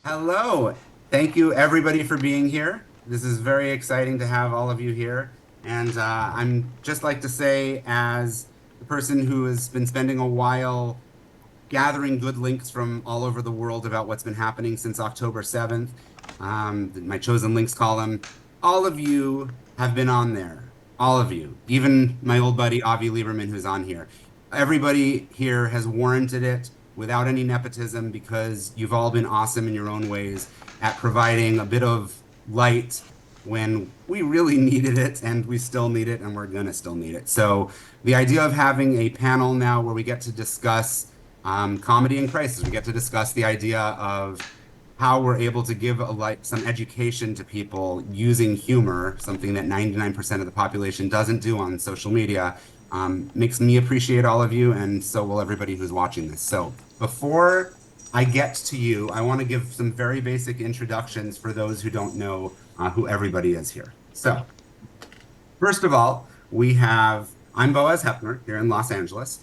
Hello. Thank you, everybody, for being here. This is very exciting to have all of you here. And I'm just like to say, as the person who has been spending a while gathering good links from all over the world about what's been happening since October 7th, my chosen links column, all of you have been on there. All of you, even my old buddy Avi Liberman, who's on here. Everybody here has warranted it without any nepotism because you've all been awesome in your own ways at providing a bit of light when we really needed it, and we still need it, and we're gonna still need it. So the idea of having a panel now where we get to discuss comedy and crisis, we get to discuss the idea of how we're able to give some education to people using humor, something that 99% of the population doesn't do on social media, makes me appreciate all of you, and so will everybody who's watching this. So before I get to you, I want to give some very basic introductions for those who don't know who everybody is here. So first of all, I'm Boaz Hepner here in Los Angeles.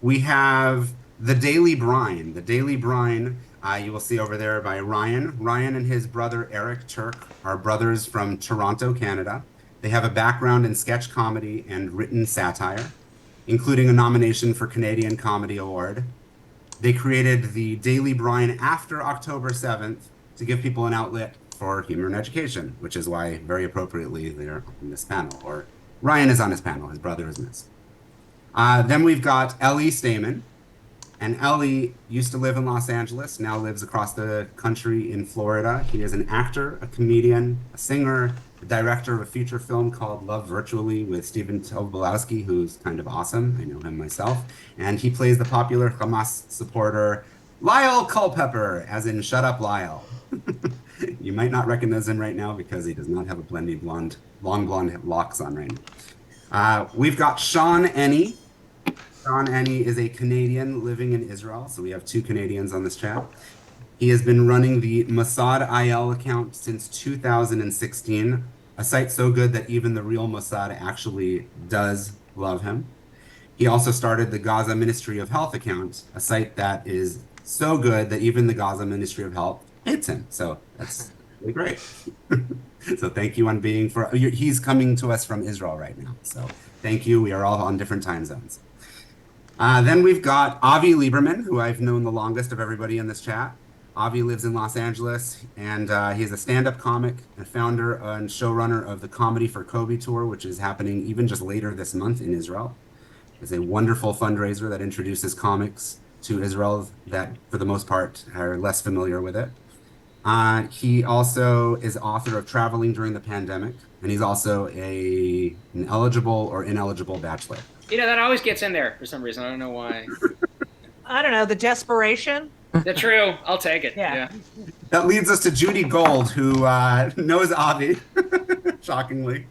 We have the Daily Brine. The Daily Brine, you will see over there by Ryan. Ryan and his brother Eric Turk are brothers from Toronto, Canada. They have a background in sketch comedy and written satire, including a nomination for Canadian Comedy Award. They created the Daily Brine after October 7th to give people an outlet for humor and education, which is why, very appropriately, they're on this panel. Or Ryan is on his panel, his brother is missed. Then we've got Ellie Staiman. And Ellie used to live in Los Angeles, now lives across the country in Florida. He is an actor, a comedian, a singer, the director of a feature film called Love Virtually with Stephen Tobolowsky, who's kind of awesome. I know him myself. And he plays the popular Hamas supporter Lyle Culpepper, as in ShutUpLyle. You might not recognize him right now because he does not have a long blonde locks on right now. We've got Shawn Eni. Shawn Eni is a Canadian living in Israel, so we have two Canadians on this chat. He has been running the Mossad IL account since 2016, a site so good that even the real Mossad actually does love him. He also started the Gaza Ministry of Health account, a site that is so good that even the Gaza Ministry of Health hates him. So that's really great. So thank you on he's coming to us from Israel right now. So thank you. We are all on different time zones. Then we've got Avi Liberman, who I've known the longest of everybody in this chat. Avi lives in Los Angeles, and he's a stand-up comic and founder and showrunner of the Comedy for Kobe tour, which is happening even just later this month in Israel. It's a wonderful fundraiser that introduces comics to Israel that, for the most part, are less familiar with it. He also is author of Traveling During the Pandemic, and he's also an eligible or ineligible bachelor. That always gets in there for some reason. I don't know why. I don't know, the desperation. That's true. I'll take it. Yeah. That leads us to Judy Gold, who knows Avi, shockingly.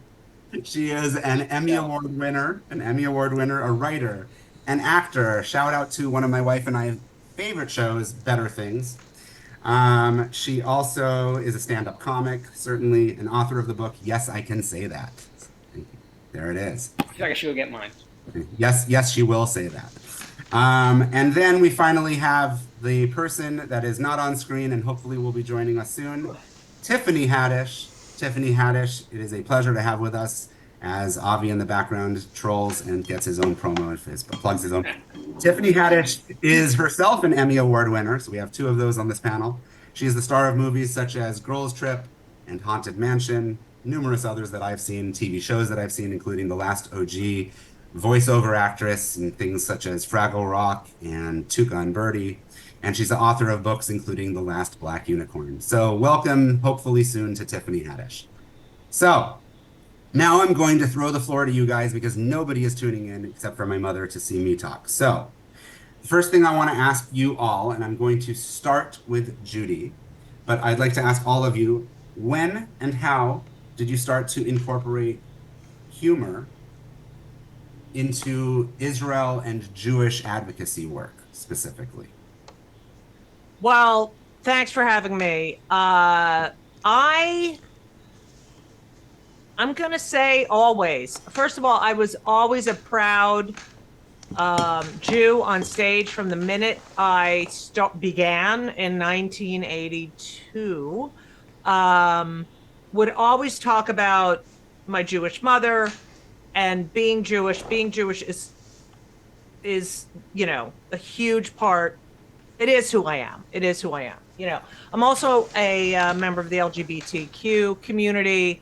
She is an Emmy Award winner, a writer, an actor. Shout out to one of my wife and I's favorite shows, Better Things. She also is a stand-up comic, certainly an author of the book, Yes, I Can Say That. There it is. I feel like I should go get mine. Yes, she will say that. And then we finally have the person that is not on screen and hopefully will be joining us soon, Tiffany Haddish. Tiffany Haddish, it is a pleasure to have with us as Avi in the background trolls and gets his own promo and plugs his own. Tiffany Haddish is herself an Emmy Award winner, so we have two of those on this panel. She is the star of movies such as Girls Trip and Haunted Mansion, numerous others that I've seen, TV shows that I've seen, including The Last OG, voiceover actress in things such as Fraggle Rock and Tuca and Birdie. And she's the author of books including The Last Black Unicorn. So welcome, hopefully soon, to Tiffany Haddish. So now I'm going to throw the floor to you guys because nobody is tuning in except for my mother to see me talk. So the first thing I want to ask you all, and I'm going to start with Judy, but I'd like to ask all of you, when and how did you start to incorporate humor into Israel and Jewish advocacy work specifically? Well, thanks for having me. I'm going to say always. First of all, I was always a proud Jew on stage from the minute I began in 1982. Would always talk about my Jewish mother and being Jewish. Being Jewish is a huge part. It is who I am. It is who I am. I'm also a member of the LGBTQ community,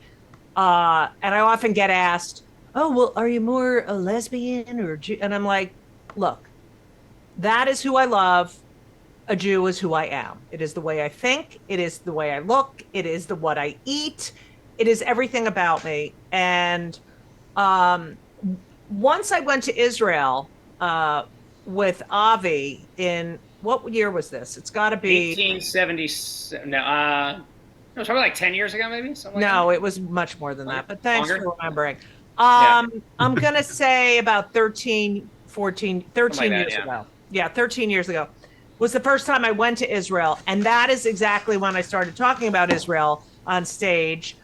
and I often get asked, "Oh, well, are you more a lesbian or Jew?" And I'm like, "Look, that is who I love. A Jew is who I am. It is the way I think. It is the way I look. It is what I eat. It is everything about me." And once I went to Israel with Avi in what year was this? It's got to be 1870. No, it was probably like 10 years ago, maybe. No, it was much more than that. But thanks for remembering. Yeah. I'm gonna say about 13 years ago. Yeah, 13 years ago was the first time I went to Israel, and that is exactly when I started talking about Israel on stage.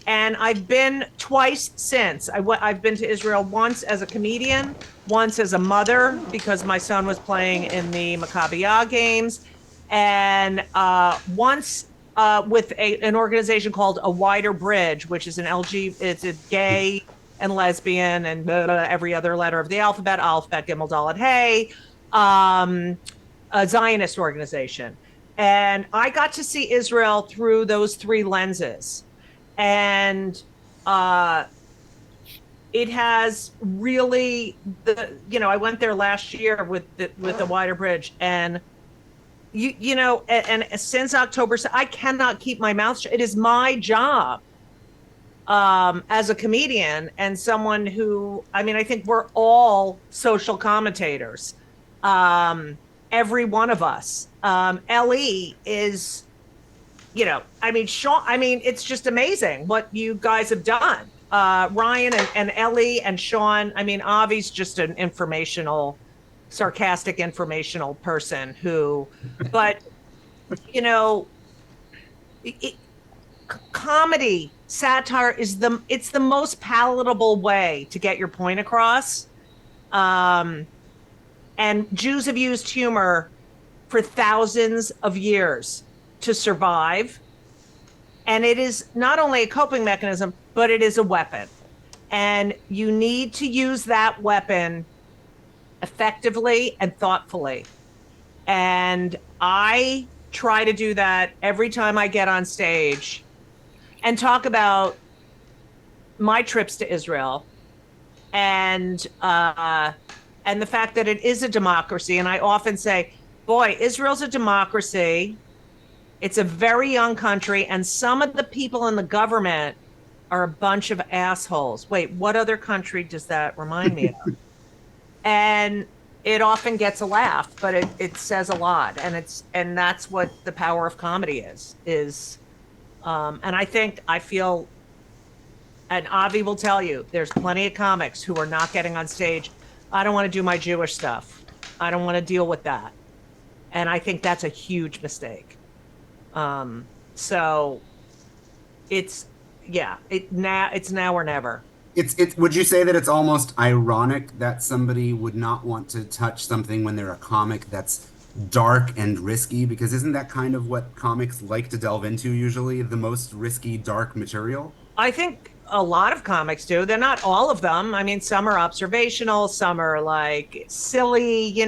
And I've been twice since. I've been to Israel once as a comedian, once as a mother because my son was playing in the Maccabi games, and once with an organization called A Wider Bridge, which is it's a gay and lesbian and every other letter of the alphabet, Gimel, Dalet, Hey, a Zionist organization. And I got to see Israel through those three lenses. And it has really I went there last year with the Wider Bridge, and and since October, I cannot keep my mouth shut. It is my job as a comedian and someone who, I think we're all social commentators, every one of us. Ellie is, Shawn, it's just amazing what you guys have done. Ryan and Ellie and Shawn, Avi's just an sarcastic informational person but comedy, satire it's the most palatable way to get your point across. And Jews have used humor for thousands of years to survive. And it is not only a coping mechanism, but it is a weapon. And you need to use that weapon effectively and thoughtfully. And I try to do that every time I get on stage and talk about my trips to Israel and the fact that it is a democracy. And I often say, boy, Israel's a democracy. It's a very young country, and some of the people in the government are a bunch of assholes. Wait, what other country does that remind me of? And it often gets a laugh, but it says a lot, and that's what the power of comedy is. And I feel, and Avi will tell you, there's plenty of comics who are not getting on stage. I don't want to do my Jewish stuff. I don't want to deal with that, and I think that's a huge mistake. So it's now or never. Would you say that it's almost ironic that somebody would not want to touch something when they're a comic that's dark and risky? Because isn't that kind of what comics like to delve into usually, the most risky, dark material? I think a lot of comics do. They're not all of them. Some are observational, some are like silly,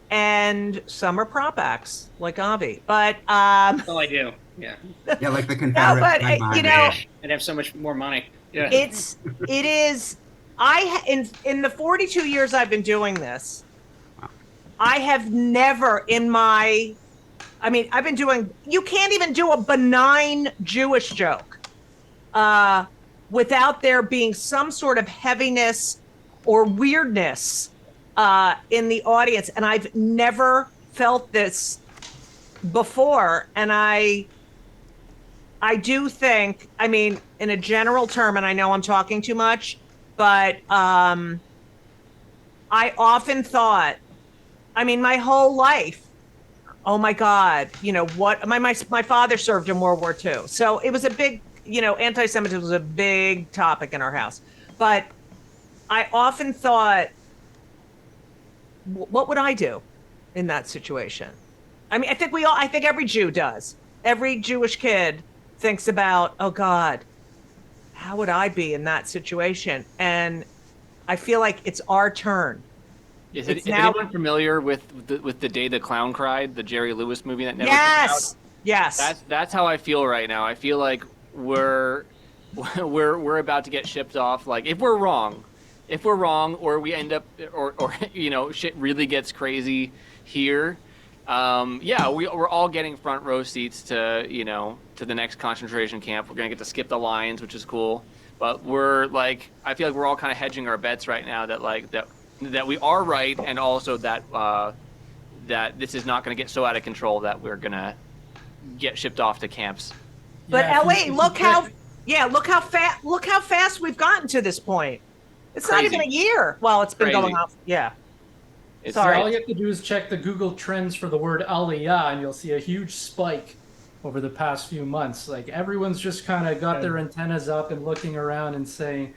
and some are prop acts like Avi. But Oh, I do. Yeah. Yeah, like the Confederate. I'd have so much more money. Yeah. It is. In the 42 years I've been doing this, I have never I've been doing. You can't even do a benign Jewish joke without there being some sort of heaviness or weirdness in the audience, and I've never felt this before. And I do think, in a general term, and I know I'm talking too much, but I often thought, my whole life, oh my God, what my father served in World War II. So it was a big, anti-Semitism was a big topic in our house. But I often thought, what would I do in that situation? I mean, I think every Jew does. Every Jewish kid thinks about, oh God, how would I be in that situation? And I feel like it's our turn. Is anyone familiar with the Day the Clown Cried, the Jerry Lewis movie that never came out? Yes. That's how I feel right now. I feel like we're about to get shipped off. Like if we're wrong, or we end up, or shit really gets crazy here. We're all getting front row seats to the next concentration camp. We're gonna get to skip the lines, which is cool. But I feel like we're all kind of hedging our bets right now that we are right, and also that this is not going to get so out of control that we're going to get shipped off to camps. But LA, look how fast we've gotten to this point. It's Crazy. not even a year. Well, it's been going on. Yeah. Sorry. All you have to do is check the Google Trends for the word Aliyah, and you'll see a huge spike over the past few months. Like everyone's just kind of got their antennas up and looking around and saying,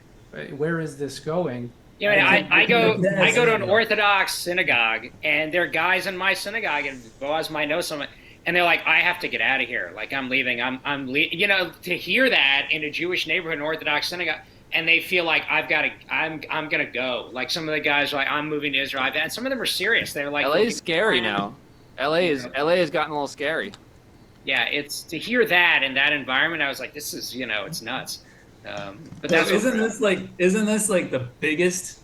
"Where is this going?" I go to an Orthodox synagogue, and there are guys in my synagogue, and Boaz might know someone, and they're like, "I have to get out of here. Like I'm leaving. I'm leaving." To hear that in a Jewish neighborhood, an Orthodox synagogue, and they feel like I'm gonna go. Like some of the guys are like, "I'm moving to Israel," and some of them are serious. They're like, LA is scary now. LA has gotten a little scary. Yeah, it's to hear that in that environment. I was like, "This is it's nuts." But isn't this like the biggest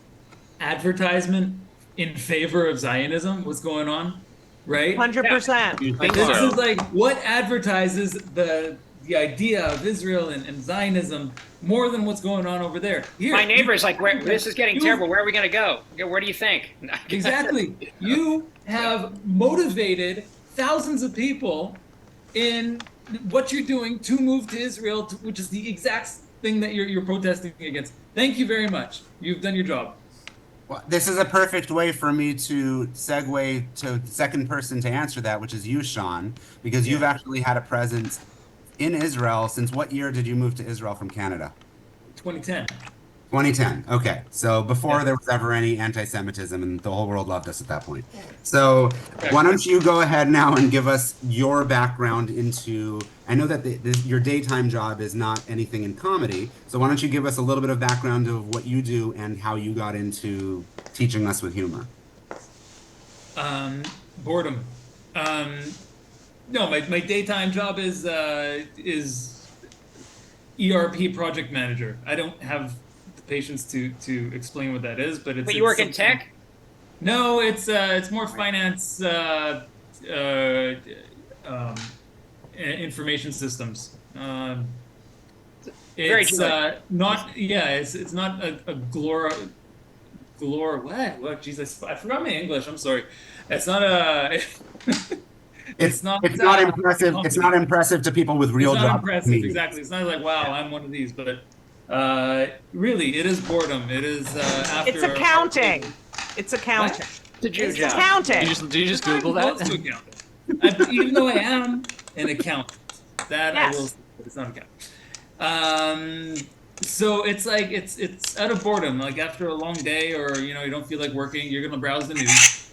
advertisement in favor of Zionism? What's going on, right? 100%. This is like what advertises the idea of Israel and Zionism more than what's going on over there. Here, my neighbor is like, "This is getting terrible. Where are we going to go? Where do you think?" Exactly. You have motivated thousands of people in what you're doing to move to Israel, which is the exact thing that you're protesting against. Thank you very much. You've done your job. Well, this is a perfect way for me to segue to the second person to answer that, which is you, Shawn, because you've actually had a presence in Israel. Since what year did you move to Israel from Canada? 2010. 2010. Okay. So before there was ever any anti-Semitism, and the whole world loved us at that point. So why don't you go ahead now and give us your background into, I know that your daytime job is not anything in comedy. So why don't you give us a little bit of background of what you do and how you got into teaching us with humor? Boredom. No, my daytime job is ERP project manager. I don't have patience to explain what that is, but it's. But you work in tech? No, it's more finance, information systems. It's not. Yeah, it's not a what? Jesus, I forgot my English. I'm sorry. It's not a. It's not impressive. It's not impressive to people with real jobs. It's not impressive, exactly. It's not like, wow, I'm one of these, but really, it is boredom. It is after. It's accounting. It's accounting. It's accounting. Did you just Google that? Even though I am an accountant, that I will say, but it's not accounting. So it's like it's out of boredom. Like after a long day, or you don't feel like working, you're gonna browse the news.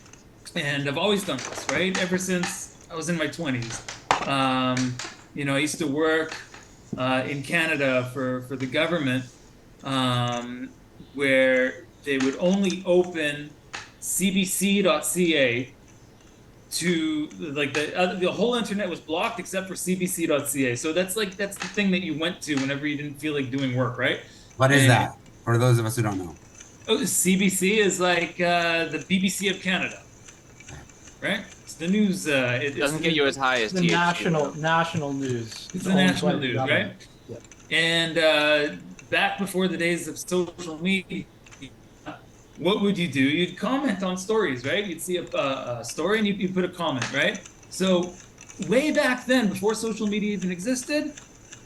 And I've always done this, right? Ever since I was in my 20s. I used to work in Canada for the government, where they would only open cbc.ca to like the whole internet was blocked except for cbc.ca. So that's the thing that you went to whenever you didn't feel like doing work, right? What is that? For those of us who don't know. Oh, CBC is like the BBC of Canada, right? It's the news. It doesn't get you as high as the THQ. national news. It's the national news, right? Yeah. And back before the days of social media, what would you do? You'd comment on stories, right? You'd see a story and you put a comment, right? So way back then, before social media even existed,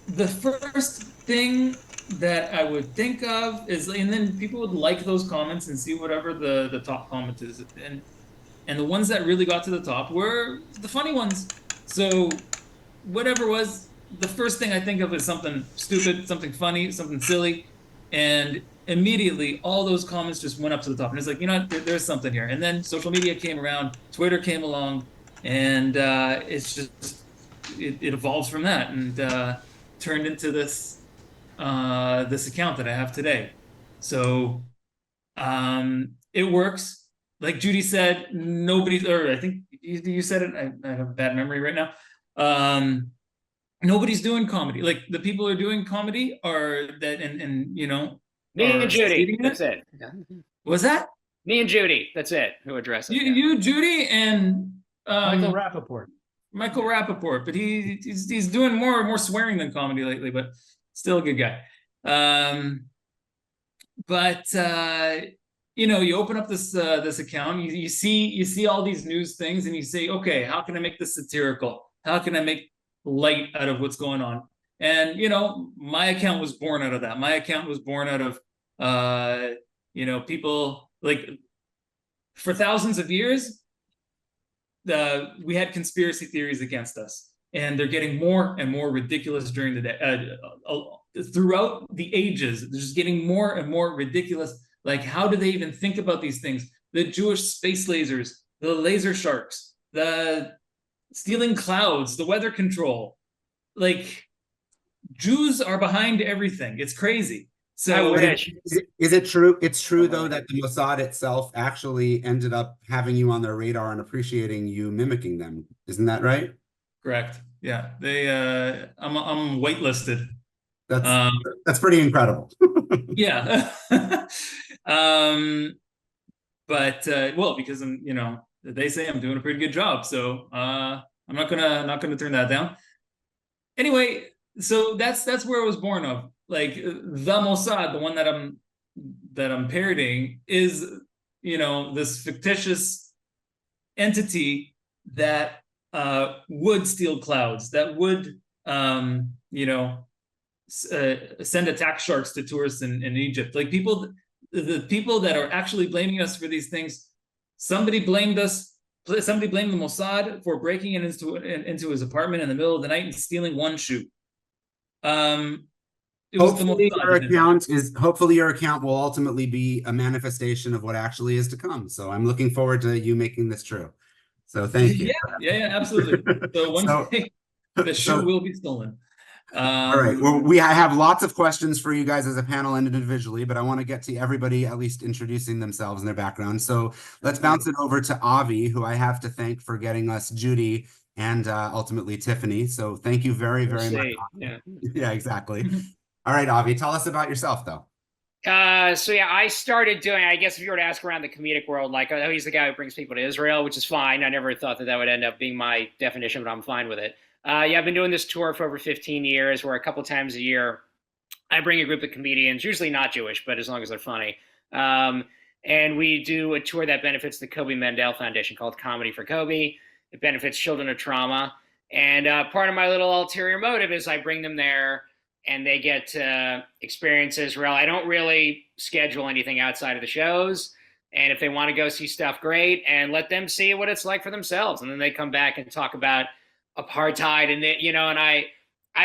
the first thing that I would think of is, and then people would like those comments and see whatever the top comment is, and the ones that really got to the top were the funny ones. So whatever was the first thing I think of is something stupid, something funny, something silly, and immediately all those comments just went up to the top, and it's like, you know, there's something here. And then social media came around, Twitter came along, and it's just it evolves from that, and turned into this this account that I have today. So it works. Like Judy said, nobody's, or I think you said it, I have a bad memory right now. Nobody's doing comedy. Like the people who are doing comedy are that, and you know, me and Judy. That's it. Was that? Me and Judy. That's it. Who addresses it? You, Judy, and Michael Rappaport. Michael Rappaport, but he's doing more swearing than comedy lately, but still a good guy. But you know, you open up this this account, you see all these news things, and you say, okay, how can I make this satirical? How can I make light out of what's going on? And you know, my account was born out of that. My account was born out of you know, people like, for thousands of years we had conspiracy theories against us, and they're getting more and more ridiculous during the day, throughout the ages. They're just getting more and more ridiculous. Like, how do they even think about these things? The Jewish space lasers, the laser sharks, the stealing clouds, the weather control. Like, Jews are behind everything. It's crazy. So is it true? It's true, though, that the Mossad itself actually ended up having you on their radar and appreciating you mimicking them. Isn't that right? Correct. Yeah. They I'm waitlisted. That's pretty incredible. Yeah. But well, because I'm, you know, they say I'm doing a pretty good job, so I'm not gonna turn that down. Anyway, so that's where I was born of. Like, the Mossad, the one that I'm parodying, is, you know, this fictitious entity that would steal clouds, that would you know, send attack sharks to tourists in Egypt. Like, the people that are actually blaming us for these things, somebody blamed the Mossad for breaking into his apartment in the middle of the night and stealing one shoe. Hopefully your account will ultimately be a manifestation of what actually is to come. So I'm looking forward to you making this true. So thank you. Yeah, absolutely. So one day the shoe will be stolen. All right. Well, I have lots of questions for you guys as a panel and individually, but I want to get to everybody at least introducing themselves and their background. So let's bounce it over to Avi, who I have to thank for getting us Judy and ultimately Tiffany. So thank you very, very much. Yeah, exactly. All right, Avi, tell us about yourself, though. So yeah, I started doing, I guess if you were to ask around the comedic world, like, oh, he's the guy who brings people to Israel, which is fine. I never thought that would end up being my definition, but I'm fine with it. Yeah, I've been doing this tour for over 15 years, where a couple times a year, I bring a group of comedians, usually not Jewish, but as long as they're funny. And we do a tour that benefits the Kobe Mendel Foundation called Comedy for Kobe. It benefits children of trauma. And part of my little ulterior motive is I bring them there and they get to experience Israel. I don't really schedule anything outside of the shows. And if they want to go see stuff, great. And let them see what it's like for themselves. And then they come back and talk about apartheid and you know, and I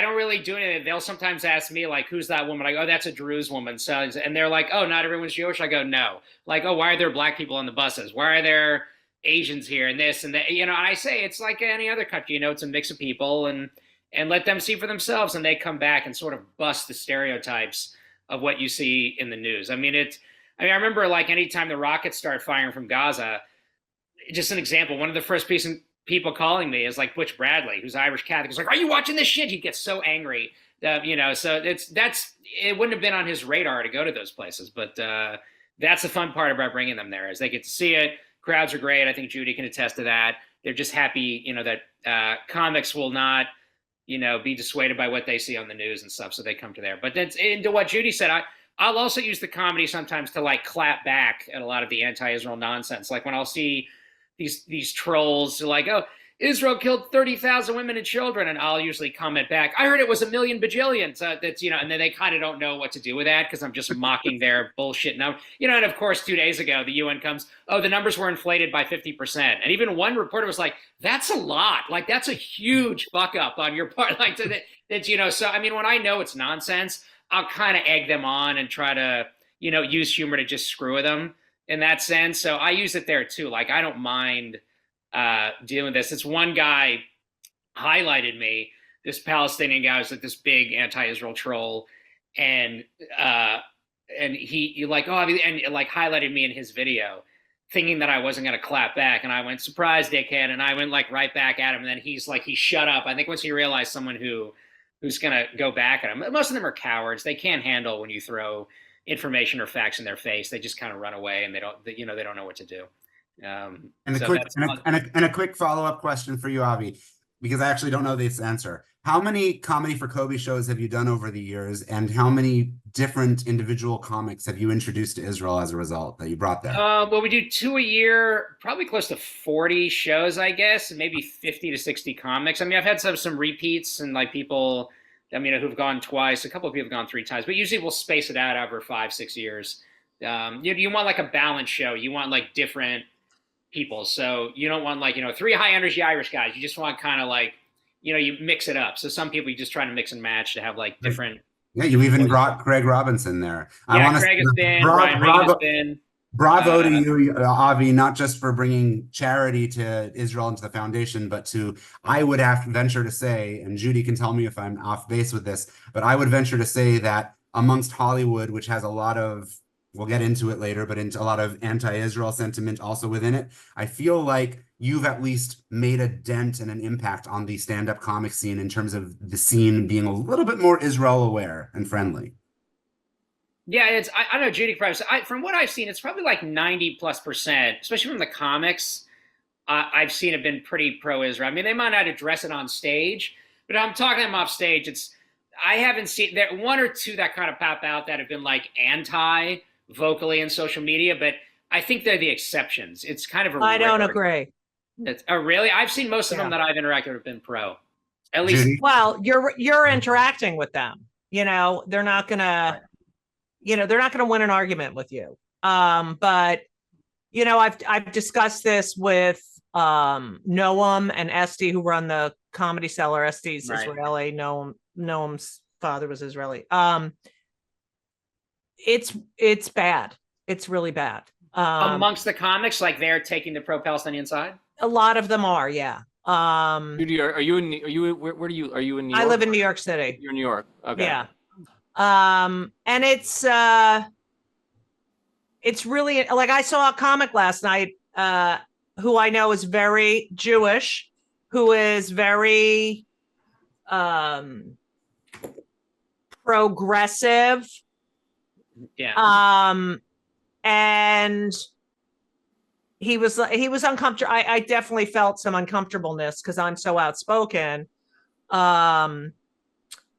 don't really do anything. They'll sometimes ask me, like, who's that woman? I go, oh, that's a Druze woman. So, and they're like, oh, not everyone's Jewish. I go, no. Like, oh, why are there black people on the buses? Why are there Asians here and this and that? You know, and I say it's like any other country, you know, it's a mix of people, and let them see for themselves. And they come back and sort of bust the stereotypes of what you see in the news. I mean, I remember, like, anytime the rockets start firing from Gaza, just an example, one of the first people calling me is like Butch Bradley, who's Irish Catholic. He's like, are you watching this shit? He gets so angry that, you know, so it wouldn't have been on his radar to go to those places. But that's the fun part about bringing them there, is they get to see it. Crowds are great. I think Judy can attest to that. They're just happy, you know, that comics will not, you know, be dissuaded by what they see on the news and stuff. So they come to there. But that's into what Judy said. I'll also use the comedy sometimes to, like, clap back at a lot of the anti-Israel nonsense. Like, when I'll see these trolls like, oh, Israel killed 30,000 women and children, and I'll usually comment back, I heard it was a million bajillions. That's, you know, and then they kind of don't know what to do with that, because I'm just mocking their bullshit number. You know, and of course, 2 days ago, the UN comes, oh, the numbers were inflated by 50%. And even one reporter was like, that's a lot. Like, that's a huge fuck up on your part. Like, that, you know, so, I mean, when I know it's nonsense, I'll kind of egg them on and try to, use humor to just screw with them in that sense. So I use it there too. Like, I don't mind dealing with this. This one guy highlighted me, this Palestinian guy was like this big anti-Israel troll, and he like, oh, and like highlighted me in his video, thinking that I wasn't going to clap back. And I went, surprise, dickhead. And I went like right back at him. And then he's like, he shut up. I think once he realized someone who's going to go back at him, most of them are cowards. They can't handle when you throw information or facts in their face. They just kind of run away, and they don't know what to do. And a quick follow-up question for you, Avi, because I actually don't know this answer. How many Comedy for Kobe shows have you done over the years, and how many different individual comics have you introduced to Israel as a result that you brought there? Well, we do 2 a year, probably close to 40 shows, I guess, and maybe 50 to 60 comics. I mean, I've had some repeats and like people, who've gone twice. A couple of people have gone 3 times, but usually we'll space it out over 5-6 years. You want like a balanced show. You want like different people. So you don't want like, 3 high energy Irish guys. You just want kind of like, you mix it up. So some people you just try to mix and match to have like different. Yeah, you even brought Craig Robinson there. Yeah, Craig has been, Ryan Reed has been. Bravo to you, Avi, not just for bringing charity to Israel and to the foundation, but I would have to venture to say, and Judy can tell me if I'm off base with this, but I would venture to say that amongst Hollywood, which has a lot of, we'll get into it later, but into a lot of anti-Israel sentiment also within it, I feel like you've at least made a dent and an impact on the stand-up comic scene in terms of the scene being a little bit more Israel aware and friendly. Yeah, I know Judy probably. From what I've seen, it's probably like 90+%, especially from the comics. I've seen have been pretty pro-Israel. I mean, they might not address it on stage, but I'm talking them off stage. I haven't seen there 1 or 2 that kind of pop out that have been like anti vocally in social media, but I think they're the exceptions. It's kind of I don't agree. Really? I've seen most of them that I've interacted with have been pro. At least. Well, you're interacting with them. They're not gonna. They're not going to win an argument with you. But I've discussed this with Noam and Esty, who run the Comedy Cellar. Esty's right. Israeli. Noam's father was Israeli. It's bad. It's really bad. Amongst the comics, like they're taking the pro-Palestinian side. A lot of them are, yeah. Judy, are you in New York? I live in New York City. You're in New York. Okay. Yeah. And it's really like, I saw a comic last night, who I know is very Jewish, who is very, progressive. Yeah. And he was uncomfortable. I definitely felt some uncomfortableness because I'm so outspoken.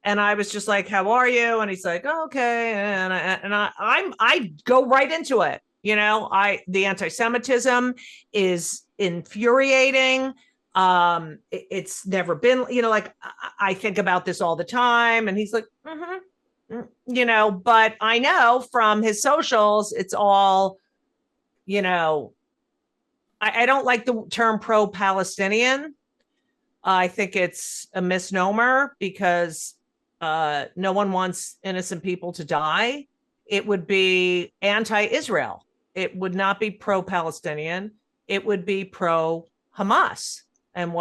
And I was just like, "How are you?" And he's like, oh, "Okay." And I go right into it. The anti-Semitism is infuriating. It's never been, like I think about this all the time. And he's like, but I know from his socials, it's all, I don't like the term pro-Palestinian. I think it's a misnomer because no one wants innocent people to die. It would be anti-Israel. It would not be pro-Palestinian. It would be pro-Hamas. And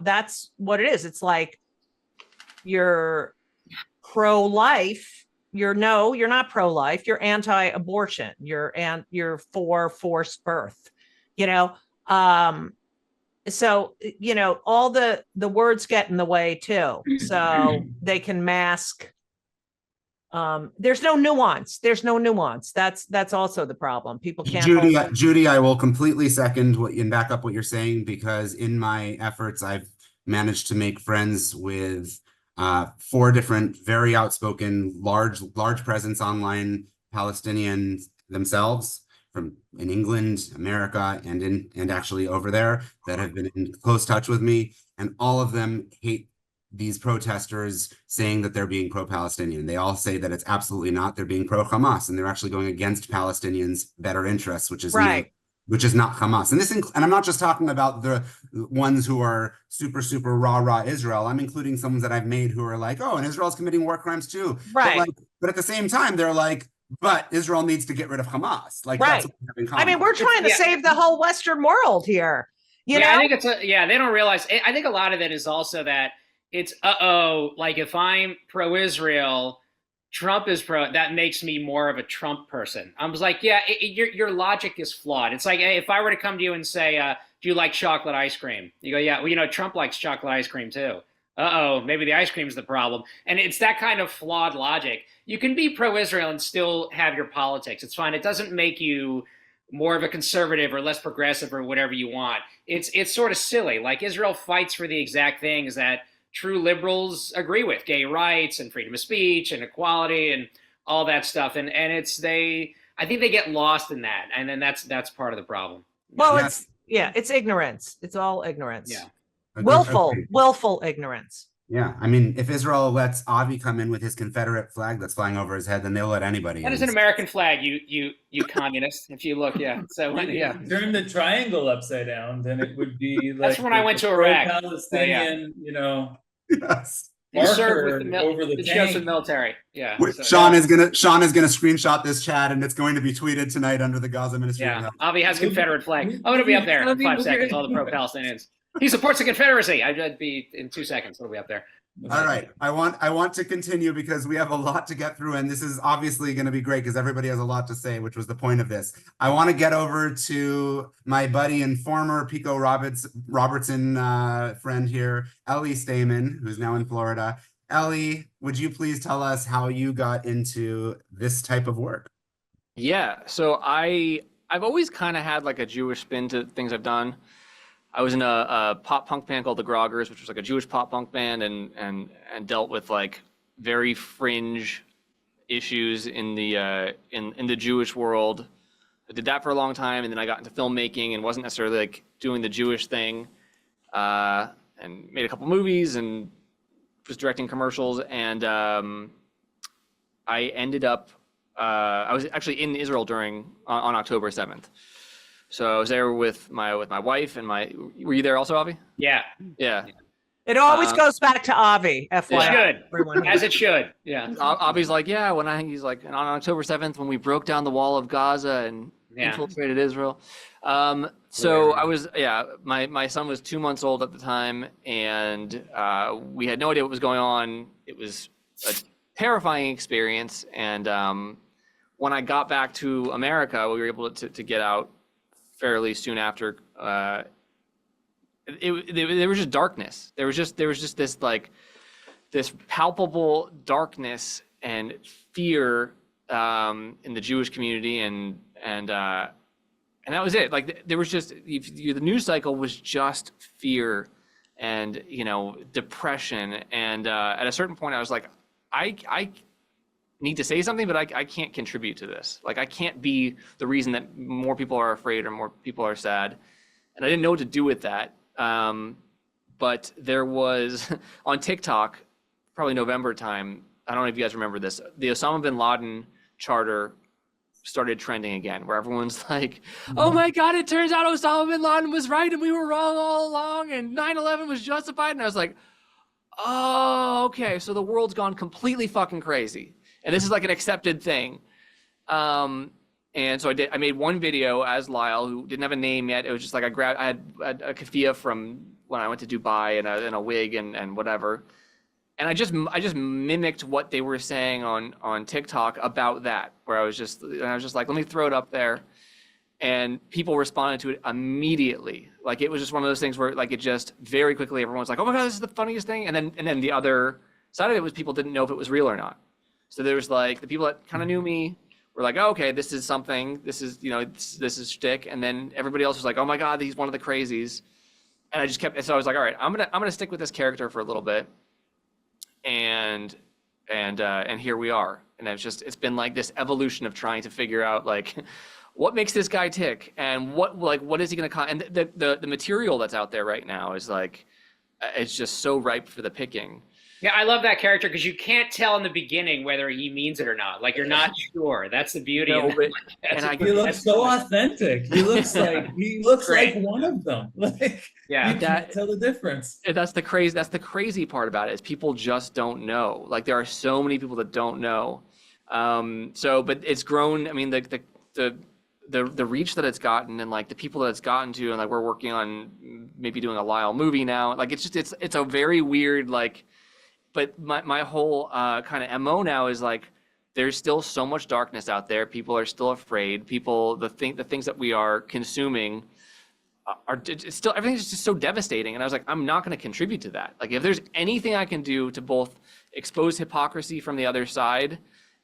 that's what it is. It's like you're pro-life. You're not pro-life. You're anti-abortion. You're for forced birth. So, all the words get in the way too. So they can mask. There's no nuance. That's also the problem. People can't. Judy, I will completely second and back up what you're saying, because in my efforts, I've managed to make friends with 4 different, very outspoken, large presence online Palestinians themselves, from in England, America, and actually over there, that have been in close touch with me, and all of them hate these protesters saying that they're being pro-Palestinian. They all say that it's absolutely not. They're being pro-Hamas, and they're actually going against Palestinians' better interests, which is right. Which is not Hamas. And I'm not just talking about the ones who are super, super rah Israel. I'm including some that I've made who are like, oh, and Israel's committing war crimes too. Right. But at the same time, they're like, but Israel needs to get rid of Hamas. Like, Right. that's what we have in I common. mean, we're trying to save the whole Western world here. You know? I think it's they don't realize. I think a lot of it is also that it's like if I'm pro-Israel, Trump is pro. That makes me more of a Trump person. I was like, your logic is flawed. It's like if I were to come to you and say, do you like chocolate ice cream? You go, yeah. Well, Trump likes chocolate ice cream too. Maybe the ice cream's the problem. And it's that kind of flawed logic. You can be pro-Israel and still have your politics. It's fine. It doesn't make you more of a conservative or less progressive or whatever you want. It's sort of silly. Like Israel fights for the exact things that true liberals agree with: gay rights and freedom of speech and equality and all that stuff. And I think they get lost in that. And then that's part of the problem. Well, it's ignorance. It's all ignorance. Yeah. Willful ignorance. Yeah. I mean, if Israel lets Avi come in with his Confederate flag that's flying over his head, then they'll let anybody. That is an American flag, you communist. If you look, Turn the triangle upside down, then it would be like that's when I went to Iraq. Palestinian, Yes. You served with over the tank. military. Yeah. Shawn is gonna screenshot this chat, and it's going to be tweeted tonight under the Gaza Ministry. Yeah. Avi has Confederate flag. I'm gonna be up there in 5 seconds. All the pro-Palestinians. He supports the Confederacy. I'd be in 2 seconds. It'll be up there. All right. I want to continue because we have a lot to get through, and this is obviously going to be great because everybody has a lot to say, which was the point of this. I want to get over to my buddy and former Pico Robertson friend here, Ellie Staiman, who's now in Florida. Ellie, would you please tell us how you got into this type of work? Yeah. So I've always kind of had like a Jewish spin to things I've done. I was in a pop punk band called the Groggers, which was like a Jewish pop punk band, and dealt with like very fringe issues in the Jewish world. I did that for a long time, and then I got into filmmaking and wasn't necessarily like doing the Jewish thing, and made a couple movies and was directing commercials. And I ended up I was actually in Israel on October 7th. So I was there with my wife and were you there also, Avi? Yeah. Yeah. It always goes back to Avi, FYI. It should. As it should. Yeah. Avi's like, yeah, he's like, on October 7th, when we broke down the wall of Gaza and infiltrated Israel. So I was, my son was 2 months old at the time, and we had no idea what was going on. It was a terrifying experience. And when I got back to America, we were able to get out fairly soon after. There was just darkness. There was just this like this palpable darkness and fear in the Jewish community, and that was it. Like there was just the news cycle was just fear and depression. And at a certain point, I was like, I need to say something, but I can't contribute to this. Like I can't be the reason that more people are afraid or more people are sad. And I didn't know what to do with that. But there was on TikTok, probably November time, I don't know if you guys remember this, the Osama bin Laden charter started trending again, where everyone's like, oh my God, it turns out Osama bin Laden was right and we were wrong all along and 9/11 was justified. And I was like, oh, okay. So the world's gone completely fucking crazy. And this is like an accepted thing. And so I made one video as Lyle, who didn't have a name yet. It was just like I had a keffiyeh from when I went to Dubai and a wig and whatever. And I just mimicked what they were saying on TikTok about that, where I was just like, let me throw it up there. And people responded to it immediately. Like it was just one of those things where like it just very quickly, everyone was like, oh my God, this is the funniest thing. And then the other side of it was people didn't know if it was real or not. So there was like the people that kind of knew me were like, oh, okay, this is something. This is, this is shtick. And then everybody else was like, oh my God, he's one of the crazies. And I just kept. So I was like, all right, I'm gonna stick with this character for a little bit. And here we are. And it's been like this evolution of trying to figure out like what makes this guy tick and what is he gonna and the material that's out there right now is like it's just so ripe for the picking. Yeah, I love that character because you can't tell in the beginning whether he means it or not. Like you're not sure. That's the beauty of it. He looks so authentic. He looks like one of them. Like you can't tell the difference. That's the crazy part about it is people just don't know. Like there are so many people that don't know. But it's grown. I mean, the reach that it's gotten, and like the people that it's gotten to, and like we're working on maybe doing a Lyle movie now. Like it's a very weird like. But my whole kind of MO now is like, there's still so much darkness out there. People are still afraid. The things that we are consuming it's still, everything's just so devastating. And I was like, I'm not going to contribute to that. Like, if there's anything I can do to both expose hypocrisy from the other side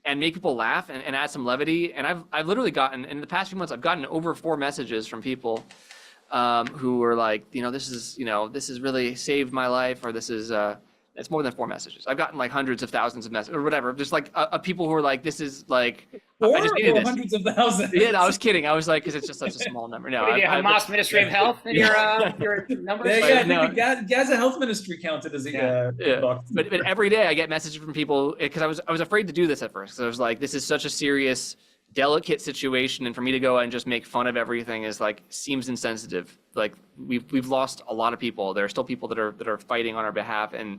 and make people laugh and add some levity. And I've literally gotten, in the past few months, I've gotten over 4 messages from people who were like, this is really saved my life, or this is, it's more than 4 messages. I've gotten like hundreds of thousands of messages or whatever. Just like people who are like, this is like, I just needed this. Hundreds of thousands. Yeah, no, I was kidding. I was like, because it's just such a small number. No, do you have Hamas Ministry of Health in your numbers? Yeah, I think the GazaHealth Ministry counted as a box. But every day I get messages from people, because I was afraid to do this at first. So I was like, this is such a serious, delicate situation, and for me to go and just make fun of everything is like, seems insensitive. Like we've lost a lot of people. There are still people that are fighting on our behalf, and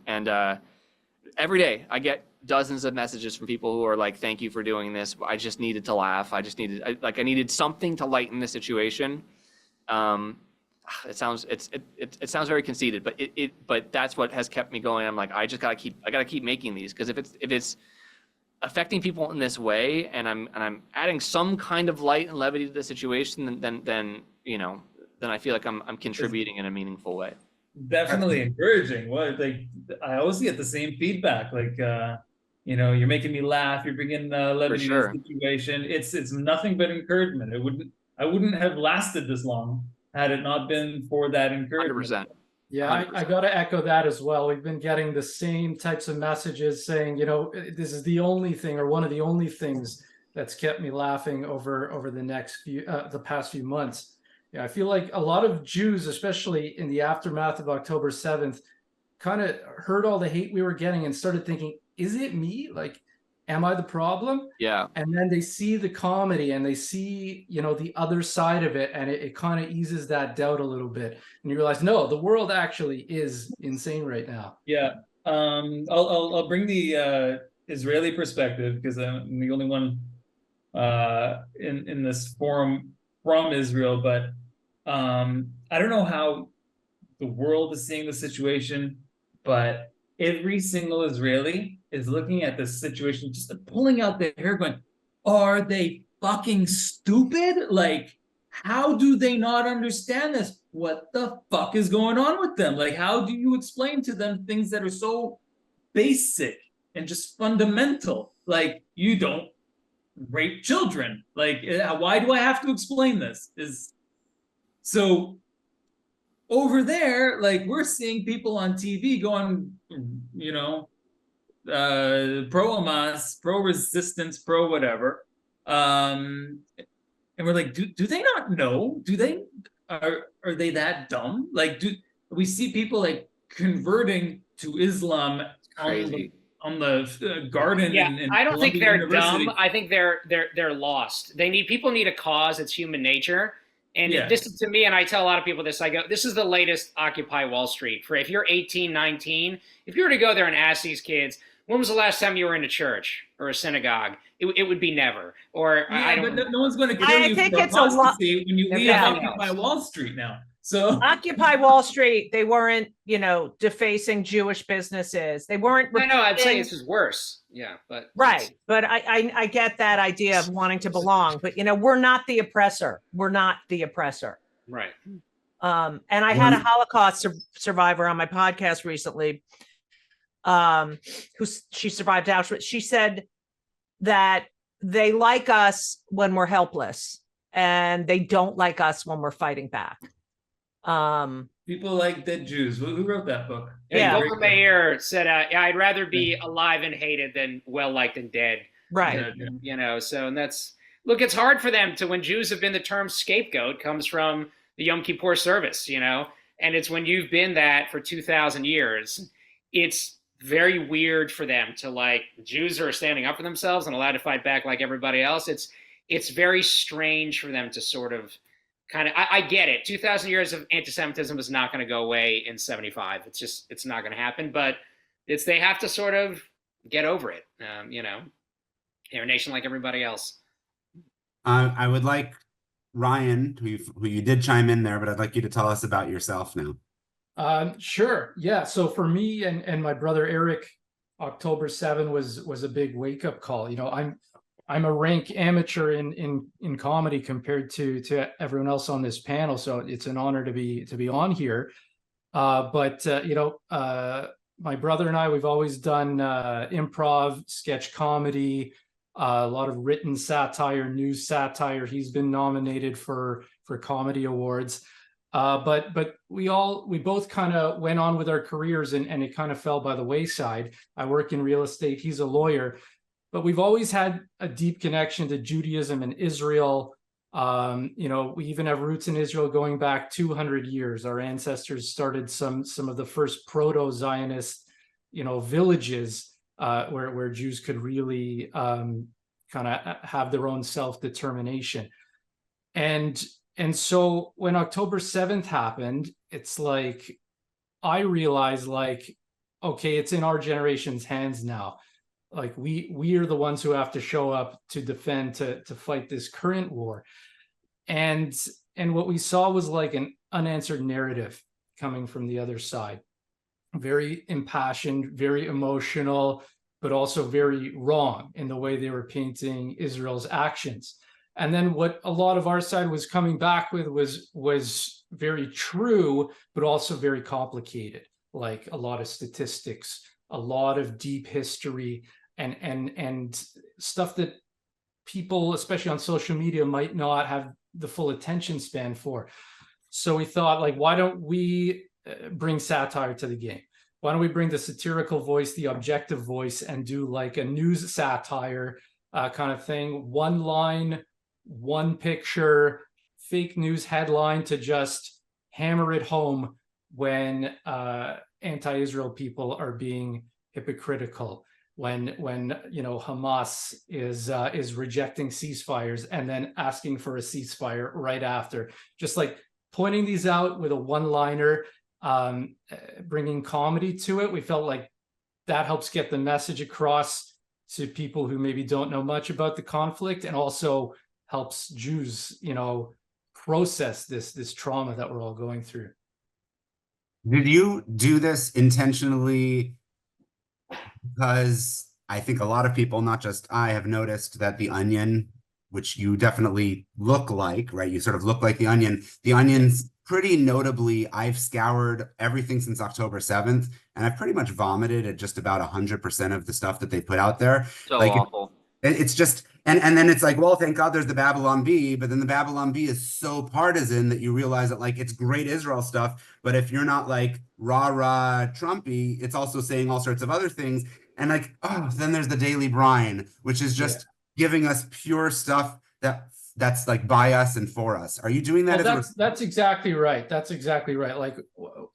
every day I get dozens of messages from people who are like, thank you for doing this. I just needed to laugh. I needed something to lighten the situation. It sounds very conceited, but that's what has kept me going. I'm like, I gotta keep making these, because if it's affecting people in this way, and I'm adding some kind of light and levity to the situation, then I feel like I'm contributing in a meaningful way. Definitely encouraging. I always get the same feedback. Like, you're making me laugh. You're bringing levity to the situation. It's nothing but encouragement. I wouldn't have lasted this long had it not been for that encouragement. 100%. Yeah, I got to echo that as well. We've been getting the same types of messages saying, this is the only thing, or one of the only things that's kept me laughing over the past few months. Yeah, I feel like a lot of Jews, especially in the aftermath of October 7th, kind of heard all the hate we were getting and started thinking, is it me? Like, am I the problem? Yeah. And then they see the comedy and they see, the other side of it, and it kind of eases that doubt a little bit. And you realize, no, the world actually is insane right now. Yeah. I'll bring the Israeli perspective, because I'm the only one in this forum from Israel, but I don't know how the world is seeing the situation, but every single Israeli is looking at this situation, just pulling out their hair going, are they fucking stupid? Like, how do they not understand this? What the fuck is going on with them? Like, how do you explain to them things that are so basic and just fundamental? Like, you don't rape children. Like, why do I have to explain this? So over there, like, we're seeing people on TV going, pro-Hamas, pro-resistance, pro-whatever. And we're like, do they not know? Are they that dumb? Like, do we see people like converting to Islam on the garden? Yeah, in I don't think Columbia they're University? dumb. I think they're lost. People need a cause. It's human nature. And this is, to me, and I tell a lot of people this, I go, this is the latest Occupy Wall Street. For if you're 18, 19, if you were to go there and ask these kids, when was the last time you were in a church or a synagogue? It would be never. Or but no one's going to kill you for apostasy when you leave Occupy Wall Street now. So Occupy Wall Street, they weren't, defacing Jewish businesses. They weren't. No, I'd say this is worse. Yeah, but right. But I get that idea of wanting to belong. But we're not the oppressor. We're not the oppressor. Right. And I had a Holocaust survivor on my podcast recently. She survived Auschwitz. She said that they like us when we're helpless, and they don't like us when we're fighting back. People like dead Jews. Who wrote that book? Yeah, Golda Meir said, "I'd rather be alive and hated than well liked and dead." Right. So, and that's, look, it's hard for them to, when Jews have been, the term scapegoat comes from the Yom Kippur service, and it's when you've been that for 2,000 years, it's very weird for them to, like, Jews are standing up for themselves and allowed to fight back like everybody else. It's very strange for them to sort of I get it. 2,000 years of anti-Semitism is not going to go away in 75. It's not going to happen, but they have to sort of get over it, They're a nation like everybody else. I would like Ryan, who you did chime in there, but I'd like you to tell us about yourself now. Sure. Yeah. So for me and my brother Eric, October 7 was a big wake up call. You know, I'm a rank amateur in comedy compared to everyone else on this panel, so it's an honor to be on here. But my brother and I, we've always done improv, sketch comedy, a lot of written satire, news satire. He's been nominated for comedy awards. But we both kind of went on with our careers and it kind of fell by the wayside. I work in real estate. He's a lawyer, but we've always had a deep connection to Judaism and Israel. We even have roots in Israel going back 200 years. Our ancestors started some of the first proto-Zionist, villages where Jews could really kind of have their own self-determination. And so when October 7th happened, it's like, I realized like, okay, it's in our generation's hands now. Like we are the ones who have to show up to defend, to fight this current war. And what we saw was like an unanswered narrative coming from the other side. Very impassioned, very emotional, but also very wrong in the way they were painting Israel's actions. And then what a lot of our side was coming back with was very true, but also very complicated, like a lot of statistics, a lot of deep history, and stuff that people, especially on social media, might not have the full attention span for. So we thought, like, why don't we bring satire to the game? Why don't we bring the satirical voice, the objective voice, and do like a news satire kind of thing? One line, one picture, fake news headline to just hammer it home when anti-Israel people are being hypocritical, when Hamas is rejecting ceasefires and then asking for a ceasefire right after. Just like pointing these out with a one-liner, bringing comedy to it. We felt like that helps get the message across to people who maybe don't know much about the conflict, and also helps Jews, process this trauma that we're all going through. Did you do this intentionally? Because I think a lot of people, not just I, have noticed that the Onion, which you definitely look like, right? You sort of look like the Onion. The Onion's pretty notably, I've scoured everything since October 7th, and I've pretty much vomited at just about 100% of the stuff that they put out there. So like, awful. It's just, and then it's like, well, thank God there's the Babylon Bee, but then the Babylon Bee is so partisan that you realize that like it's great Israel stuff, but if you're not like rah Trumpy, it's also saying all sorts of other things. And like, oh, then there's the Daily Brine, which is just giving us pure stuff that's like by us and for us. Are you doing that? Well, that's exactly right. That's exactly right. Like,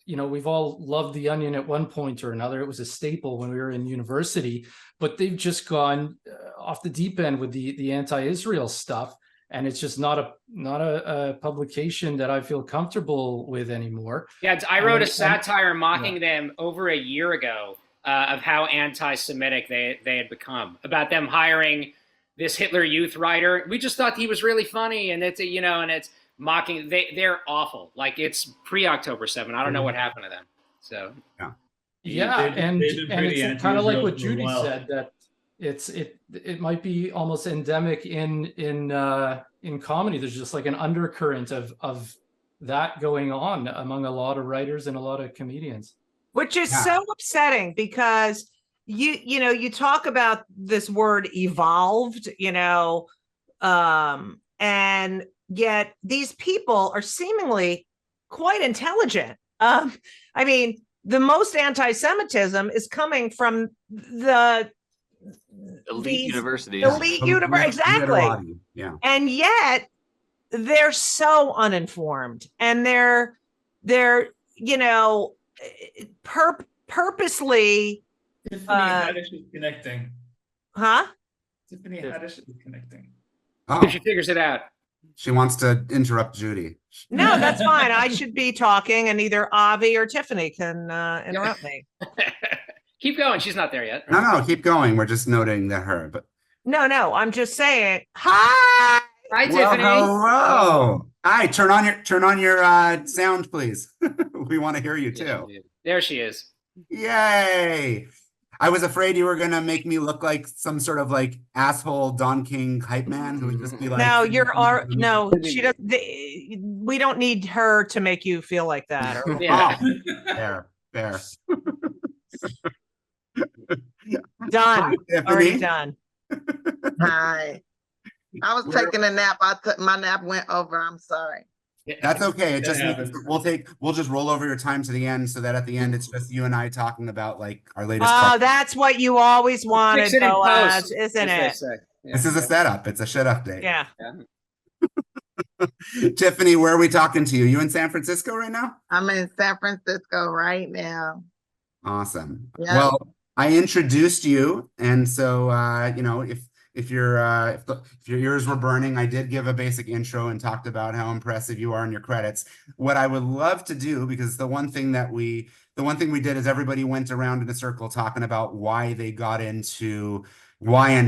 we've all loved the Onion at one point or another. It was a staple when we were in university, but they've just gone off the deep end with the anti-Israel stuff, and it's just not a publication that I feel comfortable with anymore. Yeah, I wrote a satire mocking them over a year ago of how anti-Semitic they had become, about them hiring this Hitler Youth writer. We just thought he was really funny, and it's and it's mocking. They're awful. Like, it's pre-October 7. I don't know what happened to them. So and it's kind of like what Judy said, that it might be almost endemic in comedy. There's just like an undercurrent of that going on among a lot of writers and a lot of comedians, which is so upsetting, because you talk about this word evolved, and yet these people are seemingly quite intelligent. I mean, the most anti-Semitism is coming from the elite universities. Exactly. Yeah. And yet they're so uninformed, and they're purposely. Tiffany Haddish is connecting. Huh? Tiffany Haddish is connecting. Oh, she figures it out. She wants to interrupt Judy. No, that's fine. I should be talking, and either Avi or Tiffany can interrupt me. Keep going. She's not there yet. Right? No, keep going. We're just noting that her. But No, I'm just saying. Hi. Hi, Well, Tiffany. hello. Hi, turn on your sound, please. We want to hear you too. There she is. Yay. I was afraid you were gonna make me look like some sort of like asshole Don King hype man who would just be like, No, no, she doesn't. We don't need her to make you feel like that. Or, Yeah. Oh, fair. done. Tiffany. Already done. Hi. I was taking a nap. My nap went over. I'm sorry. That's okay. It just happens. we'll just roll over your time to the end so that at the end it's just you and I talking about like our latest. Oh, that's what you always wanted, Fix it in Boaz, post, isn't as they it? say. Yeah. This is a setup. It's a shit update. Yeah. Tiffany, where are we talking to you? You in San Francisco right now? I'm in San Francisco right now. Awesome. Yeah. Well, I introduced you, and so if your ears were burning, I did give a basic intro and talked about how impressive you are in your credits. What I would love to do, because the one thing we did is everybody went around in a circle talking about why and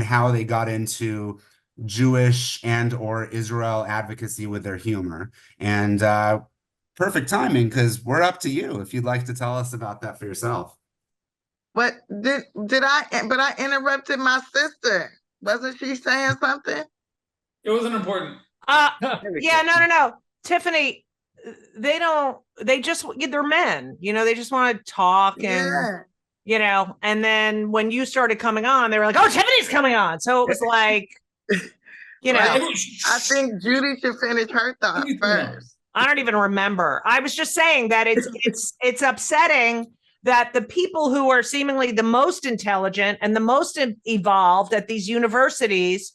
how they got into Jewish and or Israel advocacy with their humor. And perfect timing, because we're up to you if you'd like to tell us about that for yourself. But but I interrupted my sister. Wasn't she saying something? It wasn't important. Yeah, no. Tiffany, they're men, they just want to talk and, and then when you started coming on, they were like, oh, Tiffany's coming on. So it was like, I think Judy should finish her thought first. I don't even remember. I was just saying that it's upsetting that the people who are seemingly the most intelligent and the most evolved at these universities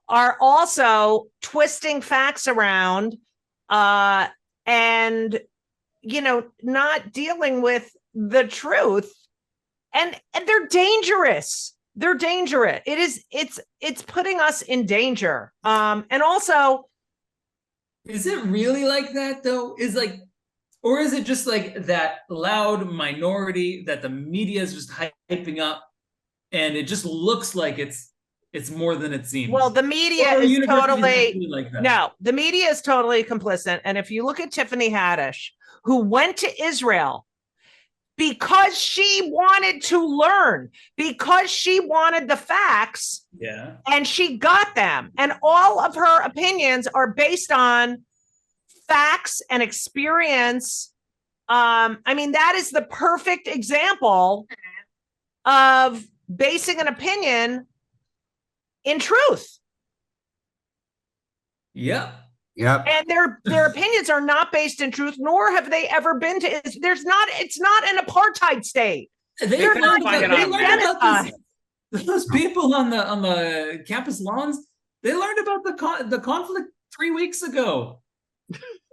are also twisting facts around and not dealing with the truth, and they're dangerous. They're dangerous. It's putting us in danger. And also, is it really like that though? Or is it just like that loud minority that the media is just hyping up, and it just looks like it's more than it seems? Well, the media is totally like that. No, the media is totally complicit. And if you look at Tiffany Haddish, who went to Israel because she wanted to learn, because she wanted the facts, and she got them, and all of her opinions are based on facts and experience. That is the perfect example of basing an opinion in truth. Yep. And their opinions are not based in truth, nor have they ever been to. It's not an apartheid state. They learned about this. Those people on the campus lawns, they learned about the conflict 3 weeks ago.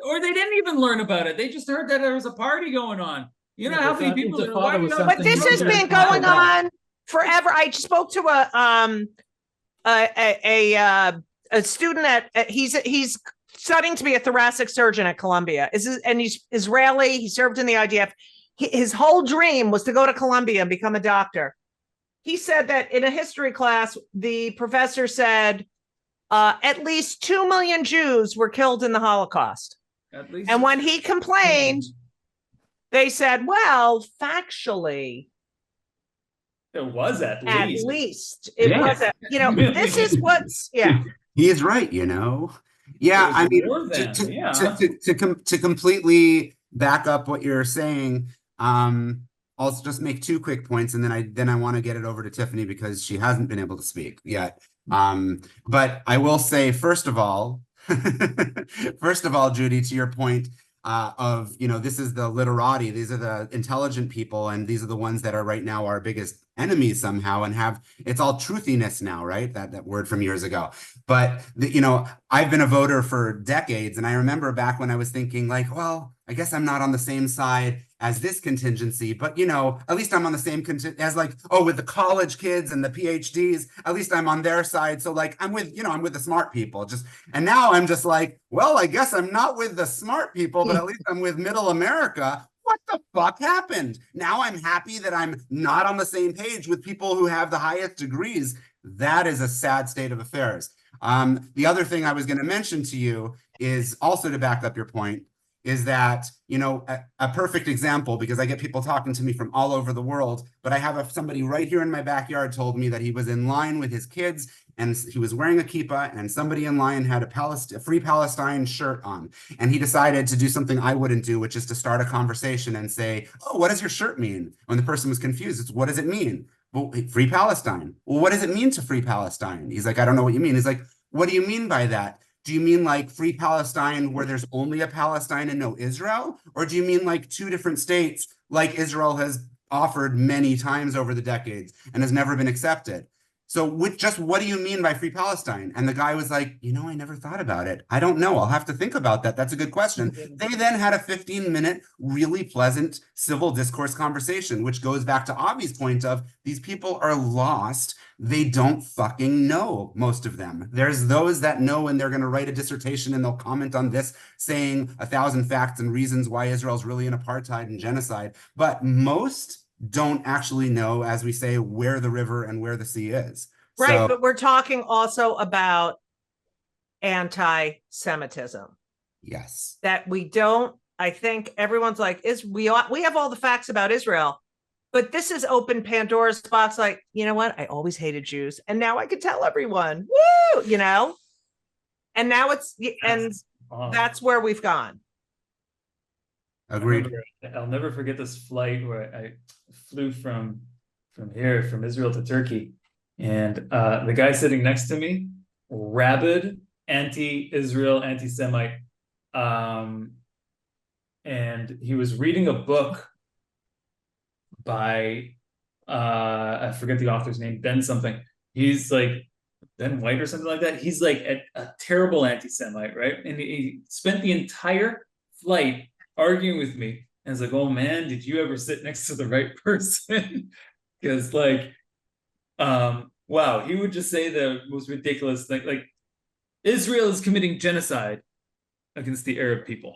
Or they didn't even learn about it. They just heard that there was a party going on. You know how many people? But this has been going on forever. I spoke to a student at he's studying to be a thoracic surgeon at Columbia. And he's Israeli. He served in the IDF. His whole dream was to go to Columbia and become a doctor. He said that in a history class, the professor said at least 2 million Jews were killed in the Holocaust. And when he complained, they said, well, factually, it was at least it wasn't, this is what's, He is right, Yeah, I mean, to completely back up what you're saying, I'll just make 2 quick points, and then I want to get it over to Tiffany because she hasn't been able to speak yet. But I will say, first of all, Judy, to your point of, this is the literati, these are the intelligent people, and these are the ones that are right now our biggest enemies somehow, and it's all truthiness now, right? That word from years ago. But, I've been a voter for decades, and I remember back when I was thinking like, well, I guess I'm not on the same side as this contingency, but at least I'm on the same as with the college kids and the PhDs, at least I'm on their side. So I'm with the smart people and now I'm just like, well, I guess I'm not with the smart people, but at least I'm with middle America. What the fuck happened? Now I'm happy that I'm not on the same page with people who have the highest degrees. That is a sad state of affairs. The other thing I was going to mention to you is also to back up your point, is that, you know, a perfect example, because I get people talking to me from all over the world, but I have somebody right here in my backyard told me that he was in line with his kids and he was wearing a kippah, and somebody in line had a Free Palestine shirt on. And he decided to do something I wouldn't do, which is to start a conversation and say, oh, what does your shirt mean? When the person was confused, it's, what does it mean? Well, Free Palestine. Well, what does it mean to Free Palestine? He's like, I don't know what you mean. He's like, what do you mean by that? Do you mean like Free Palestine where there's only a Palestine and no Israel? Or do you mean like two different states like Israel has offered many times over the decades and has never been accepted? So just what do you mean by Free Palestine? And the guy was like, you know, I never thought about it. I don't know. I'll have to think about that. That's a good question. They then had a 15-minute, really pleasant civil discourse conversation, which goes back to Avi's point of these people are lost. They don't fucking know, most of them. There's those that know, and they're going to write a dissertation and they'll comment on this saying 1,000 facts and reasons why Israel's really an apartheid and genocide. But most don't actually know, as we say, where the river and where the sea is. Right, So, but we're talking also about anti-Semitism. yes. That we don't, I think everyone's like, we have all the facts about Israel, but this is open Pandora's box. Like, you know what? I always hated Jews, and now I can tell everyone, woo, you know? And now that's where we've gone. Agreed. I'll never forget this flight where I flew from Israel to Turkey, and the guy sitting next to me, rabid anti-Israel, anti-Semite, and he was reading a book by I forget the author's name, Ben something. He's like Ben White or something like that. He's like a terrible anti-Semite, right? And he spent the entire flight arguing with me, and I was like, oh man, did you ever sit next to the right person? Because like wow, he would just say the most ridiculous thing, like Israel is committing genocide against the Arab people.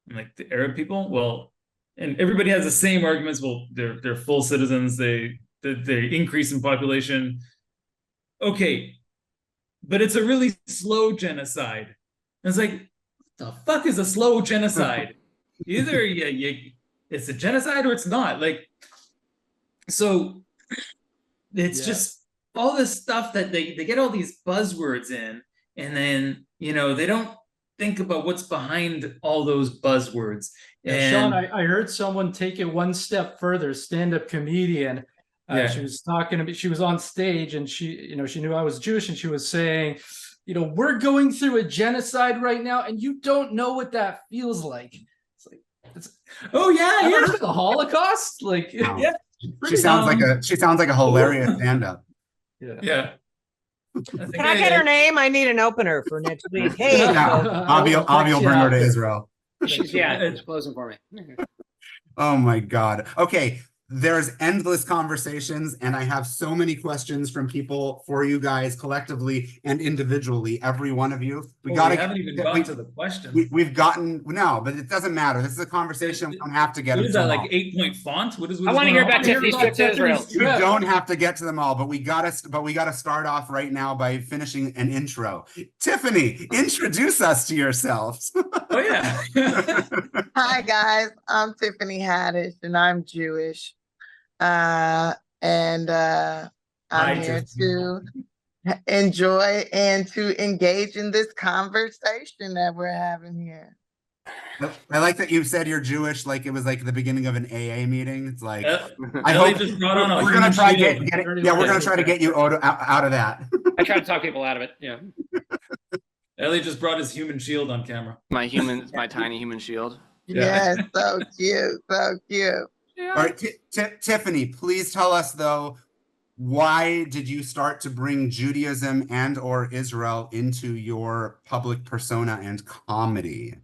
I'm like, the Arab people? Well, and everybody has the same arguments. Well, they're full citizens, they increase in population. Okay, but it's a really slow genocide. And it's like, what the fuck is a slow genocide? Either it's a genocide or it's not. Like, so it's just all this stuff that they get all these buzzwords in, and then, you know, they don't think about what's behind all those buzzwords. And Shawn, I heard someone take it one step further, stand-up comedian. She was talking, she was on stage, and she knew I was Jewish, and she was saying, you know, we're going through a genocide right now, and you don't know what that feels like. Oh yeah, ever heard of the Holocaust? Like, Wow. yeah, She sounds like a hilarious stand-up. Yeah. Can I get her name? I need an opener for next week. Hey, Avi will bring her to Israel. It's closing for me. Oh my God. Okay. There's endless conversations, and I have so many questions from people for you guys collectively and individually, every one of you. We haven't even gotten to the questions. We've gotten, no, but it doesn't matter. This is a conversation. We don't have to get What is that, all. like 8-point font? What is I want to hear about Tiffany's trip to Israel. You don't have to get to them all, but we gotta start off right now by finishing an intro. Tiffany, introduce us to yourselves. Oh yeah. Hi guys, I'm Tiffany Haddish, and I'm Jewish. I'm here to enjoy and to engage in this conversation that we're having here. I like that you said you're Jewish, like it was like the beginning of an AA meeting. It's like I Ellie hope just brought on we're gonna try to get you out of that. I try to talk people out of it. Yeah. Ellie just brought his human shield on camera. My tiny human shield. Yeah, so cute, so cute. Yeah. All right, Tiffany, please tell us though, why did you start to bring Judaism and or Israel into your public persona and comedy?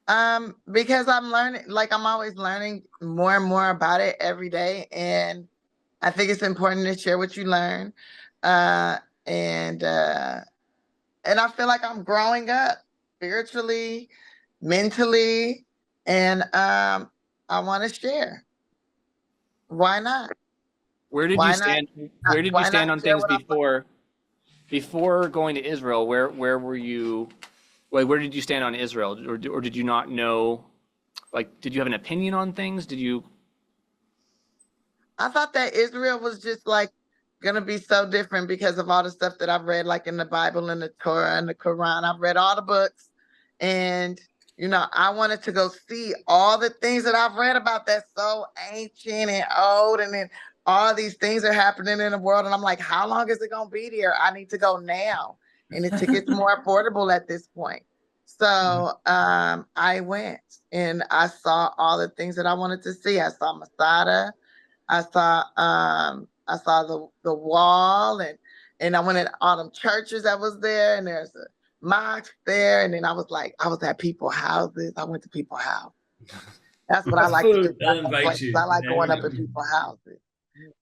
Because I'm learning, like I'm always learning more and more about it every day, and I think it's important to share what you learn, and I feel like I'm growing up spiritually, mentally, and I want to share. Why not? Where did Why you not- stand? Where did why you stand not on share things what I'm- before going to Israel? Where were you? Like, where did you stand on Israel, or did you not know? Like, did you have an opinion on things? Did you? I thought that Israel was just like gonna be so different because of all the stuff that I've read, like in the Bible and the Torah and the Quran. I've read all the books, and I wanted to go see all the things that I've read about that's so ancient and old, and then all these things are happening in the world, and I'm like, how long is it gonna be there? I need to go now, and the ticket's more affordable at this point. So I went and I saw all the things that I wanted to see. I saw Masada. I saw the wall, and I went in all them churches that was there, and there's a mosque there, and then I was at people's houses. I went to people's houses. That's what I like to do. They'll invite you. I like going up in people's houses,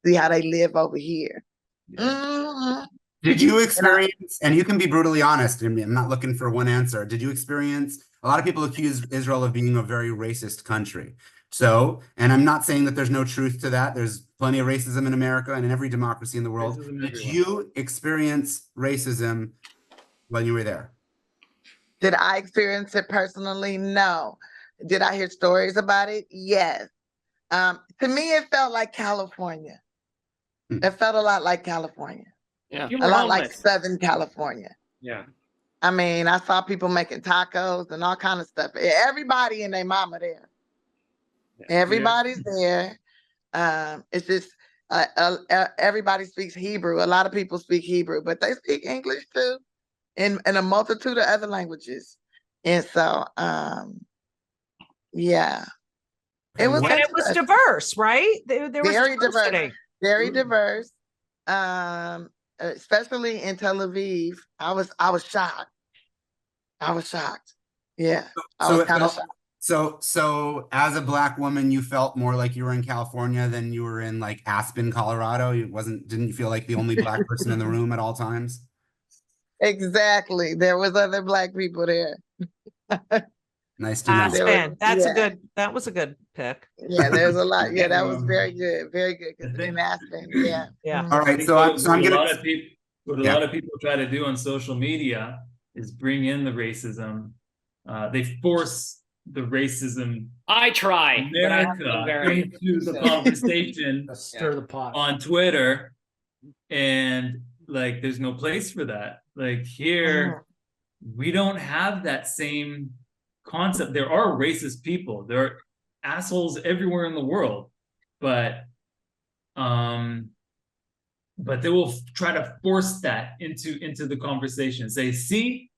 see how they live over here. Mhm. Did you experience, and you can be brutally honest, I mean, I'm not looking for one answer. Did you experience, a lot of people accuse Israel of being a very racist country. So, and I'm not saying that there's no truth to that. There's plenty of racism in America and in every democracy in the world. Racism Did everywhere. you experience racism when you were there? Did I experience it personally? No. Did I hear stories about it? Yes. To me, it felt like California. It felt a lot like California. Yeah. You A were lot like homeless. Southern California. Yeah. I mean, I saw people making tacos and all kind of stuff. Everybody and their mama there. Everybody's there. It's just everybody speaks Hebrew. A lot of people speak Hebrew, but they speak English too, and a multitude of other languages. And so, yeah, it was. And it was diverse, right? There was Very diverse. diversity. Very diverse. Especially in Tel Aviv, I was shocked. I was shocked. Yeah, I was kind of shocked. So as a Black woman, you felt more like you were in California than you were in like Aspen, Colorado. Didn't you feel like the only Black person in the room at all times? Exactly. There was other Black people there. Nice to know. Aspen. That was a good pick. Yeah, there's a lot. Yeah, that was very good. Very good. Because in Aspen, yeah. Yeah. All right. So I'm what gonna. a lot of people try to do on social media is bring in the racism. They force the racism. I try. But I have to be America very into the conversation Stir the pot. on Twitter, and like, there's no place for that. Like here, we don't have that same concept. There are racist people. There are assholes everywhere in the world, but they will try to force that into the conversation. Say, see,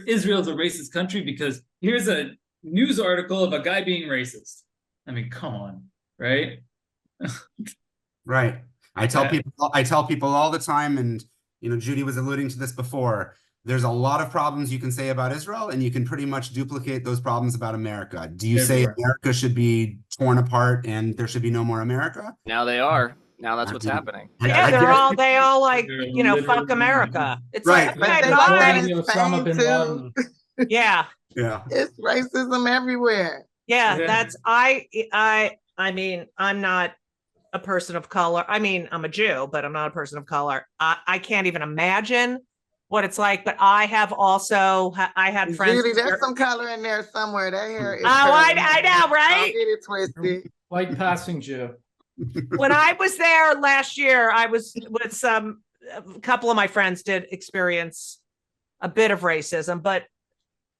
Israel's a racist country because here's a news article of a guy being racist. I mean, come on, right? Right. I tell people all the time, and Judy was alluding to this before. There's a lot of problems you can say about Israel, and you can pretty much duplicate those problems about America. Do you say America should be torn apart and there should be no more America? Now they are. Now that's what's happening. Yeah, they all like, fuck America. It's right. like, Osama bin Laden. Yeah. Yeah. It's racism everywhere. Yeah, that's I mean, I'm not a person of color. I mean, I'm a Jew, but I'm not a person of color. I can't even imagine what it's like, but I have also I had friends. Judy, there's some color in there somewhere. That hair is I know, right? Don't get it twisted. White passing Jew. When I was there last year, I was with a couple of my friends did experience a bit of racism, but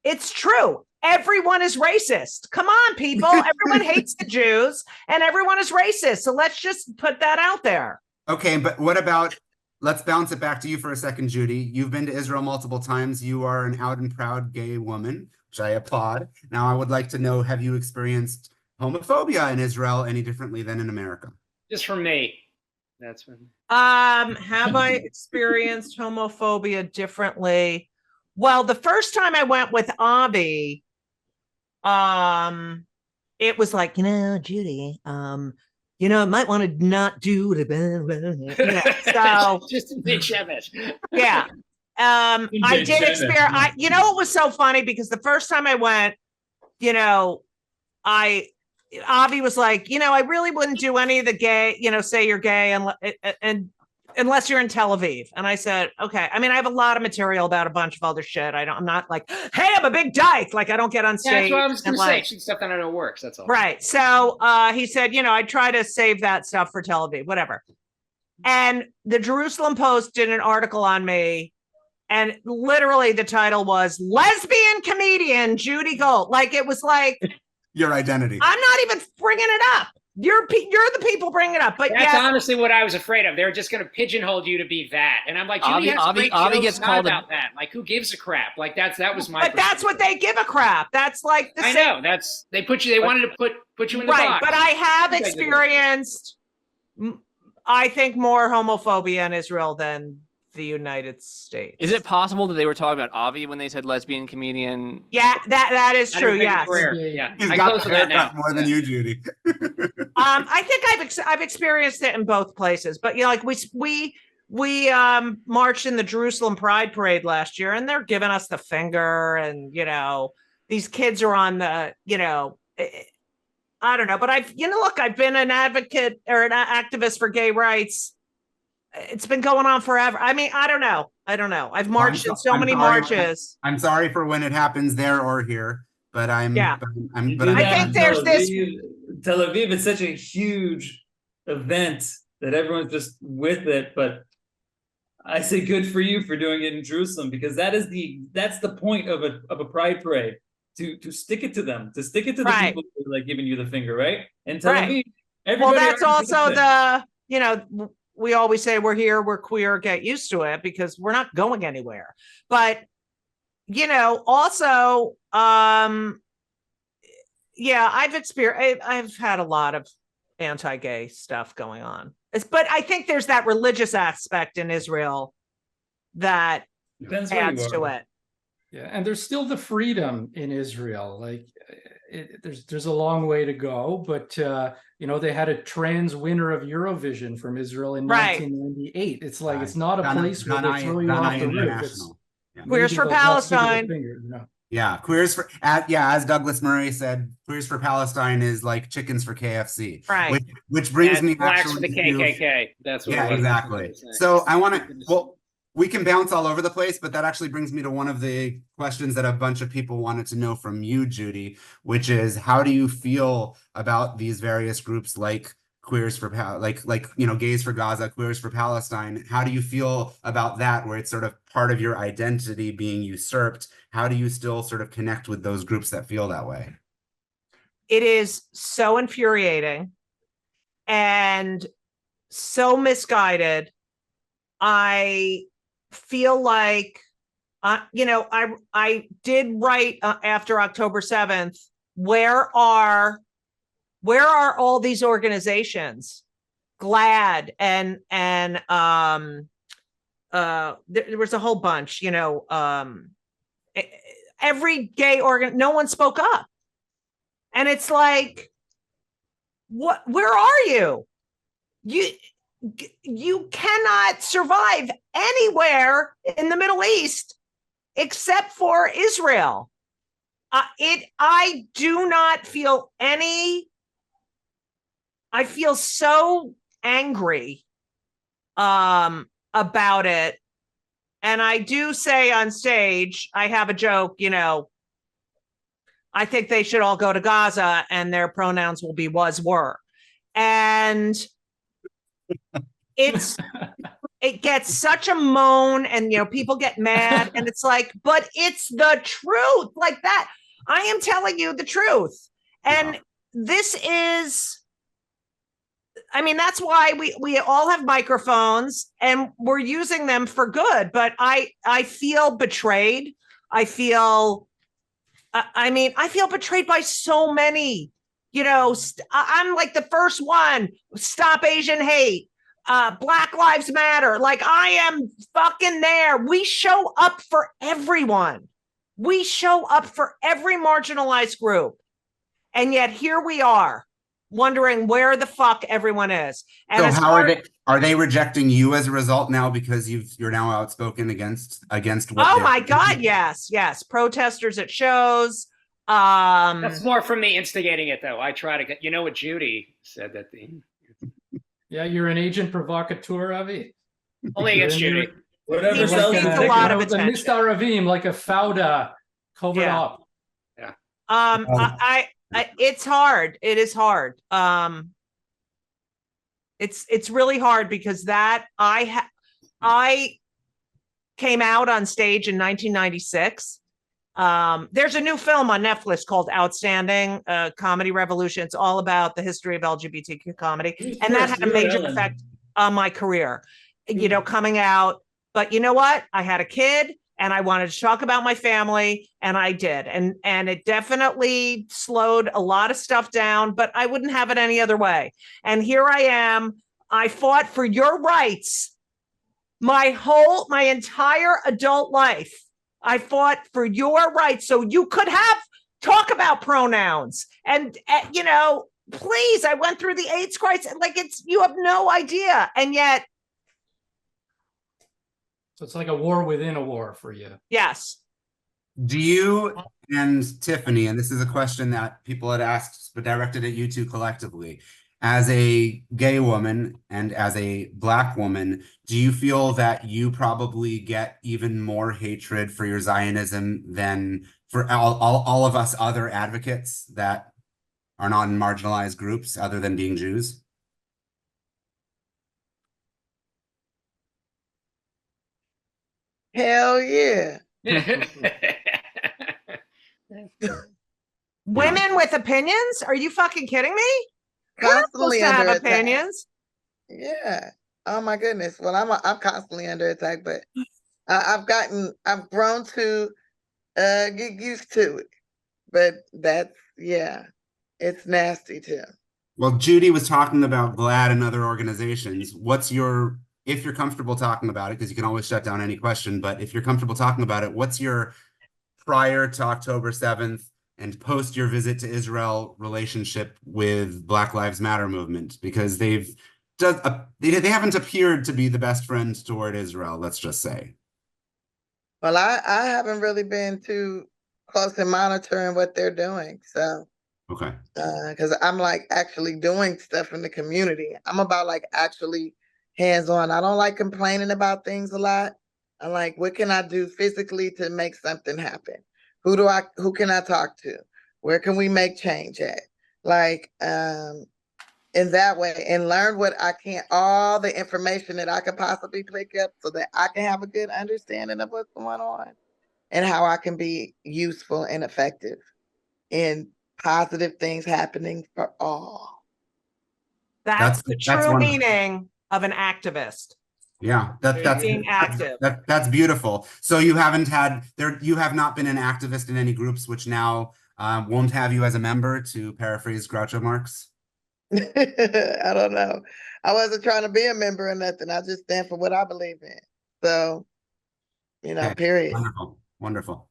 it's true. Everyone is racist. Come on, people. Everyone hates the Jews and everyone is racist. So let's just put that out there. Okay, but what about, let's bounce it back to you for a second, Judy. You've been to Israel multiple times. You are an out and proud gay woman, which I applaud. Now, I would like to know, have you experienced homophobia in Israel any differently than in America? Just for me. That's when. Have I experienced homophobia differently? Well, the first time I went with Avi, it was like, Judy, you might want to not do it. So just a big shemish. Yeah. I did experience, it was so funny because the first time I went, Avi was like, I really wouldn't do any of the gay, say you're gay and unless you're in Tel Aviv. And I said, okay. I mean, I have a lot of material about a bunch of other shit. I'm not like, hey, I'm a big dyke. Like I don't get on stage. Yeah, that's what I was going to say. Stuff that I know works. That's all. Right. So he said, I try to save that stuff for Tel Aviv, whatever. And the Jerusalem Post did an article on me. And literally the title was lesbian comedian Judy Gold. Like it was like your identity. I'm not even bringing it up. You're the people bringing it up. But that's honestly what I was afraid of. They're just going to pigeonhole you to be that. And I'm like, Judy Avi gets called about that. Like, who gives a crap? Like that was my. But that's what they give a crap. That's like the I know. That's they put you. They wanted to put you in the box. But I have experienced, I think, more homophobia in Israel than the United States. Is it possible that they were talking about Avi when they said lesbian comedian? Yeah, that is true. Yes. Yeah, he's got the haircut more than you, Judy. I think I've experienced it in both places, but like we marched in the Jerusalem Pride Parade last year, and they're giving us the finger, and these kids are on the I don't know, but I've been an advocate or an activist for gay rights. It's been going on forever. I mean, I don't know. I've marched in so many marches. I'm sorry for when it happens there or here, but I think there's this. Tel Aviv is such a huge event that everyone's just with it. But I say good for you for doing it in Jerusalem, because that's the point of a pride parade, to stick it to them, to stick it to the people who are like giving you the finger, right? And Tel Aviv, everybody. Well, that's also the we always say we're here, we're queer, get used to it, because we're not going anywhere. But, also, I've had a lot of anti-gay stuff going on. But I think there's that religious aspect in Israel that adds to it. Yeah, and there's still the freedom in Israel. Like, there's a long way to go, but they had a trans winner of Eurovision from Israel in 1998. It's like it's not a place where they throw you off the roof. Queers for Palestine. Yeah, queers for as Douglas Murray said, queers for Palestine is like chickens for KFC. Right. Which brings me blacks for the KKK. That's what exactly. So I want to we can bounce all over the place, but that actually brings me to one of the questions that a bunch of people wanted to know from you, Judy, which is, how do you feel about these various groups like Queers for Gays for Gaza, Queers for Palestine? How do you feel about that, where it's sort of part of your identity being usurped? How do you still sort of connect with those groups that feel that way? It is so infuriating and so misguided. I feel like, I did write after October 7th, where are all these organizations? GLAD and there was a whole bunch, every gay organ, no one spoke up. And it's like, where are you? You cannot survive anywhere in the Middle East except for Israel. I do not feel I feel so angry about it. And I do say on stage, I have a joke, I think they should all go to Gaza and their pronouns will be was, were. And it gets such a moan, and people get mad, and it's like, but it's the truth. Like that, I am telling you the truth. And this is, that's why we all have microphones and we're using them for good. But I feel betrayed. I feel betrayed by so many. I'm like the first one. Stop Asian hate. Black Lives Matter. Like, I am fucking there. We show up for everyone. We show up for every marginalized group. And yet here we are wondering where the fuck everyone is. And so how are they rejecting you as a result now, because you're now outspoken against what? Oh my God. Yes. Protesters at shows. That's more from me instigating it, though. I try to get. You know what Judy said that the. Yeah, you're an agent provocateur, Avi. Only against Judy. Whatever He sells needs the a lot of ticket. The attention. Mr. Ravim, like a Fauda covered Yeah. up. It's hard. It is hard. It's really hard because I came out on stage in 1996. There's a new film on Netflix called Outstanding, Comedy Revolution. It's all about the history of LGBTQ comedy. And that had a major effect on my career, you know, coming out. But you know what? I had a kid and I wanted to talk about my family, and I did. And it definitely slowed a lot of stuff down, but I wouldn't have it any other way. And here I am. I fought for your rights my entire adult life. I fought for your rights so you could talk about pronouns. And, you know, please, I went through the AIDS crisis. Like, you have no idea. And yet. So it's like a war within a war for you. Yes. Do you and Tiffany, and this is a question that people had asked, but directed at you two collectively, as a gay woman and as a Black woman, do you feel that you probably get even more hatred for your Zionism than for all of us other advocates that are not in marginalized groups other than being Jews? Hell yeah. Women with opinions? Are you fucking kidding me? Constantly We're not supposed to under have attack. opinions. Yeah. Oh my goodness. Well, I'm constantly under attack, but I've grown to get used to it. But it's nasty too. Well, Judy was talking about GLAAD and other organizations. If you're comfortable talking about it, because you can always shut down any question, but if you're comfortable talking about it, what's your prior to October 7th and post your visit to Israel relationship with Black Lives Matter movement? Because they haven't appeared to be the best friends toward Israel, let's just say. Well, I haven't really been too close in monitoring what they're doing. So, okay. Because I'm like actually doing stuff in the community. I'm about like actually hands-on. I don't like complaining about things a lot. I'm like, what can I do physically to make something happen? Who can I talk to? Where can we make change at? Like, in that way, and learn all the information that I could possibly pick up so that I can have a good understanding of what's going on and how I can be useful and effective in positive things happening for all. That's the true meaning of an activist. Yeah, that's being active. That's beautiful. So you have not been an activist in any groups, which now won't have you as a member, to paraphrase Groucho Marx. I don't know. I wasn't trying to be a member or nothing. I just stand for what I believe in. So, Okay. Period. Wonderful.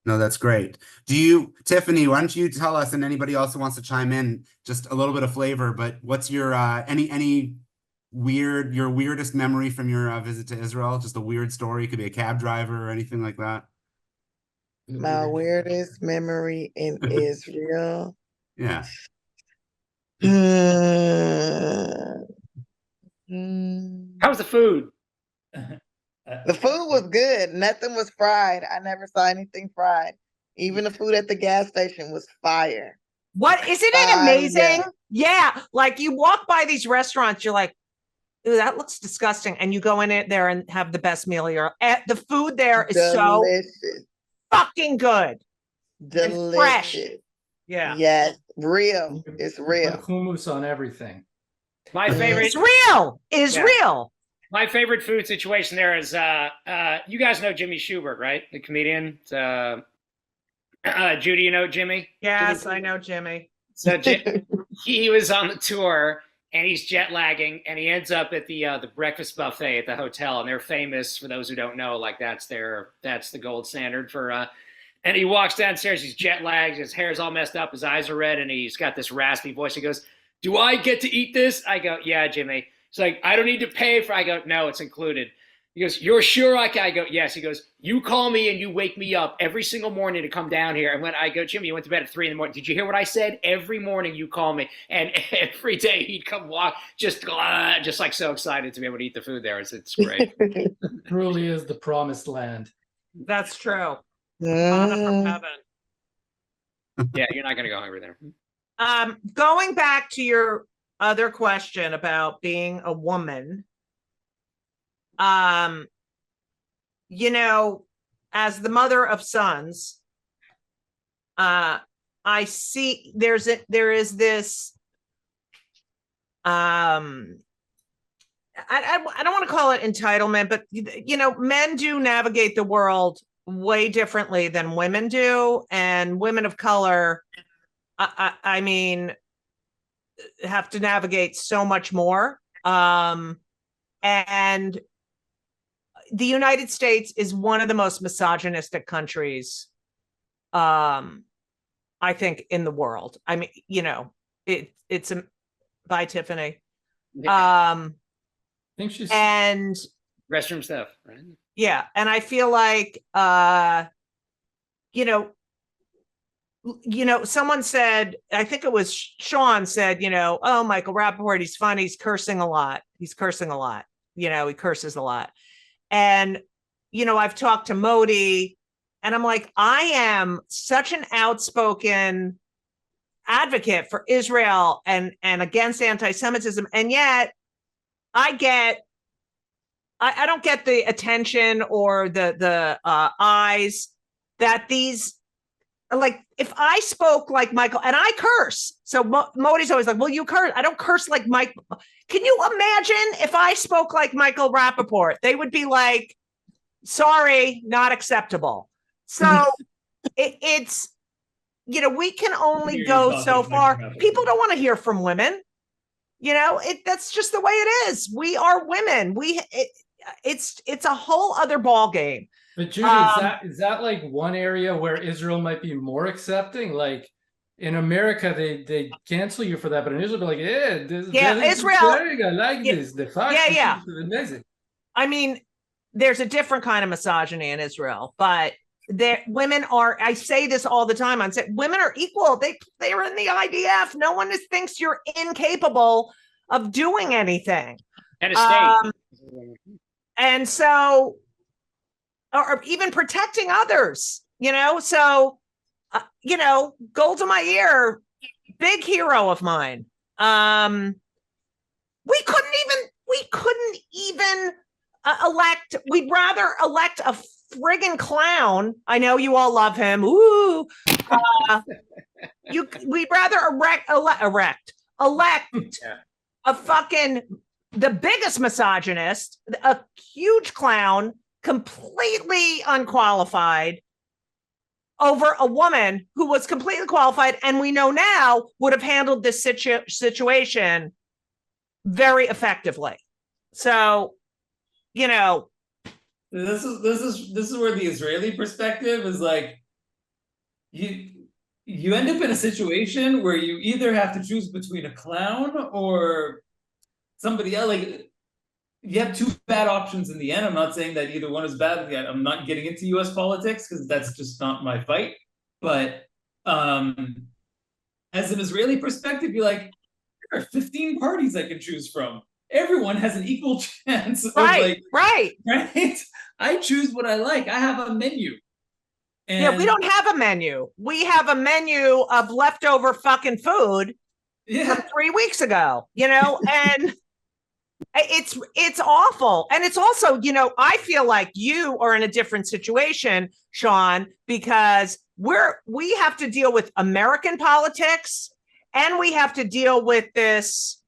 No, that's great. Tiffany, why don't you tell us, and anybody else who wants to chime in, just a little bit of flavor, but what's your any your weirdest memory from your visit to Israel? Just a weird story. It could be a cab driver or anything like that. My weirdest memory in Israel. Yeah. How's the food? The food was good. Nothing was fried. I never saw anything fried. Even the food at the gas station was fire. What? Isn't it amazing? Yeah. Like, you walk by these restaurants, you're like, ooh, that looks disgusting. And you go in there and have the best meal of your life. The food there is delicious. So fucking good. Delicious. Fresh. Yeah. Yes. Real. It's real. Hummus on everything. My favorite. It's real. It's real. My favorite food situation there is, you guys know Jimmy Schubert, right? The comedian. Judy, you know Jimmy? Yes, I know Jimmy. So he was on the tour, and he's jet lagging, and he ends up at the breakfast buffet at the hotel, and they're famous, for those who don't know, like that's the gold standard for. And he walks downstairs, he's jet lagged, his hair's all messed up, his eyes are red, and he's got this raspy voice. He goes, "Do I get to eat this?" I go, "Yeah, Jimmy." He's like, "I don't need to pay for." I go, "No, it's included." He goes, "You're sure I can?" I go, "Yes." He goes, "You call me and you wake me up every single morning to come down here." And when I go, "Jimmy, you went to bed at 3 a.m. Did you hear what I said? Every morning you call me." And every day he'd come walk, just like so excited to be able to eat the food there. It's great. It truly is the promised land. That's true. Manna from heaven. Yeah, you're not going to go hungry there. Going back to your other question about being a woman, you know, as the mother of sons, I see there is this, I don't want to call it entitlement, but you know, men do navigate the world way differently than women do, and women of color, I mean, have to navigate so much more. And the United States is one of the most misogynistic countries, I think, in the world. I mean, you know, it's a, bye, Tiffany. Yeah. I think she's And restroom stuff, right? yeah, and I feel like, you know, someone said, I think it was Shawn said, you know, "Oh, Michael Rappaport, he's funny. He's cursing a lot. He's cursing a lot. You know, he curses a lot." And, you know, I've talked to Modi, and I'm like, I am such an outspoken advocate for Israel and against anti-Semitism. And yet I don't get the attention or the eyes that these, like, if I spoke like Michael, and I curse, so Modi's always like, "Well, you curse." I don't curse like Mike. Can you imagine if I spoke like Michael Rappaport? They would be like, "Sorry, not acceptable." So it's, you know, we can only go so far. People don't want to hear from women. You know, that's just the way it is. We are women. It's a whole other ball game. But Judy, is that like one area where Israel might be more accepting? Like in America, they cancel you for that, but in Israel, they're like, yeah, Israel, I like this. The fact, yeah. amazing. I mean, there's a different kind of misogyny in Israel, but women are. I say this all the time. I'm saying women are equal. They are in the IDF. No one thinks you're incapable of doing anything. And a state. And so, or even protecting others, you know? So, you know, Gold to my ear, big hero of mine. We couldn't even elect, we'd rather elect a friggin' clown. I know you all love him. Ooh. We'd rather elect a fucking, the biggest misogynist, a huge clown, completely unqualified, over a woman who was completely qualified, and we know now would have handled this situation very effectively. So, you know, this is where the Israeli perspective is like, you end up in a situation where you either have to choose between a clown or somebody else. Like, you have two bad options in the end. I'm not saying that either one is bad. I'm not getting into US politics because that's just not my fight. But as an Israeli perspective, you're like, there are 15 parties I can choose from. Everyone has an equal chance of right. I choose what I like. I have a menu. And yeah, we don't have a menu. We have a menu of leftover fucking food from 3 weeks ago, you know, and it's awful. And it's also, you know, I feel like you are in a different situation, Shawn, because we have to deal with American politics, and we have to deal with this,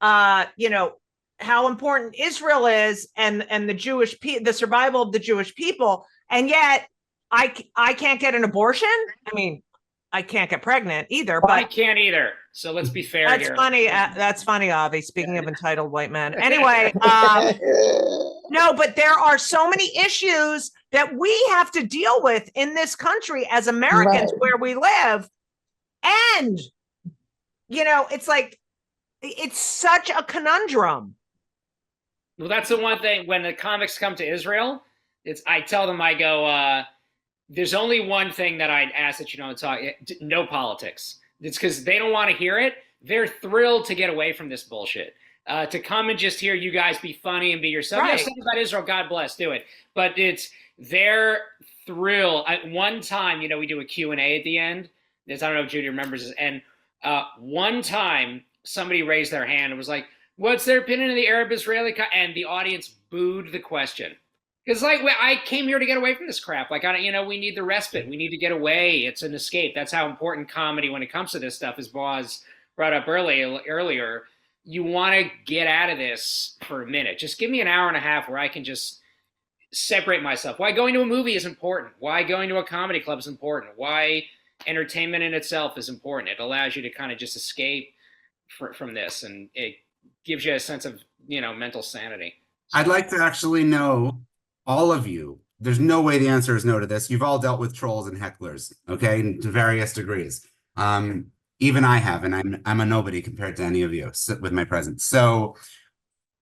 you know, how important Israel is and the survival of the Jewish people. And yet I can't get an abortion. I mean, I can't get pregnant either. But I can't either. So let's be fair. That's here. funny. That's funny, Avi. Speaking of entitled white men. Anyway, no, but there are so many issues that we have to deal with in this country as Americans, where we live. And, you know, it's like, it's such a conundrum. Well, that's the one thing when the comics come to Israel, I tell them, I go, there's only one thing that I'd ask that you don't talk, no politics. It's because they don't want to hear it. They're thrilled to get away from this bullshit. To come and just hear you guys be funny and be yourself. Right. Yeah, something about Israel, God bless, do it. But it's their thrill. One time, we do a Q&A at the end. I don't know if Judy remembers this. And one time, somebody raised their hand and was like, what's their opinion of the Arab-Israeli? And the audience booed the question. Because I came here to get away from this crap. We need the respite. We need to get away. It's an escape. That's how important comedy when it comes to this stuff, as Boaz brought up earlier. You want to get out of this for a minute. Just give me an hour and a half where I can just separate myself. Why going to a movie is important. Why going to a comedy club is important. Why entertainment in itself is important. It allows you to kind of just escape from this, and it gives you a sense of, mental sanity. I'd like to actually know, all of you, there's no way the answer is no to this. You've all dealt with trolls and hecklers, okay, to various degrees. Even I have, and I'm a nobody compared to any of you with my presence. So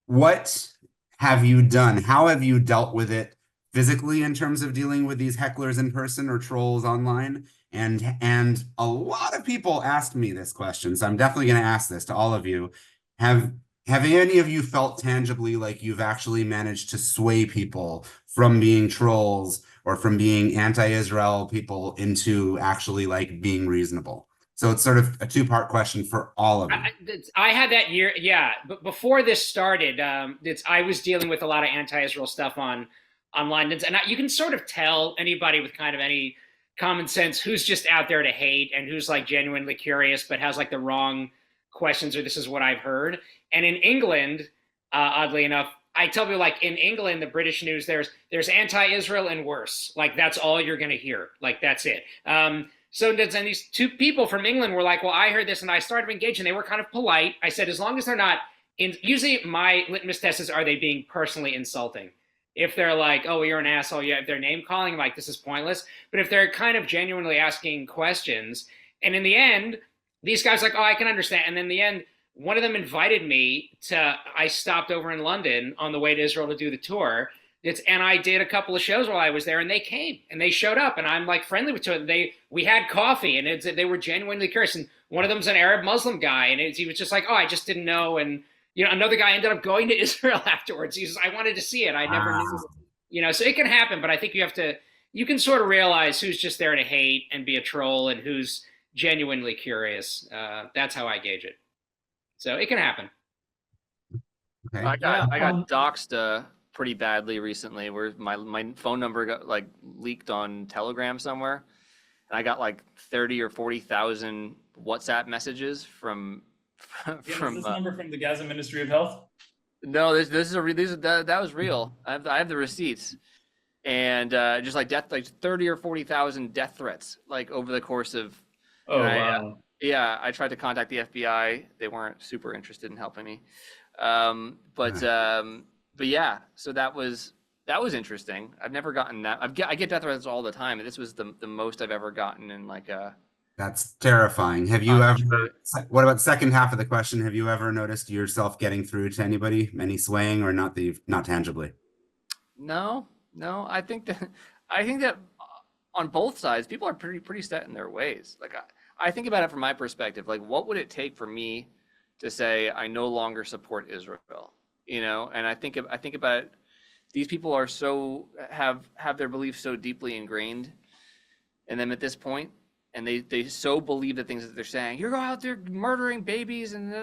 what have you done? How have you dealt with it physically in terms of dealing with these hecklers in person or trolls online? And a lot of people asked me this question, so I'm definitely going to ask this to all of you. Have any of you felt tangibly like you've actually managed to sway people from being trolls or from being anti-Israel people into actually being reasonable? So it's sort of a two-part question for all of you. I had that year, yeah. But before this started, I was dealing with a lot of anti-Israel stuff online, and you can sort of tell anybody with kind of any common sense who's just out there to hate and who's genuinely curious but has the wrong questions, or this is what I've heard. And in England, oddly enough, I tell people in England, the British news, there's anti-Israel and worse. That's all you're going to hear. That's it. So and these two people from England were like, well, I heard this, and I started engaging. They were kind of polite. I said, as long as they're not, usually my litmus test is, are they being personally insulting? If they're like, oh, you're an asshole, if they're name calling, this is pointless. But if they're kind of genuinely asking questions, and in the end, these guys oh, I can understand. And in the end, one of them invited me I stopped over in London on the way to Israel to do the tour. And I did a couple of shows while I was there, and they came and they showed up, and I'm friendly with them. We had coffee, and they were genuinely curious. And one of them's an Arab Muslim guy, and he was just oh, I just didn't know. And another guy ended up going to Israel afterwards. He says, I wanted to see it. I never knew. So it can happen, but I think you can sort of realize who's just there to hate and be a troll and who's genuinely curious. That's how I gauge it. So it can happen. Okay. I got doxed pretty badly recently, where my phone number got leaked on Telegram somewhere, and I got 30 or 40,000 WhatsApp messages from is this number from the Gaza Ministry of Health? No, that was real. I have the receipts, and just death, 30 or 40,000 death threats over the course of. Oh wow. I tried to contact the FBI. They weren't super interested in helping me. But yeah, so that was interesting. I've never gotten that. I get death threats all the time, and this was the most I've ever gotten in a. That's terrifying. Have you ever? What about the second half of the question? Have you ever noticed yourself getting through to anybody, any swaying, or not tangibly? No. I think that on both sides, people are pretty set in their ways. I think about it from my perspective. What would it take for me to say I no longer support Israel? And I think about it, these people are have their beliefs so deeply ingrained in them at this point, and they so believe the things that they're saying. You're out there murdering babies, and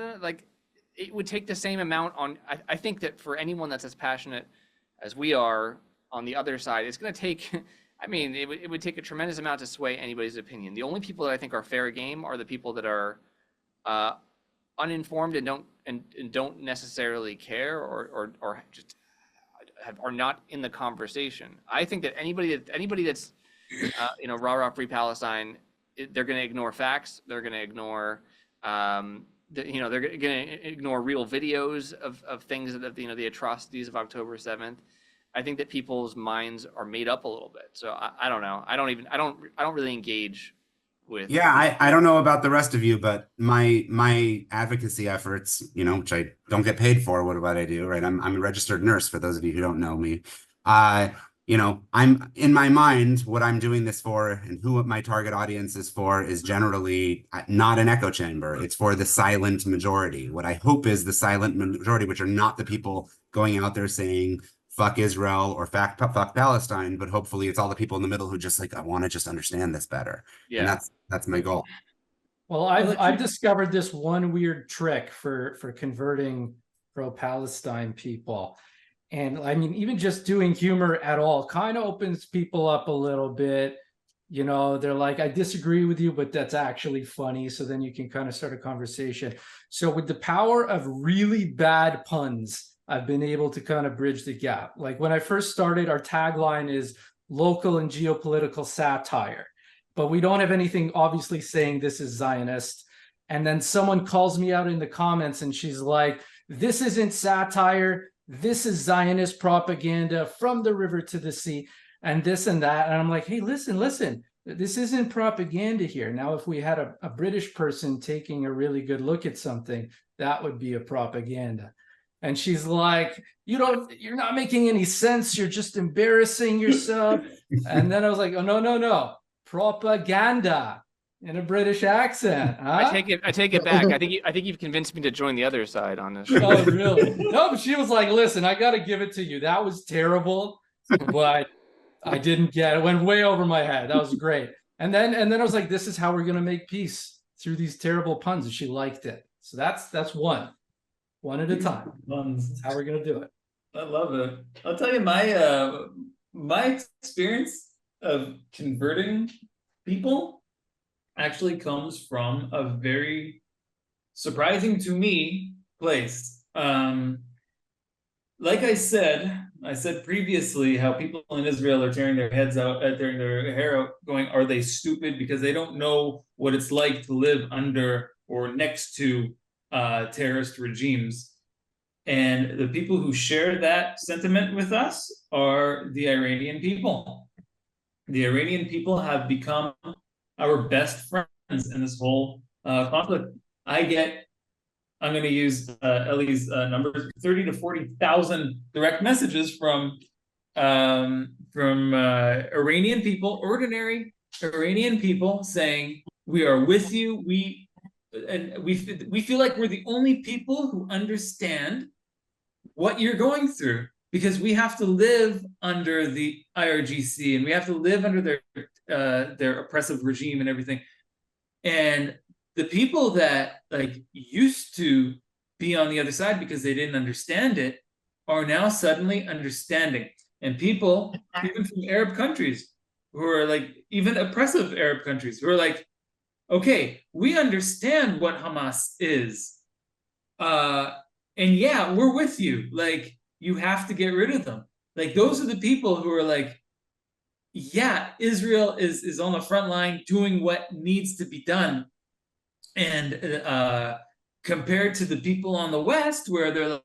it would take the same amount on. I think that for anyone that's as passionate as we are on the other side, it's going to take. I mean, it would take a tremendous amount to sway anybody's opinion. The only people that I think are fair game are the people that are uninformed and don't necessarily care or just are not in the conversation. I think that anybody that's rah free Palestine, they're going to ignore facts. They're going to ignore they're going to ignore real videos of things that the atrocities of October 7th. I think that people's minds are made up a little bit. So I don't know. I don't really engage with. Yeah, I don't know about the rest of you, but my advocacy efforts, which I don't get paid for, what I do, right? I'm a registered nurse for those of you who don't know me. I'm in my mind, what I'm doing this for and who my target audience is for is generally not an echo chamber. It's for the silent majority. What I hope is the silent majority, which are not the people going out there saying fuck Israel or fuck Palestine, but hopefully it's all the people in the middle who just I want to just understand this better. Yeah. And that's my goal. Well, I've discovered this one weird trick for converting pro-Palestine people. And I mean, even just doing humor at all kind of opens people up a little bit. They're like, I disagree with you, but that's actually funny. So then you can kind of start a conversation. So with the power of really bad puns, I've been able to kind of bridge the gap. Like when I first started, our tagline is local and geopolitical satire, but we don't have anything obviously saying this is Zionist. And then someone calls me out in the comments and she's like, this isn't satire. This is Zionist propaganda from the river to the sea and this and that. And I'm like, hey, listen, this isn't propaganda here. Now, if we had a British person taking a really good look at something, that would be a propaganda. And she's like, you're not making any sense. You're just embarrassing yourself. And then I was like, oh, no, propaganda in a British accent. Huh? I take it back. I think you've convinced me to join the other side on this. Oh, really? No, but she was like, listen, I got to give it to you. That was terrible, but I didn't get it. Went way over my head. That was great. And then I was like, this is how we're going to make peace through these terrible puns. And she liked it. So that's one at a time. That's how we're going to do it. I love it. I'll tell you my experience of converting people actually comes from a very surprising to me place. Like I said previously how people in Israel are tearing their heads out, tearing their hair out, going, are they stupid? Because they don't know what it's like to live under or next to terrorist regimes. And the people who share that sentiment with us are the Iranian people. The Iranian people have become our best friends in this whole conflict. I'm going to use Ellie's numbers: 30 to 40,000 direct messages from Iranian people, ordinary Iranian people, saying we are with you. We feel like we're the only people who understand what you're going through, because we have to live under the IRGC and we have to live under their oppressive regime and everything. And the people that used to be on the other side because they didn't understand it are now suddenly understanding. And people, even from Arab countries, who are even oppressive Arab countries, who are like, okay, we understand what Hamas is. And yeah, we're with you. You have to get rid of them. Those are the people who are like, yeah, Israel is on the front line doing what needs to be done. And compared to the people on the West, where they're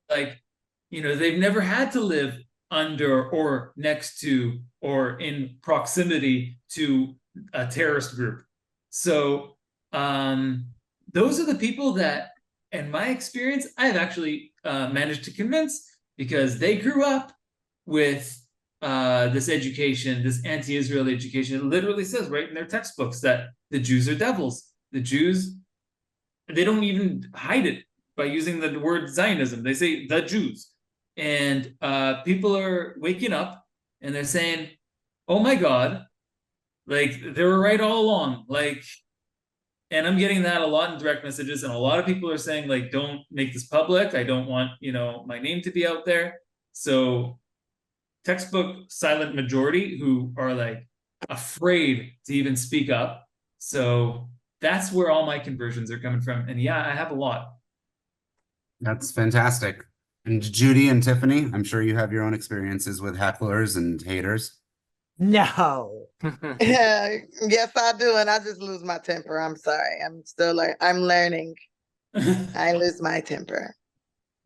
they've never had to live under or next to or in proximity to a terrorist group. So those are the people that, in my experience, I've actually managed to convince, because they grew up with this education, this anti-Israel education. It literally says right in their textbooks that the Jews are devils. The Jews, they don't even hide it by using the word Zionism. They say the Jews. And people are waking up and they're saying, oh my God, they were right all along. And I'm getting that a lot in direct messages, and a lot of people are saying, don't make this public. I don't want, my name to be out there. So textbook silent majority who are afraid to even speak up. So that's where all my conversions are coming from. And yeah, I have a lot. That's fantastic. And Judy and Tiffany, I'm sure you have your own experiences with hecklers and haters. No. Yes, I do. And I just lose my temper. I'm sorry. I'm still I'm learning. I lose my temper.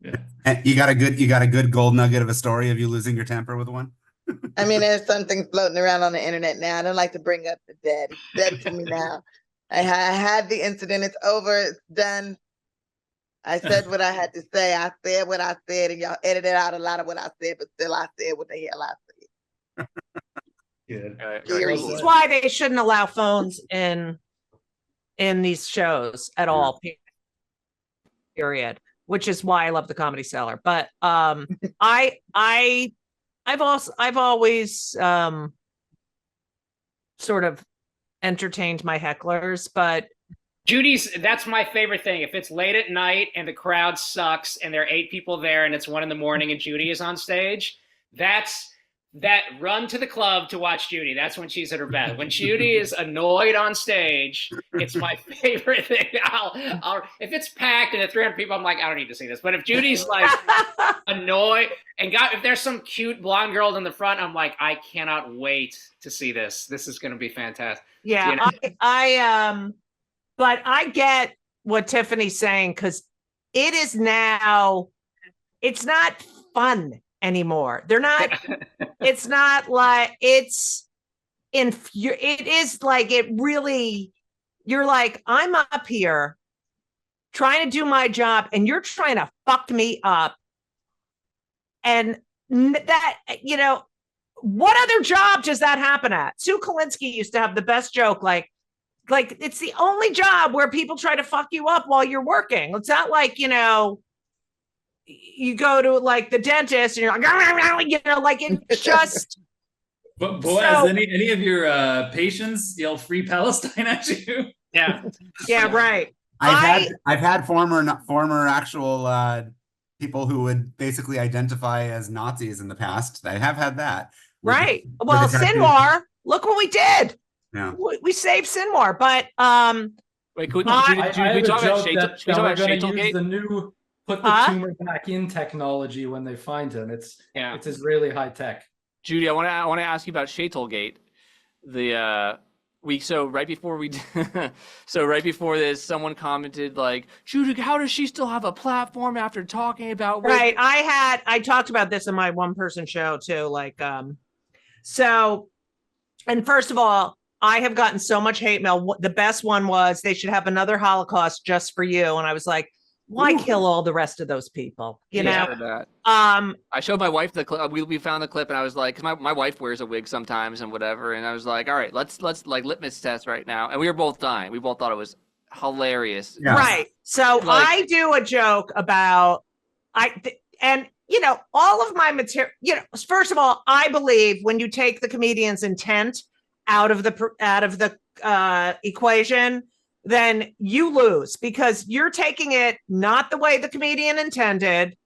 Yeah. And you got a good gold nugget of a story of you losing your temper with one? I mean, there's something floating around on the internet now. I don't like to bring up the dead. It's dead to me now. I had the incident. It's over. It's done. I said what I had to say. I said what I said, and y'all edited out a lot of what I said, but still I said what the hell I said. Good. This is why they shouldn't allow phones in these shows at all. Period. Which is why I love the Comedy Cellar. But I've always sort of entertained my hecklers, but that's my favorite thing. If it's late at night and the crowd sucks and there are 8 people there and it's 1 a.m. and Judy is on stage, that run to the club to watch Judy. That's when she's at her best. When Judy is annoyed on stage, it's my favorite thing. I'll if it's packed and it's 300 people, I'm like, I don't need to see this. But if Judy's like annoyed and if there's some cute blonde girl in the front, I'm like, I cannot wait to see this. This is going to be fantastic. Yeah, you know? But I get what Tiffany's saying, because it is now, it's not fun anymore. They're not, it's not like, it is like, it really, you're like, I'm up here trying to do my job and you're trying to fuck me up. And that, you know, what other job does that happen at? Sue Kalinsky used to have the best joke, like it's the only job where people try to fuck you up while you're working. It's not like, you know, you go to like the dentist and you're like, you know, like it's just. But Boaz, any of your patients yell "Free Palestine" at you? Yeah. Yeah, right. I've had former actual people who would basically identify as Nazis in the past. I have had that. Right. Well, Sinwar, look what we did. Yeah. We saved Sinwar, but wait, could we I talk about ShutUpLyle? ShutUpLyle? The new put the tumor back in technology when they find him. It's Israeli high tech. Judy, I want to ask you about ShitUpLyle. Right before this, someone commented like, Judy, how does she still have a platform after talking about right? I talked about this in my one-person show too. Like, so, and first of all, I have gotten so much hate mail. The best one was they should have another Holocaust just for you. And I was like, why kill all the rest of those people? You know? I showed my wife the clip. We found the clip and I was like, because my wife wears a wig sometimes and whatever. And I was like, all right, let's like litmus test right now. And we were both dying. We both thought it was hilarious. Yeah. Right. So I do a joke about, and you know, all of my material, you know, first of all, I believe when you take the comedian's intent out of the equation, then you lose, because you're taking it not the way the comedian intended,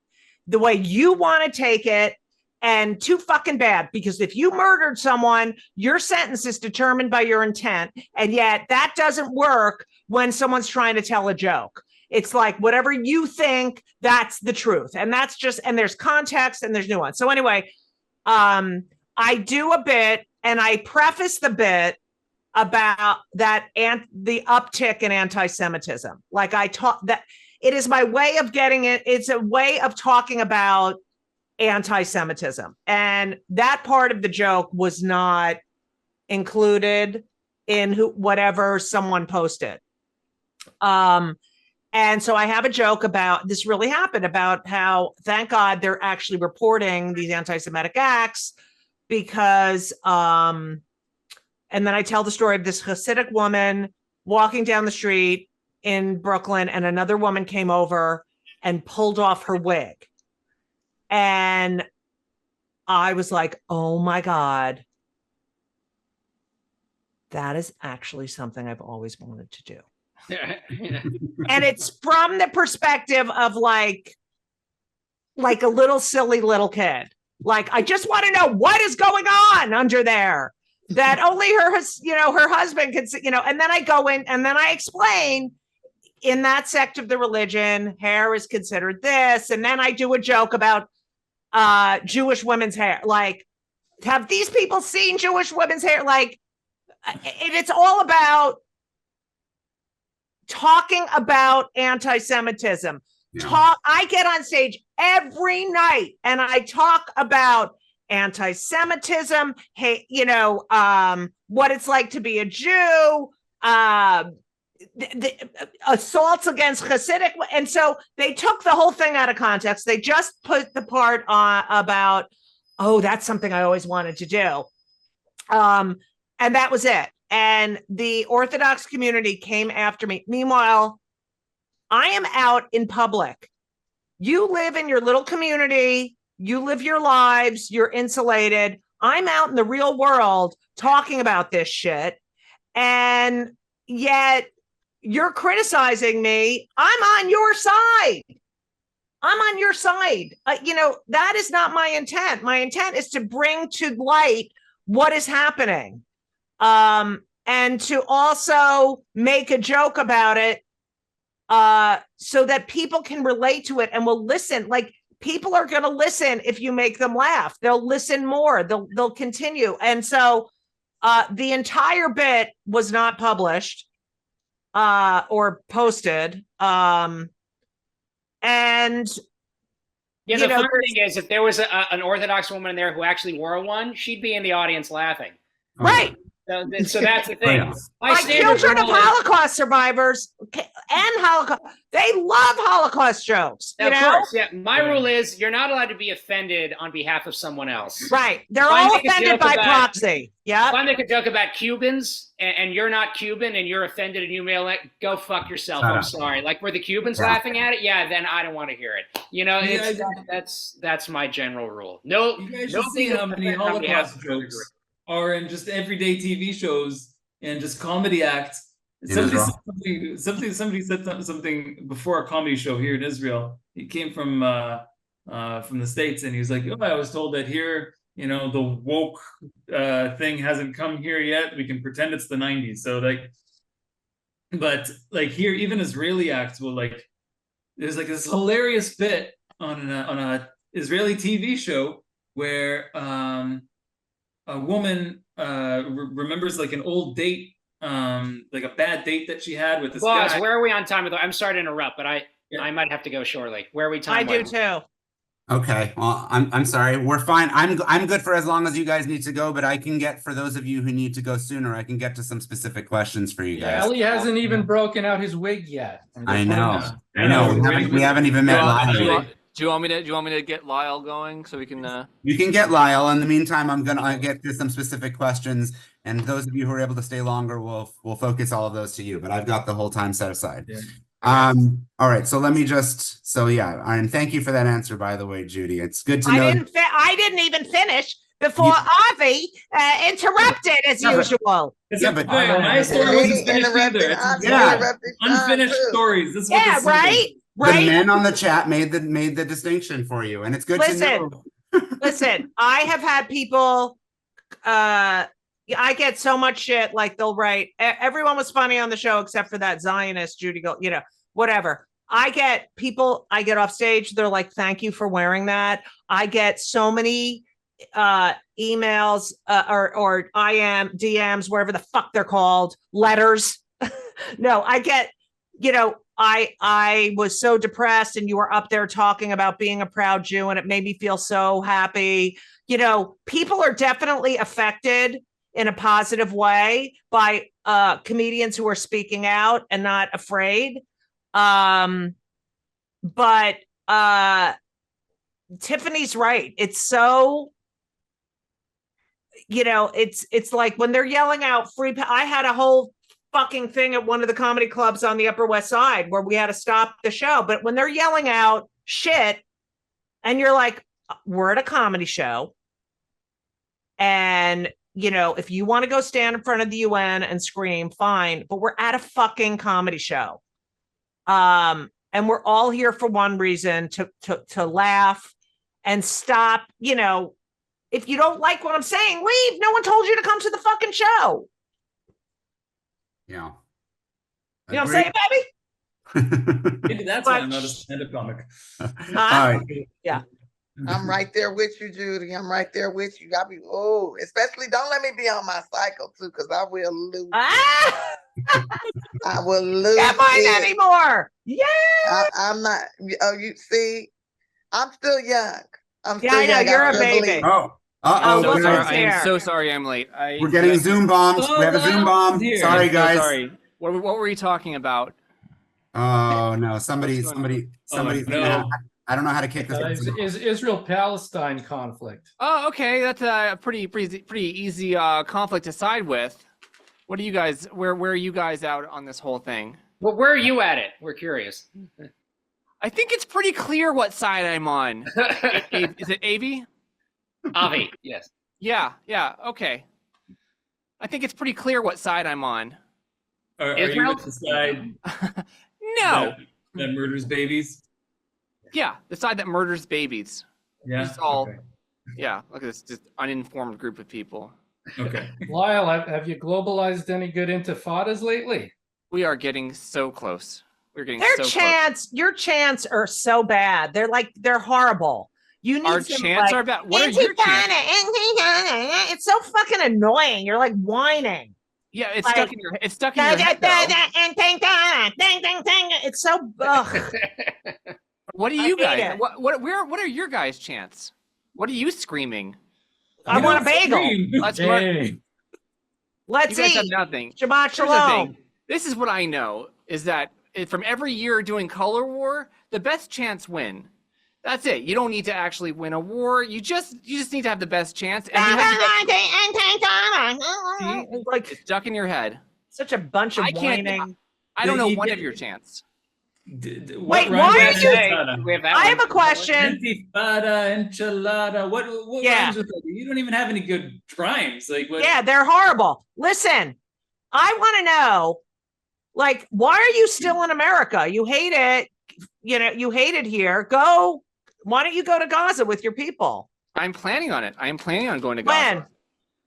the way you want to take it, and too fucking bad. Because if you murdered someone, your sentence is determined by your intent, and yet that doesn't work when someone's trying to tell a joke. It's like whatever you think, that's the truth, and that's just, and there's context and there's nuance. So anyway, I do a bit. And I preface the bit about that and the uptick in anti-Semitism. Like I talk that it is my way of getting it. It's a way of talking about anti-Semitism. And that part of the joke was not included in whatever someone posted. And so I have a joke about this really happened, about how, thank God, they're actually reporting these anti-Semitic acts. Because, and then I tell the story of this Hasidic woman walking down the street in Brooklyn, and another woman came over and pulled off her wig. And I was like, oh my God, that is actually something I've always wanted to do. And it's from the perspective of like a little silly little kid. Like, I just want to know what is going on under there that only her husband can see, you know, and then I go in and then I explain in that sect of the religion, hair is considered this. And then I do a joke about Jewish women's hair. Like, have these people seen Jewish women's hair? Like, it's all about talking about anti-Semitism. Yeah. I get on stage every night and I talk about anti-Semitism, hey, you know, what it's like to be a Jew, the assaults against Hasidic, and so they took the whole thing out of context. They just put the part on about, oh, that's something I always wanted to do, and that was it. And the Orthodox community came after me. Meanwhile, I am out in public. You live in your little community, you live your lives, you're insulated. I'm out in the real world talking about this shit, and yet you're criticizing me. I'm on your side. I'm on your side. That is not my intent. My intent is to bring to light what is happening, and to also make a joke about it, so that people can relate to it and will listen. Like, people are going to listen if you make them laugh. They'll listen more. They'll continue. And so the entire bit was not published or posted. And yeah, the funny thing is, if there was an Orthodox woman in there who actually wore one, she'd be in the audience laughing. Right. So that's the thing. My children of Holocaust survivors and Holocaust, they love Holocaust jokes. Of course, yeah. My rule is you're not allowed to be offended on behalf of someone else. Right. They're all offended by proxy. Yeah. If I make a joke about Cubans and you're not Cuban and you're offended and you mail it, go fuck yourself. I'm sorry. Like, were the Cubans laughing at it? Yeah, then I don't want to hear it. That's my general rule. No, you guys should see how many Holocaust jokes are in just everyday TV shows and just comedy acts. Somebody said something before a comedy show here in Israel. He came from the States, and he was like, "Oh, I was told that here, the woke thing hasn't come here yet. We can pretend it's the '90s." So but here, even Israeli acts will there's this hilarious bit on a Israeli TV show where a woman remembers an old date, a bad date that she had with this guy. Where are we on time? I'm sorry to interrupt, but I might have to go shortly. Where are we time? I do too. Okay, well, I'm sorry. We're fine. I'm good for as long as you guys need to go, but I can get, for those of you who need to go sooner, I can get to some specific questions for you guys. Ellie hasn't even broken out his wig yet. I know. We haven't even met Lyle. Do you want me to get Lyle going so we can? You can get Lyle. In the meantime, I'm gonna get to some specific questions, and those of you who are able to stay longer, we'll focus all of those to you. But I've got the whole time set aside. Yeah. All right. So let me just. So yeah, and thank you for that answer, by the way, Judy. It's good to know. I didn't even finish before Avi interrupted as usual. My story wasn't finished either. Unfinished stories. This is what right. The men on the chat made the distinction for you, and it's good to know. Listen, I have had people. I get so much shit. Like, they'll write, everyone was funny on the show except for that Zionist Judy Gold. Whatever. I get people. I get off stage. They're like, "Thank you for wearing that." I get so many emails or IM DMs, wherever the fuck they're called, letters. No, I get. I was so depressed, and you were up there talking about being a proud Jew, and it made me feel so happy. People are definitely affected in a positive way by comedians who are speaking out and not afraid. But Tiffany's right. It's so, it's like when they're yelling out free. I had a whole fucking thing at one of the comedy clubs on the Upper West Side where we had to stop the show. But when they're yelling out shit, and you're like, we're at a comedy show, and if you want to go stand in front of the UN and scream, fine, but we're at a fucking comedy show, and we're all here for one reason, to laugh and stop. If you don't like what I'm saying, leave. No one told you to come to the fucking show. Yeah. You know what I'm saying, baby? Maybe that's why I'm not a stand-up comic. All right. Yeah. I'm right there with you, Judy. I'm right there with you. Especially don't let me be on my cycle too, because I will lose. I will lose. Can't mine anymore. Yeah. I'm not. Oh, you see, I'm still young. I know you're a baby. Oh, I am so sorry I'm late. We're getting Zoom bombs. We have a Zoom bomb. Sorry, guys. Sorry. What were you talking about? Oh no, somebody's no. gonna have, I don't know how to kick this. Is Israel-Palestine conflict? Oh, okay, that's a pretty easy conflict to side with. What are you guys? Where are you guys out on this whole thing? Well, where are you at it? We're curious. I think it's pretty clear what side I'm on. Is it Avi? Avi, yes. Yeah, okay. I think it's pretty clear what side I'm on. Are you with the side No. that murders babies? Yeah, the side that murders babies. Yeah. It's all, okay. Yeah, look at this just uninformed group of people. Okay. Lyle, have you globalized any good intifadas lately? We are getting so close. We're getting Their so chants, your chants are so bad. They're horrible. You need Our some, chants like, are bad. What are your chants? It's so fucking annoying. You're like whining. Yeah, it's Like, stuck in your head though. It's so ugh. What do you I hate guys? it. What are your guys' chants? What are you screaming? I want a bagel. Let's Hey. Let's you guys have eat. nothing. Shabbat Here's the shalom. thing. This is what I know is that from every year doing color war, the best chants win. That's it. You don't need to actually win a war. You just need to have the best chance. And you have It's like it's stuck in your head. such a bunch of I can't. whining. I don't know You one get- of your chants. Wait, why why are you- We have that I one. have a question. Intifada, enchilada. What Yeah. rhymes with that? You don't even have any good rhymes. Like what? Yeah, they're horrible. Listen, I want to know, like, why are you still in America? You hate it. You hate it here. Go. Why don't you go to Gaza with your people? I'm planning on it. I'm planning on going to Gaza.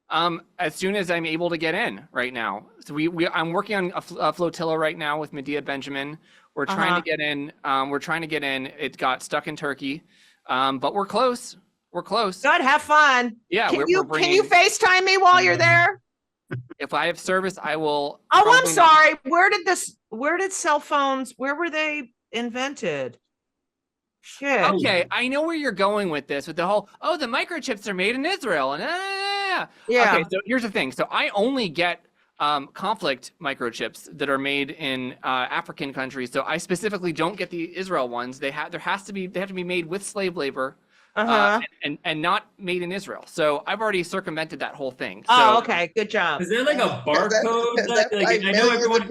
When? As soon as I'm able to get in right now. So I'm working on a flotilla right now with Medea Benjamin. We're trying to get in. It got stuck in Turkey, but we're close. We're close. Good. Have fun. Yeah. Can we're you bringing, FaceTime me while you're there? If I have service, I will. Oh, I'm probably- sorry. Where did cell phones? Where were they invented? Shit. Okay, I know where you're going with this. With the whole, the microchips are made in Israel, and Yeah. Okay, so here's the thing. So I only get conflict microchips that are made in African countries. So I specifically don't get the Israel ones. They have to be made with slave labor, and not made in Israel. So I've already circumvented that whole thing. So, Oh, okay. Good job. Is there like a barcode? That's Like, I know everyone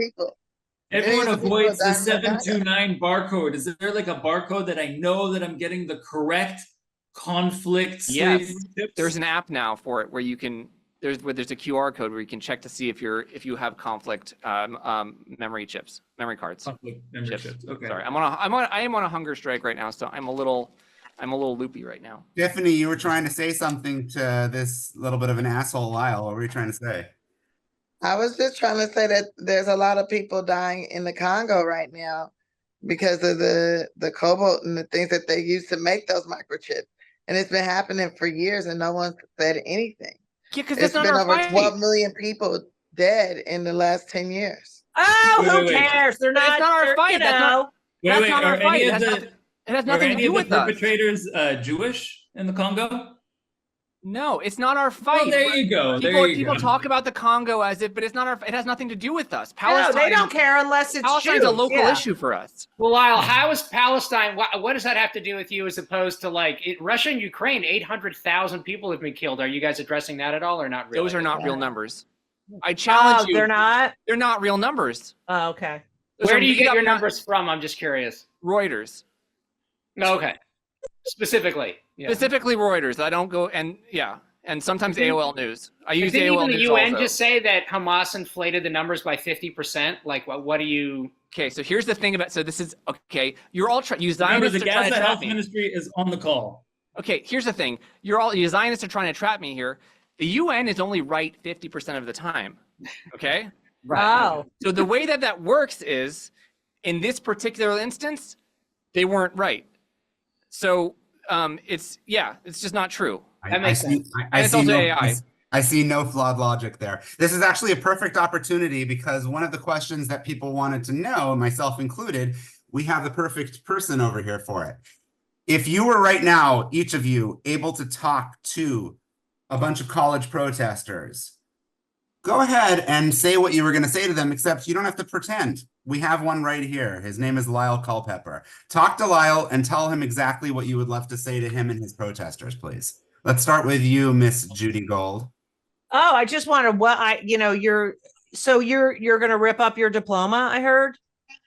Millions of people avoids the dying in Gaza. 729 barcode. Is there like a barcode that I know that I'm getting the correct conflict Yes. slave chips? There's an app now for it where you can. There's a QR code where you can check to see if you have conflict memory cards. conflict memberships. Okay. Sorry, I am on a hunger strike right now, so I'm a little loopy right now. Tiffany, you were trying to say something to this little bit of an asshole Lyle. What were you trying to say? I was just trying to say that there's a lot of people dying in the Congo right now because of the cobalt and the things that they use to make those microchips. And it's been happening for years and no one said anything. Yeah, because It's that's been not our over fight. 12 million people dead in the last 10 years. Oh, who Wait. cares? They're But it's not. not our they're, fight. You That's know. That's not our are fight. any It of has, the it has are nothing to any do of the with us. perpetrators Jewish in the Congo? No, it's not our fight. Oh, there you go. People talk about the Congo as if, but it's not our. It has nothing to do with us. No, Palestine. they don't care unless it's Palestine's Jews. a local Yeah. issue for us. Well, Lyle, how is Palestine? What does that have to do with you as opposed to Russia and Ukraine? 800,000 people have been killed. Are you guys addressing that at all or not really? Those are not real numbers. I challenge you. They're not. They're not real numbers. Oh, okay. Those Where are do you made get up your numbers from? I'm just curious. Reuters. No, okay. Specifically. Yeah. Specifically Reuters. I don't go and sometimes AOL News. I use Didn't AOL even the News UN also. just say that Hamas inflated the numbers by 50%? Like, what do you? Okay, so here's the thing about. So this is okay. You're all you Remember, Zionists the are trying to trap GazaHealth me. ministry is on the call. Okay, here's the thing. You Zionists are trying to trap me here. The UN is only right 50% of the time. Okay. Oh. So the way that works is, in this particular instance, they weren't right. So it's just not true. That makes sense. It's also AI. I see no flawed logic there. This is actually a perfect opportunity because one of the questions that people wanted to know, myself included, we have the perfect person over here for it. If you were right now, each of you, able to talk to a bunch of college protesters, Go ahead and say what you were going to say to them, except you don't have to pretend. We have one right here. His name is Lyle Culpepper. Talk to Lyle and tell him exactly what you would love to say to him and his protesters, please. Let's start with you, Miss Judy Gold. Oh, I just wanted you're going to rip up your diploma, I heard.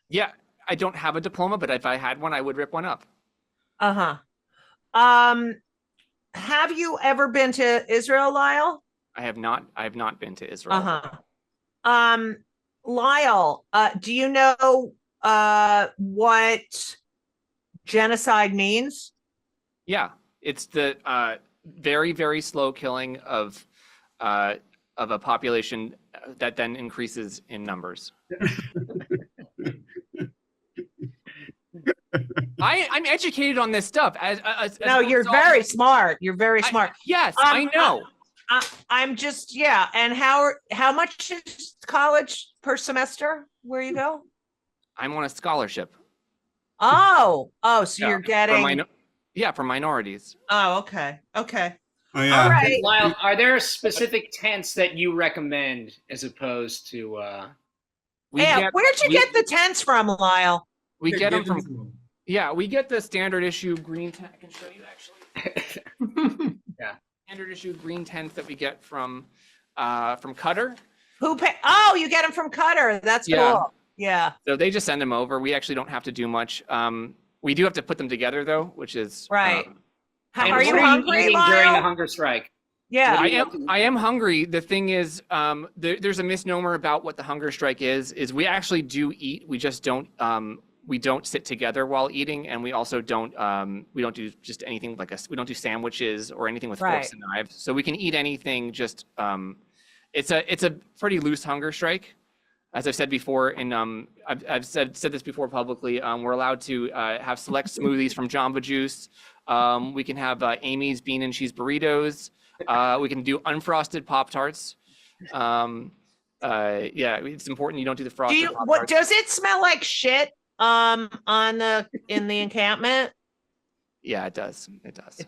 Yeah, I don't have a diploma, but if I had one, I would rip one up. Uh-huh. Have you ever been to Israel, Lyle? I have not been to Israel. Uh-huh. Lyle, do you know what genocide means? Yeah, it's the very, very slow killing of a population that then increases in numbers. I'm educated on this stuff. No, you're very smart. You're very smart. Yes, I know. I'm just, yeah. And how much is college per semester where you go? I'm on a scholarship. So Yeah, you're getting for minorities. Oh, okay. Okay. Oh, yeah. All right. Lyle, are there specific tents that you recommend as opposed to where'd you get the tents from, Lyle? We Here, get them give from to him. Yeah, we get the standard issue green tent. I can show you actually. Yeah. Standard issue green tents that we get from Qatar. Who pay? Oh, you get them from Qatar. That's cool. Yeah. So they just send them over. We actually don't have to do much. We do have to put them together though, which is right. and Are you what hungry, eating Lyle? during the hunger strike? Yeah. I am hungry. The thing is, there's a misnomer about what the hunger strike is we actually do eat. We just don't we don't sit together while eating, and we also don't do just anything like we don't do sandwiches or anything with forks and knives. So we can eat anything. Just it's a pretty loose hunger strike, as I've said before. And I've said this before publicly. We're allowed to have select smoothies from Jamba Juice. We can have Amy's bean and cheese burritos. We can do unfrosted Pop-Tarts. Yeah, it's important you don't do the frosted Pop-Tarts. What does it smell like shit in the encampment? Yeah, it does. It does.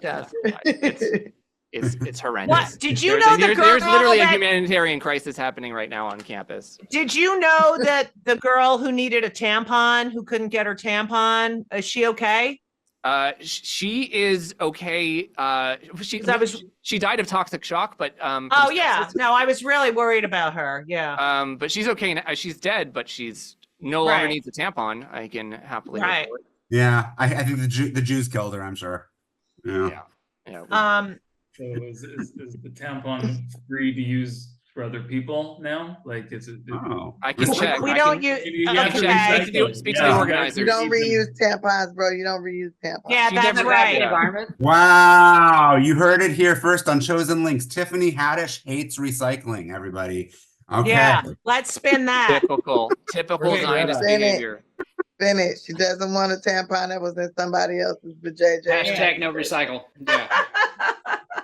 It's horrendous. What did you know? There's literally a humanitarian crisis happening right now on campus. Did you know that the girl who needed a tampon, who couldn't get her tampon, is she okay? She is okay. She died of toxic shock, but oh yeah, no, I was really worried about her. Yeah. But she's okay now. She's dead, but she's no longer needs a tampon. I can happily report. Yeah, I think the Jews killed her. I'm sure. Yeah. So is the tampon free to use for other people now? Like, I can check. We don't use. Speak to the organizers. You don't reuse tampons, bro. You don't reuse tampons. Yeah, that's right. Wow, you heard it here first on Chosen Links. Tiffany Haddish hates recycling. Everybody. Okay. Yeah, let's spin that. Typical Zionist behavior. Finish. She doesn't want a tampon that was in somebody else's vajayjay. Hashtag no recycle. Yeah.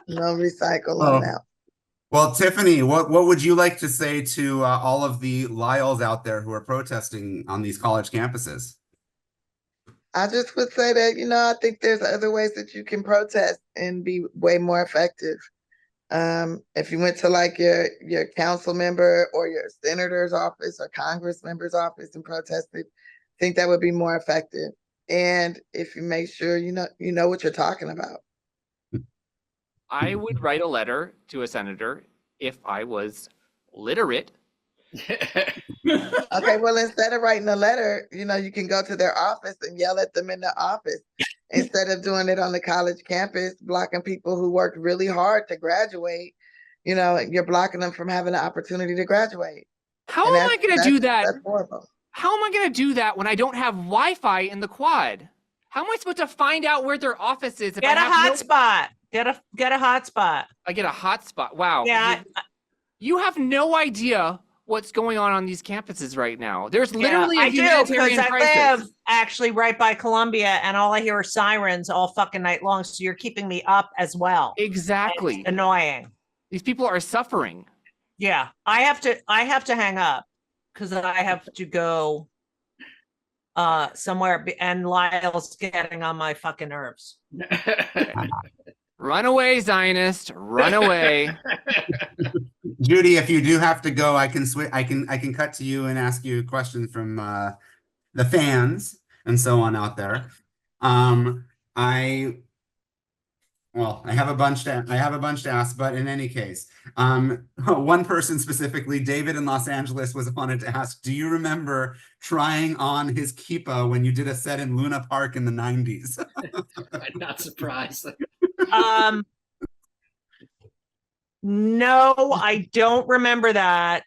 No recycle on that. Well, Tiffany, what would you like to say to all of the Lyles out there who are protesting on these college campuses? I just would say that, I think there's other ways that you can protest and be way more effective. If you went to like your council member or your senator's office or Congress member's office and protested, I think that would be more effective. And if you make sure you know what you're talking about. I would write a letter to a senator if I was literate. Okay, well, instead of writing a letter, you can go to their office and yell at them in the office instead of doing it on the college campus, blocking people who worked really hard to graduate. You're blocking them from having the opportunity to graduate. How am I going to do that? That's horrible. How am I going to do that when I don't have Wi-Fi in the quad? How am I supposed to find out where their office is? Get a hotspot. Get a hotspot. I get a hotspot. Wow. Yeah. You have no idea what's going on these campuses right now. There's literally a humanitarian crisis. I live actually right by Columbia, and all I hear are sirens all fucking night long. So you're keeping me up as well. Exactly. It's annoying. These people are suffering. Yeah, I have to hang up because I have to go somewhere, and Lyle's getting on my fucking nerves. Run away, Zionist. Run away. Judy, if you do have to go, I can switch. I can cut to you and ask you a question from the fans and so on out there. I Well, I have a bunch to ask, but in any case, one person specifically, David in Los Angeles, wanted to ask, do you remember trying on his kippah when you did a set in Luna Park in the 90s? I'm not surprised. No, I don't remember that.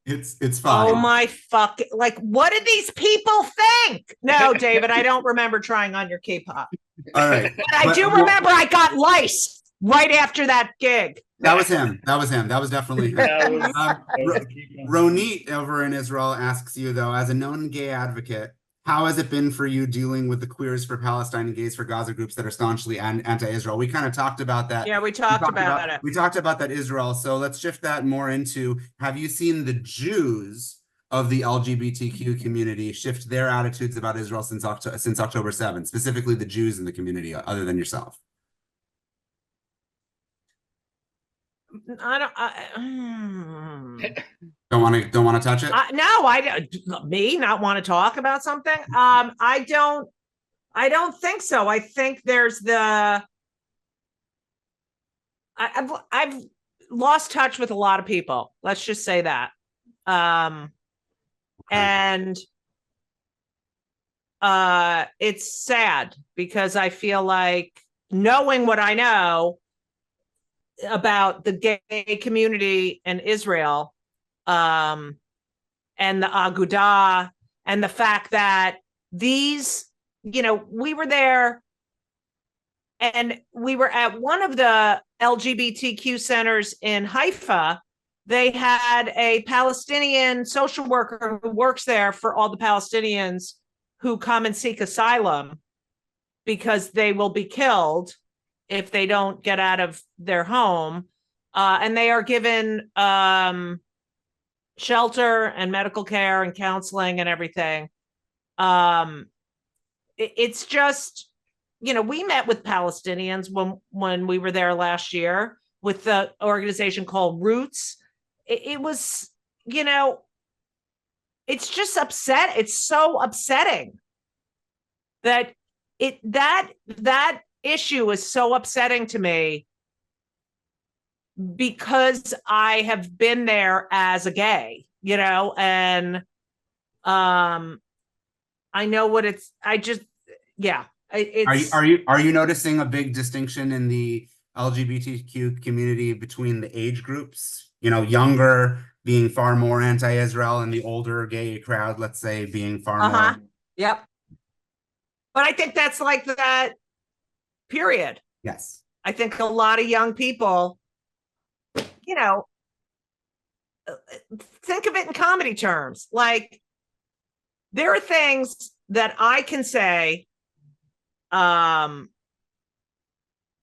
It's fine. Oh my fuck! Like, what did these people think? No, David, I don't remember trying on your K-pop. All right, but I do remember I got lice right after that gig. That was him. That was definitely him. Ronit over in Israel asks you, though, as a known gay advocate, how has it been for you dealing with the Queers for Palestine and Gays for Gaza groups that are staunchly anti-Israel? We kind of talked about that. Yeah, we talked about it. We talked about that Israel. So let's shift that more into, have you seen the Jews of the LGBTQ community shift their attitudes about Israel since October 7th, specifically the Jews in the community, other than yourself? Don't want to touch it. No, I not want to talk about something. I don't think so. I think there's I've lost touch with a lot of people. Let's just say that. And it's sad because I feel like, knowing what I know about the gay community in Israel, and the Agudah, and the fact that these, we were there and we were at one of the LGBTQ centers in Haifa. They had a Palestinian social worker who works there for all the Palestinians who come and seek asylum because they will be killed if they don't get out of their home. And they are given shelter and medical care and counseling and everything. It's just, we met with Palestinians when we were there last year with the organization called Roots. It was, it's just it's so upsetting that that issue is so upsetting to me, because I have been there as a gay, and I know what it's. It's. Are you noticing a big distinction in the LGBTQ community between the age groups? Younger being far more anti-Israel, and the older gay crowd, let's say, being far more. Yep. But I think that's like that. Period. Yes. I think a lot of young people, think of it in comedy terms. Like, there are things that I can say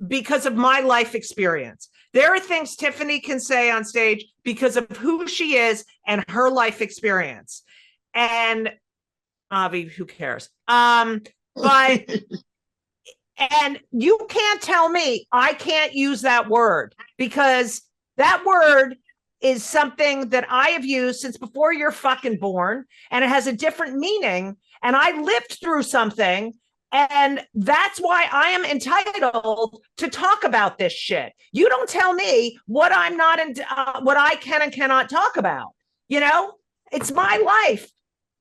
because of my life experience. There are things Tiffany can say on stage because of who she is and her life experience. And Avi, who cares? But and you can't tell me I can't use that word, because that word is something that I have used since before you're fucking born, and it has a different meaning. And I lived through something, and that's why I am entitled to talk about this shit. You don't tell me what I'm not what I can and cannot talk about. It's my life.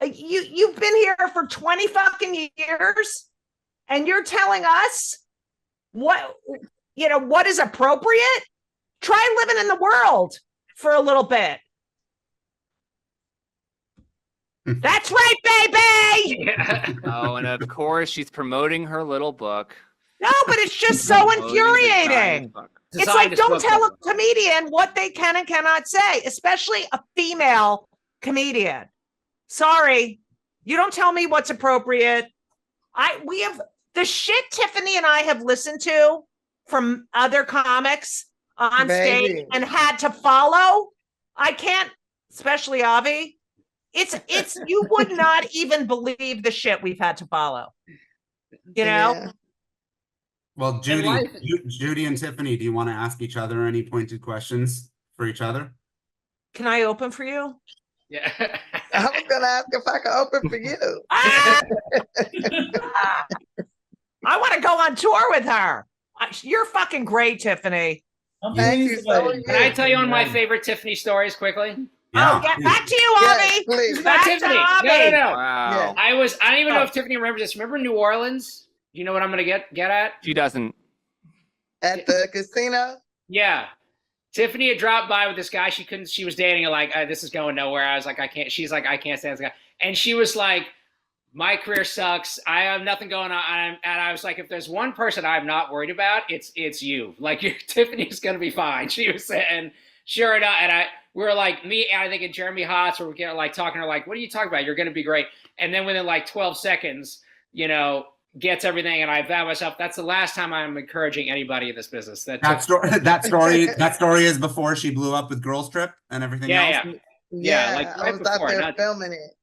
You've been here for 20 fucking years, and you're telling us what is appropriate? Try living in the world for a little bit. That's right, baby. Yeah. Oh, and of course she's promoting her little book. No, but it's just so infuriating. It's like, don't tell a comedian what they can and cannot say, especially a female comedian. Sorry, you don't tell me what's appropriate. We have the shit Tiffany and I have listened to from other comics on stage and had to follow. I can't, especially Avi. It's you would not even believe the shit we've had to follow. Yeah. Well, And life. Judy and Tiffany, do you want to ask each other any pointed questions for each other? Can I open for you? Yeah. I was gonna ask if I could open for you. Ah! I want to go on tour with her. You're fucking great, Tiffany. Thank you so much. Can I tell you one of my favorite Tiffany stories quickly? Yeah. Oh, get back to you, Yes, Avi. please. It's about Tiffany. No. Wow. I don't even know if Tiffany remembers this. Remember New Orleans? Do you know what I'm gonna get at? She doesn't. At the casino? Yeah. Tiffany had dropped by with this guy she was dating, like, this is going nowhere. I was like, I can't. She's like, I can't stand this guy. And she was like, my career sucks. I have nothing going on. And I was like, if there's one person I'm not worried about, it's you. Like, Tiffany's going to be fine. She was saying, sure enough. And we were like, me and I think and Jeremy Hotz were like talking to her, like, what are you talking about? You're going to be great. And then within like 12 seconds, gets everything. And I vow myself, that's the last time I'm encouraging anybody in this business. That story is before she blew up with Girls Trip and everything else. Yeah, like I right was out before, there filming it.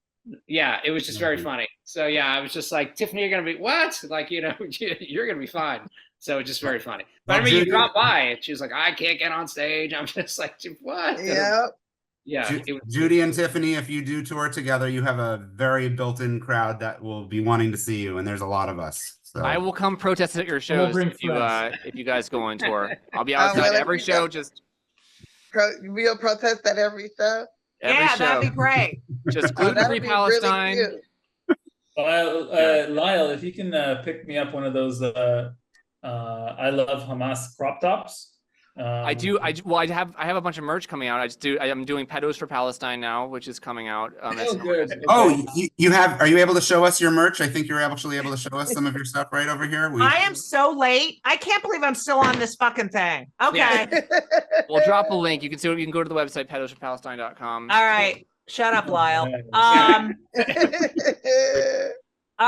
Yeah, it was just very funny. So yeah, I was just like, Tiffany, you're gonna be what? Like, you're gonna be fine. So it's just very funny. But I mean, you dropped by and she was like, I can't get on stage. I'm just like, what? Yeah. Yeah. Judy and Tiffany, if you do tour together, you have a very built-in crowd that will be wanting to see you, and there's a lot of us. So I will come protest at your shows if you guys go on tour. I'll be outside every show. We'll protest at every show. Every show. That'd be great. Just gluten-free Palestine. Really Lyle, if you can pick me up one of those I love Hamas crop tops. I have a bunch of merch coming out. I'm doing pedos for Palestine now, which is coming out. Good. Oh, you have? Are you able to show us your merch? I think you're actually able to show us some of your stuff right over here. I am so late. I can't believe I'm still on this fucking thing. Okay. Yeah. We'll drop a link. You can see. You can go to the website pedosforpalestine.com. All right. Shut up, Lyle. All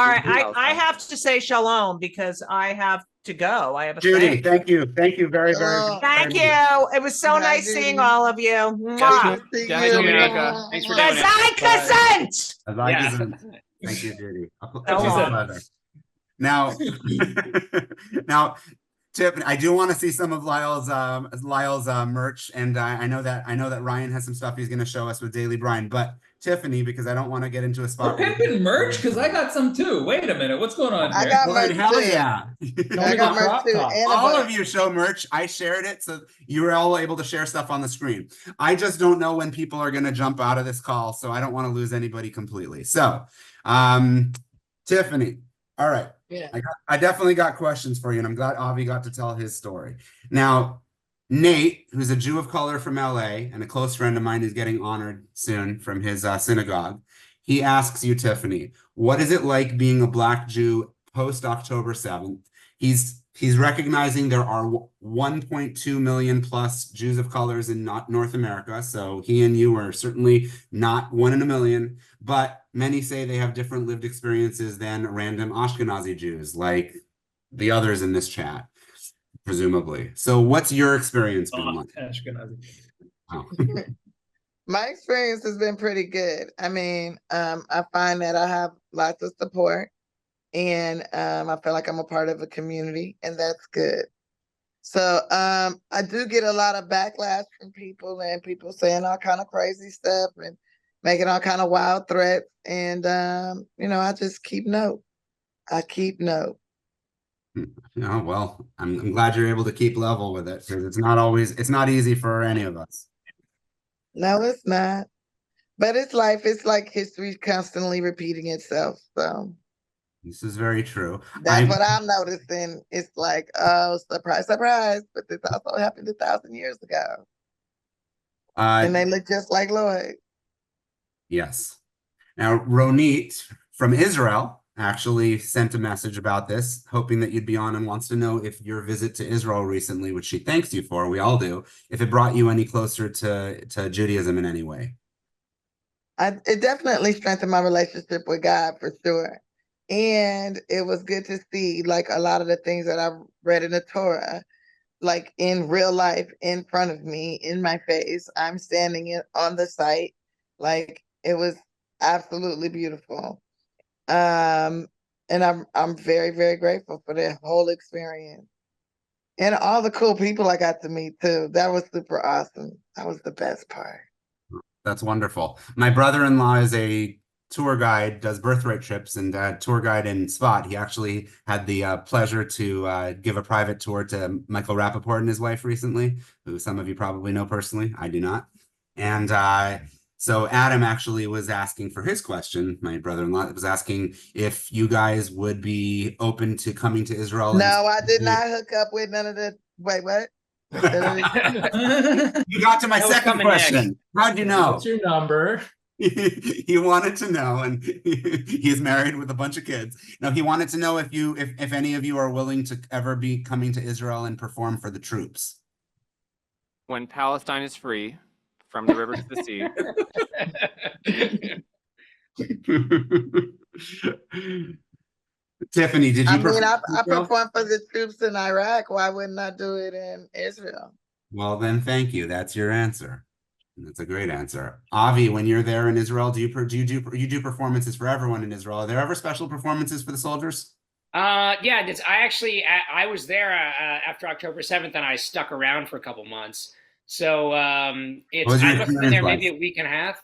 right. I have to say shalom because I have to go. I have a Judy, thing. thank you very, very much. Thank you. It was so nice seeing all of you. Mwah. Thanks for doing it. Thank you, Judy. Now, Tiffany, I do want to see some of Lyle's merch, and I know that Ryan has some stuff he's going to show us with Daily Brine. But Tiffany, because I don't want to get into a spot. We're pimping merch because I got some too. Wait a minute, what's going on here? I got merch hell too. Yeah! I got merch too. All of you show merch. I shared it, so you were all able to share stuff on the screen. I just don't know when people are going to jump out of this call, so I don't want to lose anybody completely. So, Tiffany, all right. Yeah. I definitely got questions for you, and I'm glad Avi got to tell his story. Now, Nate, who's a Jew of color from LA and a close friend of mine who's getting honored soon from his synagogue, he asks you, Tiffany, what is it like being a Black Jew post October 7th? He's recognizing there are 1.2 million plus Jews of colors in North America, so he and you are certainly not one in a million, but many say they have different lived experiences than random Ashkenazi Jews, like the others in this chat, presumably. So what's your experience been like? Ashkenazi. Oh. My experience has been pretty good. I mean, I find that I have lots of support. And I feel like I'm a part of a community, and that's good. So I do get a lot of backlash from people, and people saying all kind of crazy stuff and making all kind of wild threats. And I just keep note. I keep note. Oh, well, I'm glad you're able to keep level with it, because it's not easy for any of us. No, it's not. But it's life. It's like history constantly repeating itself. So. This is very true. That's what I'm noticing. It's like, oh, surprise, surprise. But this also happened 1,000 years ago. And they look just like Lloyd. Yes. Now, Ronit from Israel actually sent a message about this, hoping that you'd be on, and wants to know if your visit to Israel recently, which she thanks you for, we all do, if it brought you any closer to Judaism in any way. It definitely strengthened my relationship with God, for sure. And it was good to see, like, a lot of the things that I've read in the Torah, like in real life, in front of me, in my face. I'm standing on the site. Like, it was absolutely beautiful. And I'm very, very grateful for the whole experience. And all the cool people I got to meet too. That was super awesome. That was the best part. That's wonderful. My brother-in-law is a tour guide, does birthright trips, and tour guide in Spot. He actually had the pleasure to give a private tour to Michael Rappaport and his wife recently, who some of you probably know personally. I do not. And so Adam actually was asking for his question. My brother-in-law was asking if you guys would be open to coming to Israel. No, I did not hook up with none of the. Wait, what? You got to my second question. How'd you know? What's your number? He wanted to know, and he's married with a bunch of kids. Now he wanted to know if any of you are willing to ever be coming to Israel and perform for the troops. When Palestine is free from the river to the sea. Tiffany, did you? I performed for the troops in Iraq. Why wouldn't I do it in Israel? Well, then, thank you. That's your answer. That's a great answer. Avi, when you're there in Israel, do you do performances for everyone in Israel? Are there ever special performances for the soldiers? Yeah, I was there after October 7th, and I stuck around for a couple months. So I must have been there maybe a week and a half,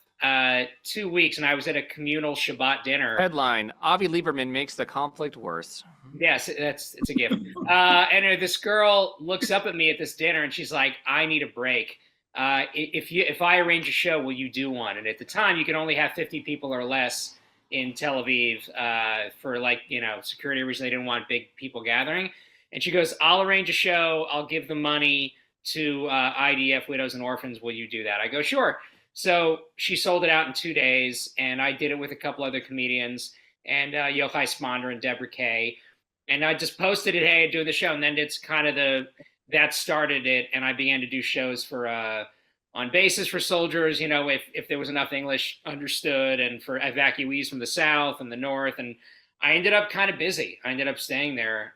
2 weeks, and I was at a communal Shabbat dinner. Headline: Avi Liberman makes the conflict worse. Yes, it's a gift. And this girl looks up at me at this dinner, and she's like, "I need a break. If I arrange a show, will you do one?" And at the time, you could only have 50 people or less in Tel Aviv for security reasons. They didn't want big people gathering. And she goes, "I'll arrange a show. I'll give the money to IDF Widows and Orphans. Will you do that?" I go, "Sure." So she sold it out in 2 days, and I did it with a couple other comedians, and Yochai Sponder and Deborah Kay. And I just posted it, "Hey, doing the show." And then it's kind of that started it, and I began to do shows for on bases for soldiers, if there was enough English understood, and for evacuees from the South and the North. And I ended up kind of busy. I ended up staying there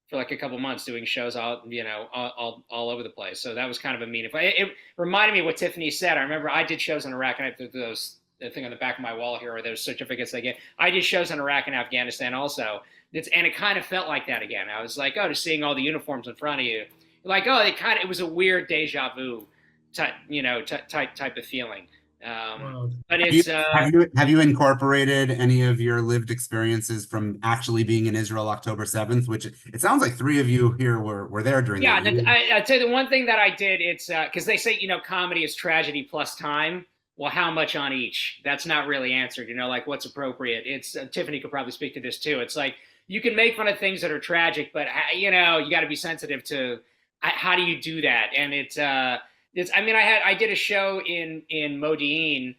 for like a couple months, doing shows all over the place. So that was kind of a meaningful. It reminded me of what Tiffany said. I remember I did shows in Iraq, and I have the thing on the back of my wall here, or those certificates they get. I did shows in Iraq and Afghanistan also. And it kind of felt like that again. I was like, just seeing all the uniforms in front of you, like, it was a weird deja vu type of feeling. But it's have you incorporated any of your lived experiences from actually being in Israel October 7th, which it sounds like 3 of you here were there during that. I'd say the one thing that I did, it's because they say comedy is tragedy plus time. Well, how much on each? That's not really answered. Like what's appropriate. It's Tiffany could probably speak to this too. It's like you can make fun of things that are tragic, but you got to be sensitive to how do you do that. And I did a show in Modi'in,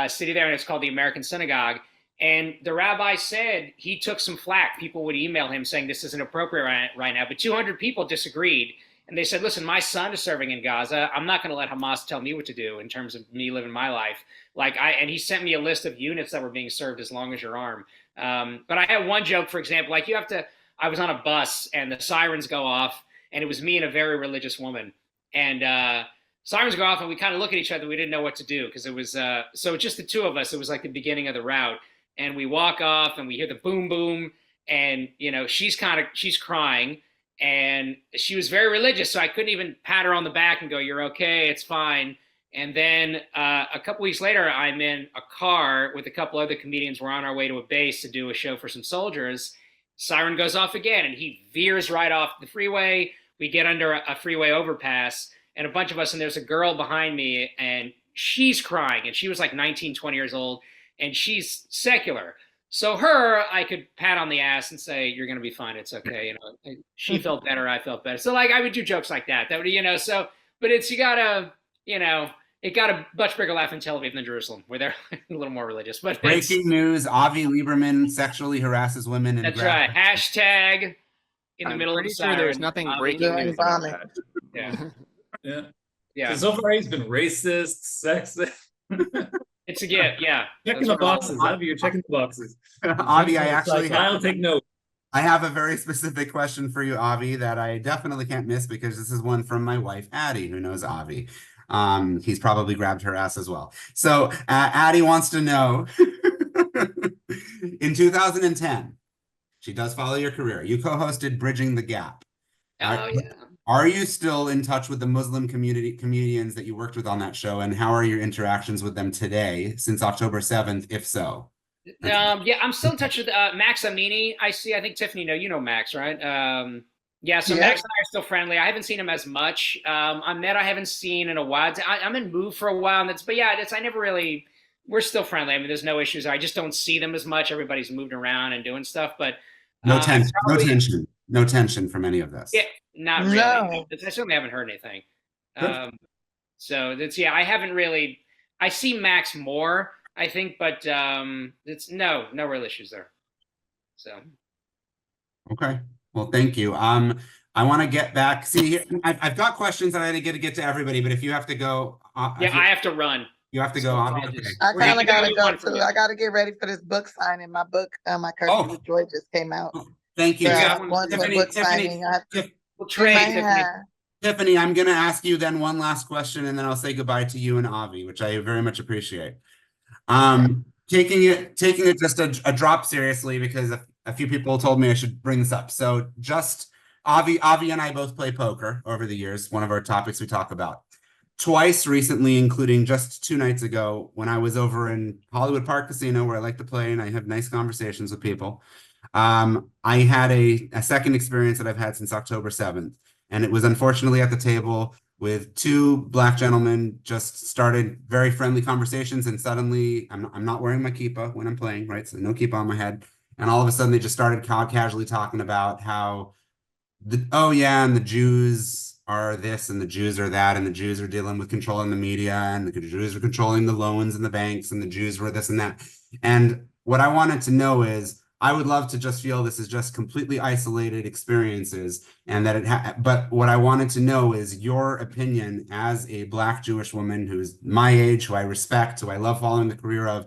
city there, and it's called the American Synagogue. And the rabbi said he took some flack. People would email him saying this isn't appropriate right now, but 200 people disagreed. And they said, "Listen, my son is serving in Gaza. I'm not going to let Hamas tell me what to do in terms of me living my life." And he sent me a list of units that were being served as long as your arm. But I had one joke, for example, I was on a bus and the sirens go off, and it was me and a very religious woman. And sirens go off and we kind of look at each other. We didn't know what to do because it was, so just the two of us. It was like the beginning of the route. And we walk off and we hear the boom, boom. And, she's crying. And she was very religious, so I couldn't even pat her on the back and go, "You're okay, it's fine." And then a couple weeks later, I'm in a car with a couple other comedians. We're on our way to a base to do a show for some soldiers. Siren goes off again, and he veers right off the freeway. We get under a freeway overpass, and a bunch of us, and there's a girl behind me, and she's crying, and she was like 19, 20 years old, and she's secular. So her, I could pat on the ass and say, "You're going to be fine. It's okay." She felt better. I felt better. So I would do jokes like that. That would, so, but it's, it got a much bigger laugh in Tel Aviv than Jerusalem, where they're a little more religious. But breaking news: Avi Liberman sexually harasses women. That's right. Hashtag in the middle of the siren. There's nothing breaking news about that. Yeah. So far he's been racist, sexist. It's a gift, yeah. Checking the boxes, Avi. You're checking the boxes. Avi, I'll take note. I have a very specific question for you, Avi, that I definitely can't miss because this is one from my wife, Addie, who knows Avi. He's probably grabbed her ass as well. So Addie wants to know, in 2010, she does follow your career. You co-hosted Bridging the Gap. Oh yeah. Are you still in touch with the Muslim comedians that you worked with on that show, and how are your interactions with them today since October 7th, if so? Yeah, I'm still in touch with Max Amini. I think Tiffany, you know Max, right? Yeah, so Max and I are still friendly. I haven't seen him as much. Ahmed, I haven't seen in a while. I'm in Move for a while, and I never really. We're still friendly. I mean, there's no issues. I just don't see them as much. Everybody's moved around and doing stuff, but no tension from any of this. Yeah, not really. No. I certainly haven't heard anything. Good. So that's I haven't really. I see Max more, I think, but it's no real issues there. So. Okay. Well, thank you. I want to get back. See, I've got questions that I didn't get to everybody, but if you have to go, I have to run. You have to go. I kind of gotta go too. I gotta get ready for this book signing. My book, my Curse with Joy just came out. Thank you. So I'm going to a book signing. We'll trade. Tiffany, I'm going to ask you then one last question, and then I'll say goodbye to you and Avi, which I very much appreciate. Taking it just a drop seriously, because a few people told me I should bring this up. So just Avi and I both play poker over the years. One of our topics we talk about. Twice recently, including just 2 nights ago, when I was over in Hollywood Park Casino, where I like to play and I have nice conversations with people. I had a second experience that I've had since October 7th. And it was unfortunately at the table with 2 Black gentlemen, just started very friendly conversations. And suddenly I'm not wearing my kippah when I'm playing, right? So no kippah on my head. And all of a sudden they just started casually talking about how and the Jews are this and the Jews are that, and the Jews are dealing with controlling the media, and the Jews are controlling the loans and the banks, and the Jews were this and that. And what I wanted to know is, I would love to just feel this is just completely isolated experiences, and that but what I wanted to know is your opinion as a Black Jewish woman who's my age, who I respect, who I love following the career of,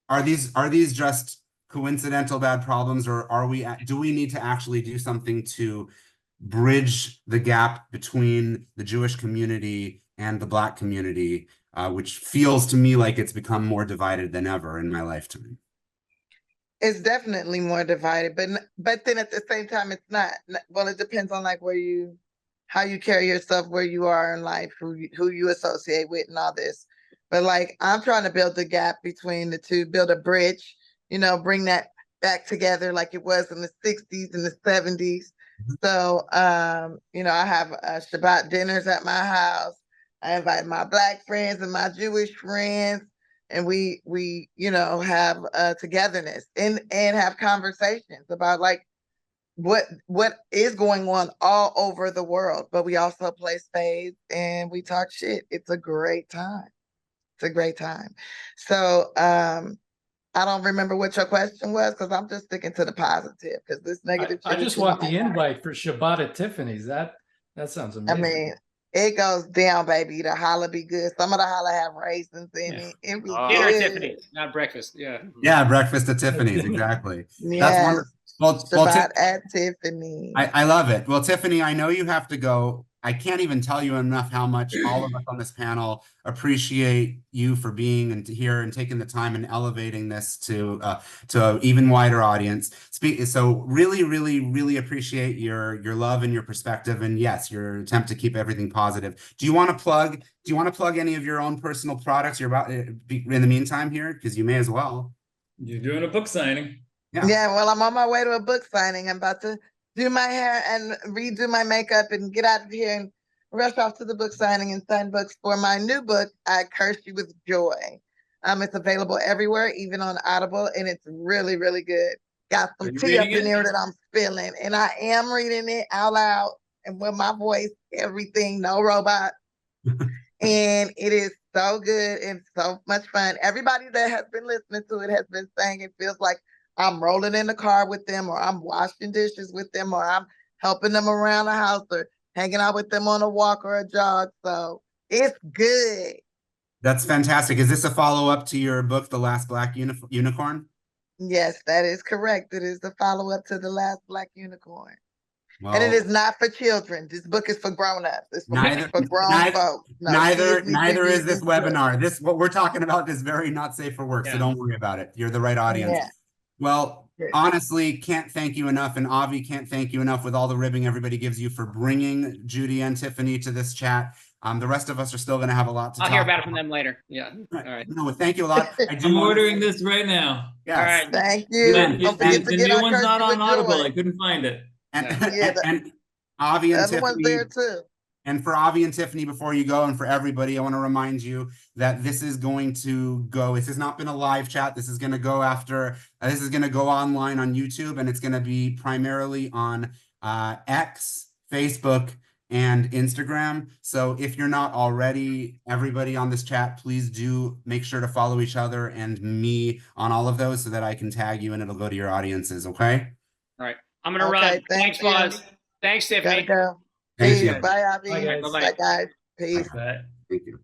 are these just coincidental bad problems, or do we need to actually do something to bridge the gap between the Jewish community and the Black community, which feels to me like it's become more divided than ever in my lifetime? It's definitely more divided, but then at the same time, it's not. Well, it depends on like how you carry yourself, where you are in life, who you associate with, and all this. But like, I'm trying to build the gap between the two, build a bridge, bring that back together like it was in the 60s and the 70s. So, I have Shabbat dinners at my house. I invite my Black friends and my Jewish friends, and we have togetherness and have conversations about like what is going on all over the world. But we also play spades and we talk shit. It's a great time. So, I don't remember what your question was, because I'm just sticking to the positive, because this negative. I just want the invite for Shabbat at Tiffany's. That sounds amazing. I mean, it goes down, baby. The challah be good. Some of the challah have raisins in it. It be dinner good. at Tiffany's, not breakfast. Yeah. Yeah, breakfast at Tiffany's, exactly. Yes. That's wonderful. Shabbat at Tiffany's. I love it. Well, Tiffany, I know you have to go. I can't even tell you enough how much all of us on this panel appreciate you for being here and taking the time and elevating this to an even wider audience. So really, really, really appreciate your love and your perspective, and yes, your attempt to keep everything positive. Do you want to plug any of your own personal products you're about in the meantime here? Because you may as well. You're doing a book signing. Yeah, well, I'm on my way to a book signing. I'm about to do my hair and redo my makeup and get out of here and rush off to the book signing and sign books for my new book, I Curse You With Joy. It's available everywhere, even on Audible, and it's really, really good. Got some tea up in there that I'm spilling, and I am reading it out loud and with my voice, everything, no robot. And it is so good and so much fun. Everybody that has been listening to it has been saying it feels like I'm rolling in the car with them, or I'm washing dishes with them, or I'm helping them around the house, or hanging out with them on a walk or a jog. So it's good. That's fantastic. Is this a follow-up to your book, The Last Black Unicorn? Yes, that is correct. It is the follow-up to The Last Black Unicorn. Well, and it is not for children. This book is for grown-ups. It's for grown folks. No, neither is this webinar. What we're talking about is very not safe for work, so don't worry about it. You're the right audience. Yeah. Well, honestly, can't thank you enough, and Avi can't thank you enough with all the ribbing everybody gives you for bringing Judy and Tiffany to this chat. The rest of us are still going to have a lot to I'll talk hear about it from them later. Yeah. All right. No, thank you a lot. I'm ordering this right now. Yes. All right. Thank you. Don't forget to The get new our one's not Kirsty on with Audible. Joy. I couldn't find it. And, Yeah, and Avi and the other one's Tiffany, there too. and for Avi and Tiffany, before you go, and for everybody, I want to remind you that this is going to go. This has not been a live chat. This is going to go after. This is going to go online on YouTube, and it's going to be primarily on X, Facebook, and Instagram. So if you're not already, everybody on this chat, please do make sure to follow each other and me on all of those so that I can tag you and it'll go to your audiences. Okay. All right. I'm gonna run. Thanks, Boaz. Thanks, Tiffany. Gotta go. Thank Peace. you. Bye, Avi. Bye, guys. Bye, guys. Peace. Bye. Thank you.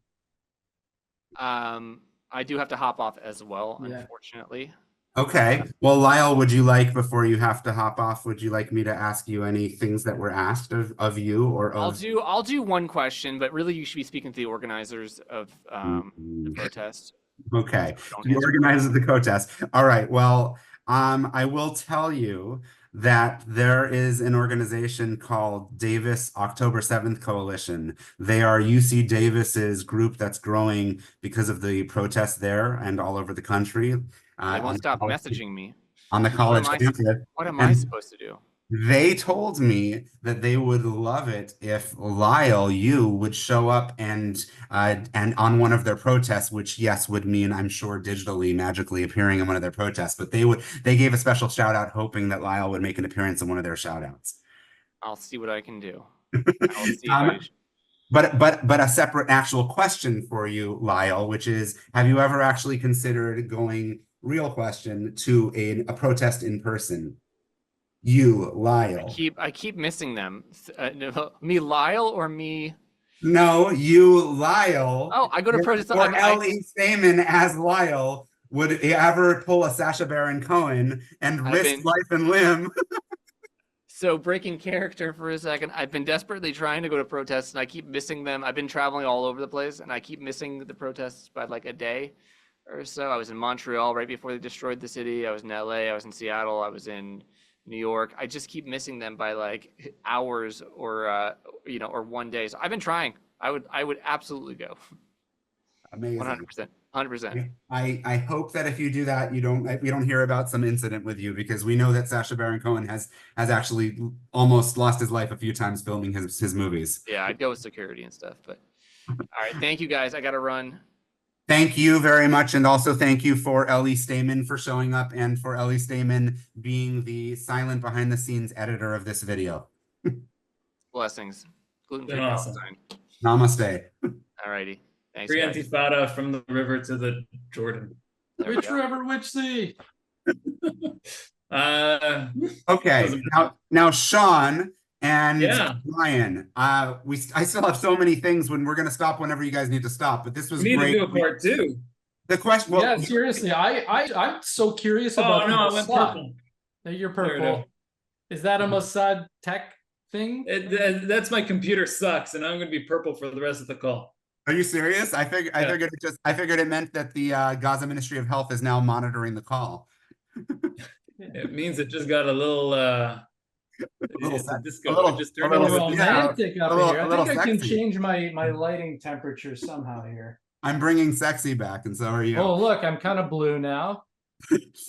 I do have to hop off as well, Yeah. unfortunately. Okay. Well, Lyle, would you like, before you have to hop off, would you like me to ask you any things that were asked of you or of? I'll do one question, but really you should be speaking to the organizers of the protest. Okay. Don't The answer organizers of the protest. All right. Well, I will tell you that there is an organization called Davis October 7th Coalition. They are UC Davis's group that's growing because of the protests there and all over the country. They won't stop messaging me. On the college campus. What am I supposed to do? They told me that they would love it if Lyle, you would show up and on one of their protests, which yes would mean I'm sure digitally magically appearing in one of their protests, but they gave a special shout out hoping that Lyle would make an appearance in one of their shout outs. I'll see what I can do. I'll see if I But a separate actual question for you, Lyle, which is, have you ever actually considered going, real question, to a protest in person? You, Lyle. I keep missing them. Me, Lyle, or me? No, you, Lyle. Oh, I go to protest. Or L.E. Staiman as Lyle would ever pull a Sacha Baron Cohen and risk life and limb. So breaking character for a second, I've been desperately trying to go to protests and I keep missing them. I've been traveling all over the place and I keep missing the protests by like a day or so. I was in Montreal right before they destroyed the city. I was in LA. I was in Seattle. I was in New York. I just keep missing them by like hours or or one day. So I've been trying. I would absolutely go. Amazing. 100%. 100%. I hope that if you do that, we don't hear about some incident with you, because we know that Sacha Baron Cohen has actually almost lost his life a few times filming his movies. Yeah, I'd go with security and stuff. But all right, thank you guys. I got to run. Thank you very much. And also thank you for L.E. Staiman for showing up and for L.E. Staiman being the silent behind the scenes editor of this video. Blessings. Gluten-free Awesome. Palestine. Namaste. All righty. Thanks, Free guys. Intifada from the river to the Jordan. Which river, which sea? Okay. Now Shawn and Ryan, I still have so many things when we're going to stop whenever you guys need to stop, but this was we great. need to do a part two. The question. Yeah, seriously, I'm so curious about. Oh no, I went purple. You're purple. Is that a Mossad tech thing? That's my computer sucks, and I'm going to be purple for the rest of the call. Are you serious? I figured it meant that the Gaza Ministry of Health is now monitoring the call. It means it just got a little disco. Just turned little on. romantic up here. I think I can sexy. change my lighting temperature somehow here. I'm bringing sexy back, and so are you. Oh, look, I'm kind of blue now.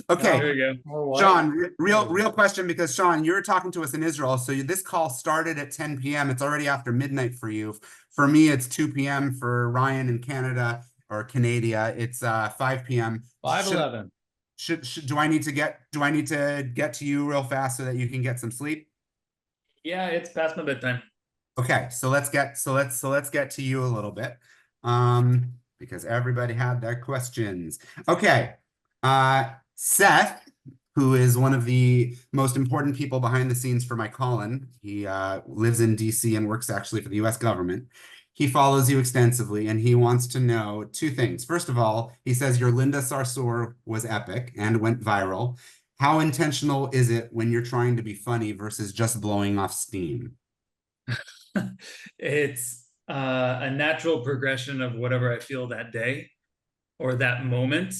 Okay. There you go. Shawn, real question, because Shawn, you're talking to us in Israel, so this call started at 10 p.m. It's already after midnight for you. For me, it's 2 p.m. For Ryan in Canada or Canada, it's 5 p.m. 5:11. Do I need to get to you real fast so that you can get some sleep? Yeah, it's past my bedtime. Okay, so let's get to you a little bit, because everybody had their questions. Okay. Seth, who is one of the most important people behind the scenes for my Colin. He lives in DC and works actually for the US government. He follows you extensively and he wants to know two things. First of all, he says your Linda Sarsour was epic and went viral. How intentional is it when you're trying to be funny versus just blowing off steam? It's a natural progression of whatever I feel that day or that moment.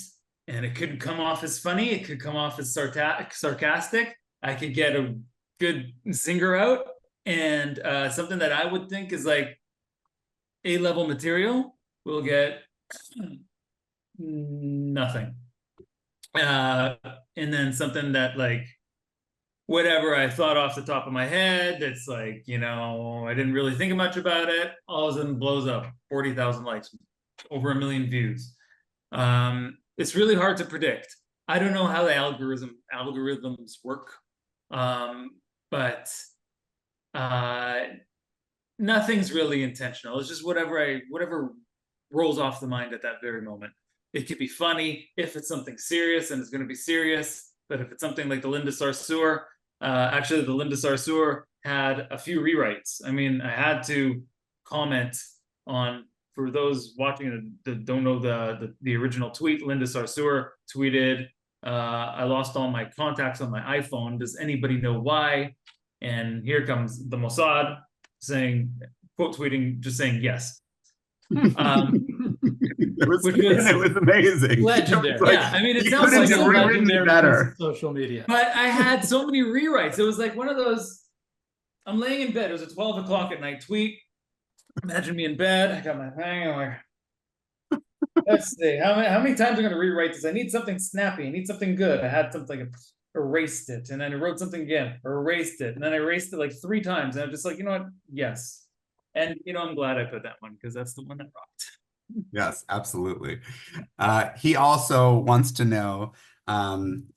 and it could come off as funny. It could come off as sarcastic. I could get a good zinger out, and something that I would think is like A-level material will get nothing. And then something that like whatever I thought off the top of my head, that's like, you know, I didn't really think much about it, all of a sudden blows up, 40,000 likes, over 1 million views. It's really hard to predict. I don't know how the algorithms work, but nothing's really intentional. It's just whatever rolls off the mind at that very moment. It could be funny if it's something serious, and it's going to be serious. But if it's something like the Linda Sarsour, actually the Linda Sarsour had a few rewrites. I mean, I had to comment on, for those watching that don't know the original tweet, Linda Sarsour tweeted, I lost all my contacts on my iPhone. Does anybody know why? And here comes the Mossad saying, quote tweeting, just saying yes. It was amazing. Legendary. Like, yeah, I mean, it sounds like a legendary better. Social media. But I had so many rewrites. It was like one of those, I'm laying in bed. It was a 12 o'clock at night tweet. Imagine me in bed. I got my thing. I'm like, let's see. How many times am I going to rewrite this? I need something snappy. I need something good. I had something, erased it. And then I wrote something again, or erased it. And then I erased it like 3 times. And I'm just like, you know what? Yes. And, you know, I'm glad I put that one, because that's the one that rocked. Yes, absolutely. He also wants to know,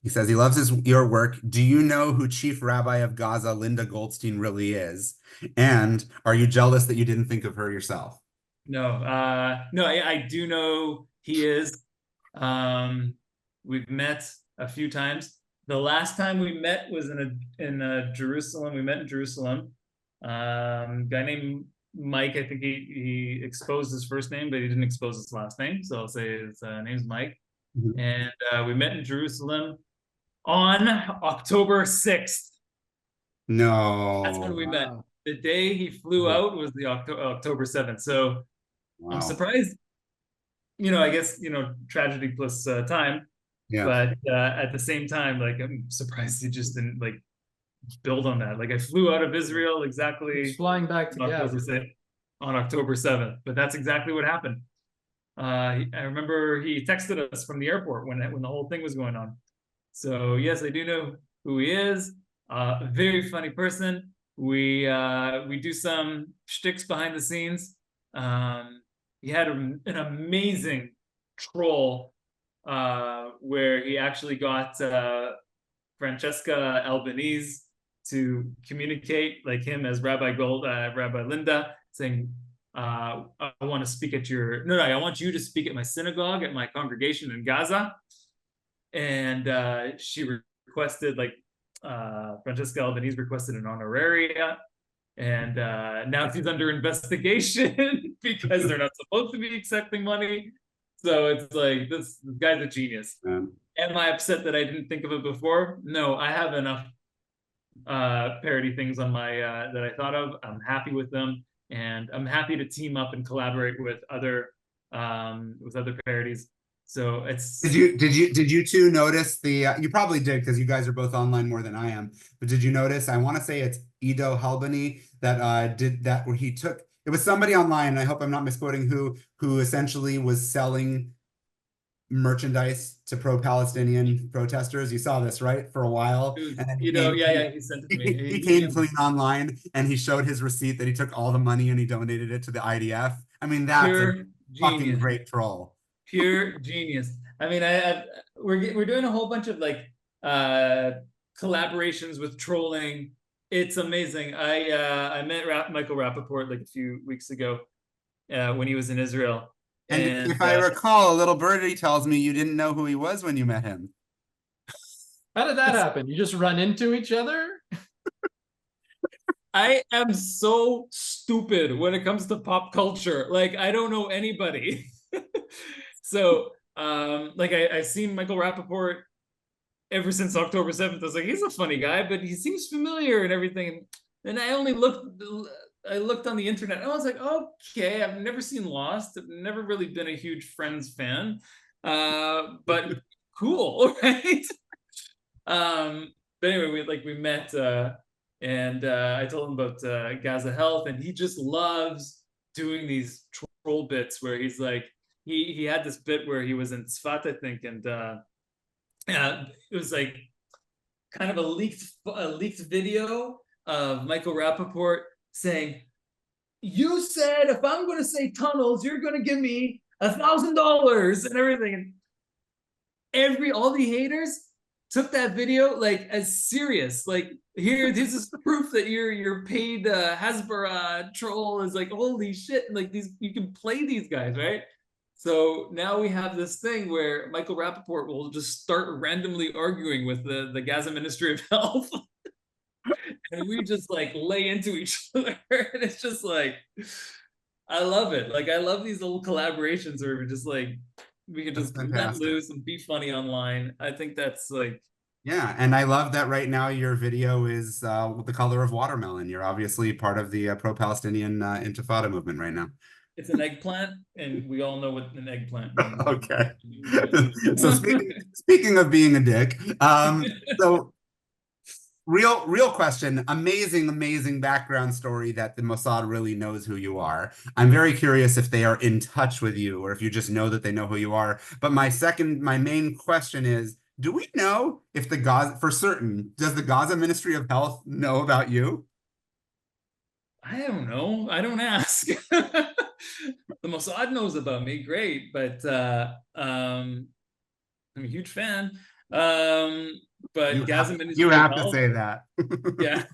he says he loves your work. Do you know who Chief Rabbi of Gaza, Linda Goldstein, really is? And are you jealous that you didn't think of her yourself? No, I do know he is. We've met a few times. The last time we met was in Jerusalem. We met in Jerusalem. Guy named Mike, I think he exposed his first name, but he didn't expose his last name. So I'll say his name's Mike. Mm-hmm. And we met in Jerusalem on October 6th. No. That's when we met. The day he flew out was the October 7th. So wow. I'm surprised, you know, I guess, you know, tragedy plus time. Yeah. But at the same time, like, I'm surprised he just didn't like build on that. Like, I flew out of Israel exactly flying back to Gaza on October 7th, but that's exactly what happened. I remember he texted us from the airport when the whole thing was going on. So yes, I do know who he is. A very funny person. We do some shticks behind the scenes. He had an amazing troll where he actually got Francesca Albanese to communicate, like him as Rabbi Gold, Rabbi Linda, saying, I want to speak at your, I want you to speak at my synagogue, at my congregation in Gaza. And she requested, like, Francesca Albanese requested an honoraria. And now she's under investigation because they're not supposed to be accepting money. So it's like, this guy's a genius. Am I upset that I didn't think of it before? No, I have enough parody things on my that I thought of. I'm happy with them, and I'm happy to team up and collaborate with other parodies. So it's. Did you two notice the? You probably did, because you guys are both online more than I am. But did you notice? I want to say it's Ido Halbany that did that, where he took. It was somebody online, and I hope I'm not misquoting who essentially was selling merchandise to pro-Palestinian protesters. You saw this, right? For a while. And then he sent it to me. He came clean online, and he showed his receipt that he took all the money and he donated it to the IDF. I mean, that's a fucking great troll. Pure genius. I mean, we're doing a whole bunch of like collaborations with trolling. It's amazing. I met Michael Rappaport like a few weeks ago when he was in Israel. And if I recall, a little birdie tells me you didn't know who he was when you met him. How did that happen? You just run into each other? I am so stupid when it comes to pop culture. Like, I don't know anybody. So, like, I've seen Michael Rappaport ever since October 7th. I was like, he's a funny guy, but he seems familiar and everything. And I looked on the internet, and I was like, okay, I've never seen Lost. I've never really been a huge Friends fan. But cool, right? But anyway, we met, and I told him about GazaHealth, and he just loves doing these troll bits where he's like, he had this bit where he was in Tzfat, I think, and it was like kind of a leaked video of Michael Rappaport saying, "You said if I'm going to say tunnels, you're going to give me $1,000 and everything." And all the haters took that video like as serious. Like, here, this is proof that your paid Hasbara troll is like, holy shit! Like, these, you can play these guys, right? So now we have this thing where Michael Rappaport will just start randomly arguing with the Gaza Ministry of Health. And we just like lay into each other. And it's just like, I love it. Like, I love these little collaborations where we're just like, we can just let loose and be funny online. I think that's like, yeah, and I love that right now your video is the color of watermelon. You're obviously part of the pro-Palestinian Intifada movement right now. it's an eggplant, and we all know what an eggplant means. Okay. So speaking of being a dick, so real question, amazing background story that the Mossad really knows who you are. I'm very curious if they are in touch with you or if you just know that they know who you are. But my main question is, do we know if for certain, does the Gaza Ministry of Health know about you? I don't know. I don't ask. The Mossad knows about me, great, but I'm a huge fan. But Gaza Ministry you have of to Health, say that. yeah.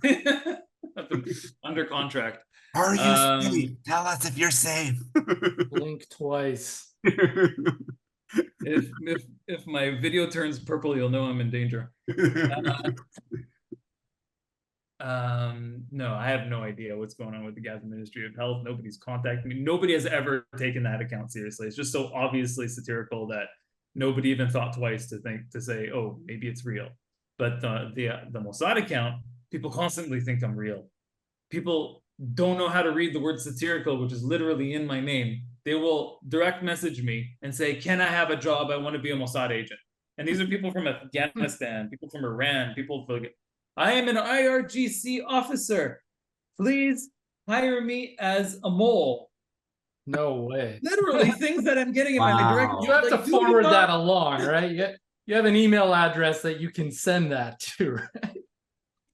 I've been under contract. Are you safe? Tell us if you're safe. Blink twice. If my video turns purple, you'll know I'm in danger. No, I have no idea what's going on with the Gaza Ministry of Health. Nobody's contacted me. Nobody has ever taken that account seriously. It's just so obviously satirical that nobody even thought twice to say, oh, maybe it's real. But the Mossad account, people constantly think I'm real. People don't know how to read the word satirical, which is literally in my name. They will direct message me and say, can I have a job? I want to be a Mossad agent. And these are people from Afghanistan, people from Iran, people from, I am an IRGC officer. Please hire me as a mole. No way. Literally things that I'm getting in my direct. You have to forward that along, right? You have an email address that you can send that to, right?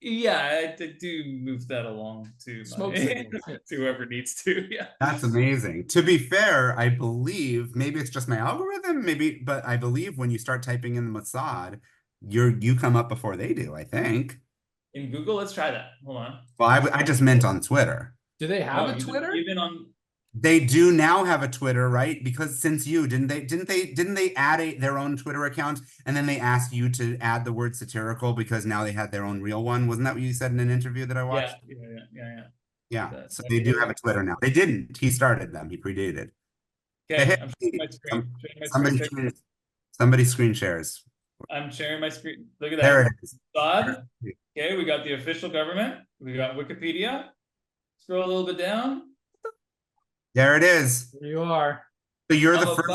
Yeah, I do move that along to to whoever needs to. Yeah, that's amazing. To be fair, I believe maybe it's just my algorithm, but I believe when you start typing in the Mossad, you come up before they do. I think in Google. Let's try that. Hold on. Well, I just meant on Twitter. Do they have a Twitter? Even on. They do now have a Twitter, right? Because since you didn't they add their own Twitter account, and then they asked you to add the word satirical because now they had their own real one. Wasn't that what you said in an interview that I watched? Yeah. So they do have a Twitter now. They didn't. He started them. He predated. Okay, Somebody screen shares. I'm sharing my screen. Look at that. There it is. Okay, we got the official government. We got Wikipedia. Scroll a little bit down. There it is. There you are. So you're I'm the first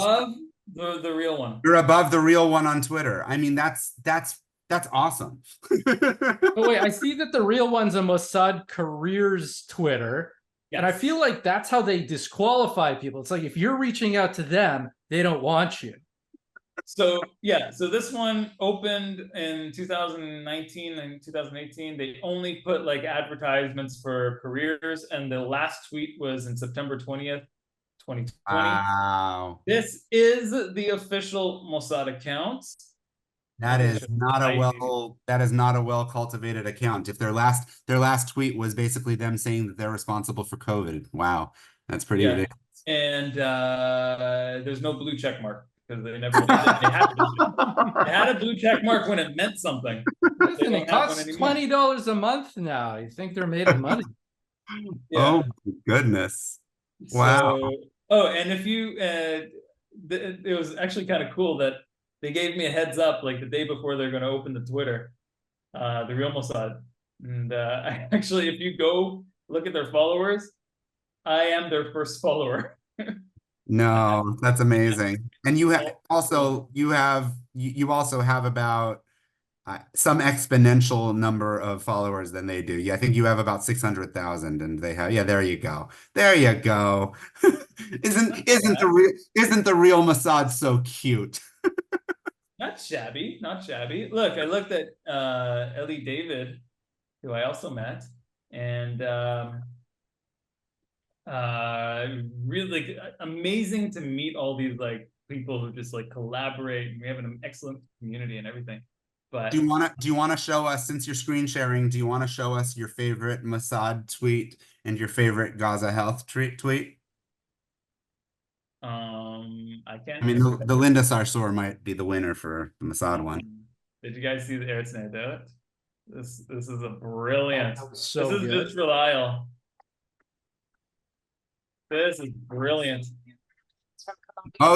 above the real one. You're above the real one on Twitter. I mean, that's awesome. Oh, wait, I see that the real one's a Mossad Careers Twitter. Yes. And I feel like that's how they disqualify people. It's like if you're reaching out to them, they don't want you. So yeah, so this one opened in 2019 and 2018. They only put like advertisements for careers, and the last tweet was in September 20th, 2020. Wow. This is the official Mossad account. That is not a well cultivated account. If their last tweet was basically them saying that they're responsible for COVID. Wow. That's pretty ridiculous. And there's no blue check mark. Because they never did that. They had a blue check mark when it meant something. Listen, it costs $20 a month now. You think they're made of money? Yeah. Oh goodness! Wow. So, and if you, it was actually kind of cool that they gave me a heads up like the day before they're going to open the Twitter, the real Mossad. And actually, if you go look at their followers, I am their first follower. No, that's amazing. And you also have about some exponential number of followers than they do. Yeah, I think you have about 600,000 and they have, yeah, there you go. There you go. Isn't the real Mossad so cute? Not shabby, not shabby. Look, I looked at Ellie David, who I also met, and really amazing to meet all these like people who just like collaborate, and we have an excellent community and everything. But Do you wanna show us, since you're screen sharing, do you want to show us your favorite Mossad tweet and your favorite GazaHealth tweet? I can't. I mean, the Linda Sarsour might be the winner for the Mossad one. Did you guys see the Eretz Nehederet? This is a brilliant. Oh, so this is good. just for Lyle. This is brilliant. Oh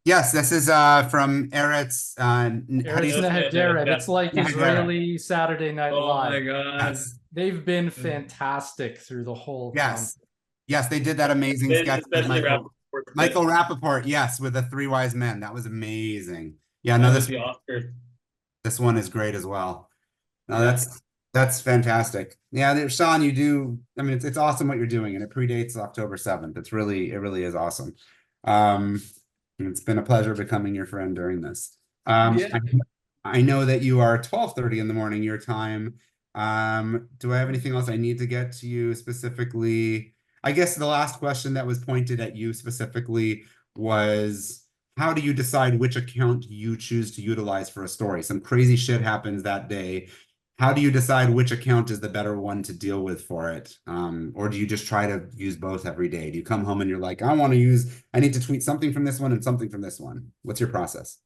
yes, this is from Eretz. Eretz Nehederet. It's like Nehederet. Israeli Saturday Night Oh Live. my god. Yes, They've been fantastic through the whole. yes, they did that amazing sketch with Michael Rappaport. Yes, with the Three Wise Men. That was amazing. Yeah, no, the Oscars. this one is great as well. No, Yeah. that's fantastic. Yeah, Shawn, you do. I mean, it's awesome what you're doing, and it predates October 7th. It really is awesome. It's been a pleasure becoming your friend during this. Yeah. I know that you are 12:30 in the morning your time. Do I have anything else I need to get to you specifically? I guess the last question that was pointed at you specifically was, how do you decide which account you choose to utilize for a story? Some crazy shit happens that day. How do you decide which account is the better one to deal with for it? Or do you just try to use both every day? Do you come home and you're like, I need to tweet something from this one and something from this one? What's your process?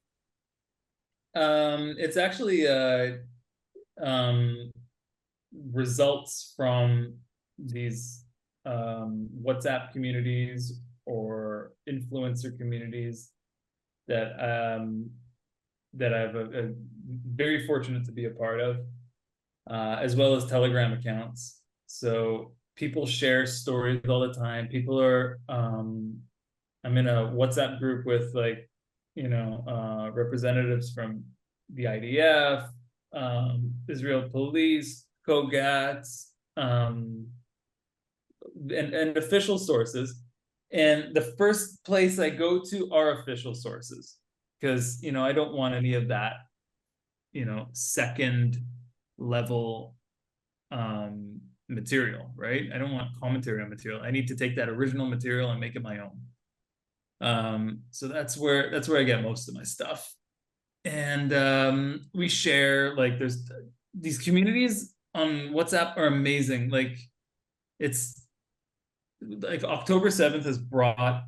It's actually results from these WhatsApp communities or influencer communities that that I'm very fortunate to be a part of, as well as Telegram accounts. So people share stories all the time. People are I'm in a WhatsApp group with like, you know, representatives from the IDF, Israel police, Kogats, and official sources. And the first place I go to are official sources, because, you know, I don't want any of that, you know, second level material, right? I don't want commentary on material. I need to take that original material and make it my own. So that's where I get most of my stuff. And we share, like, there's these communities on WhatsApp are amazing. Like, it's like October 7th has brought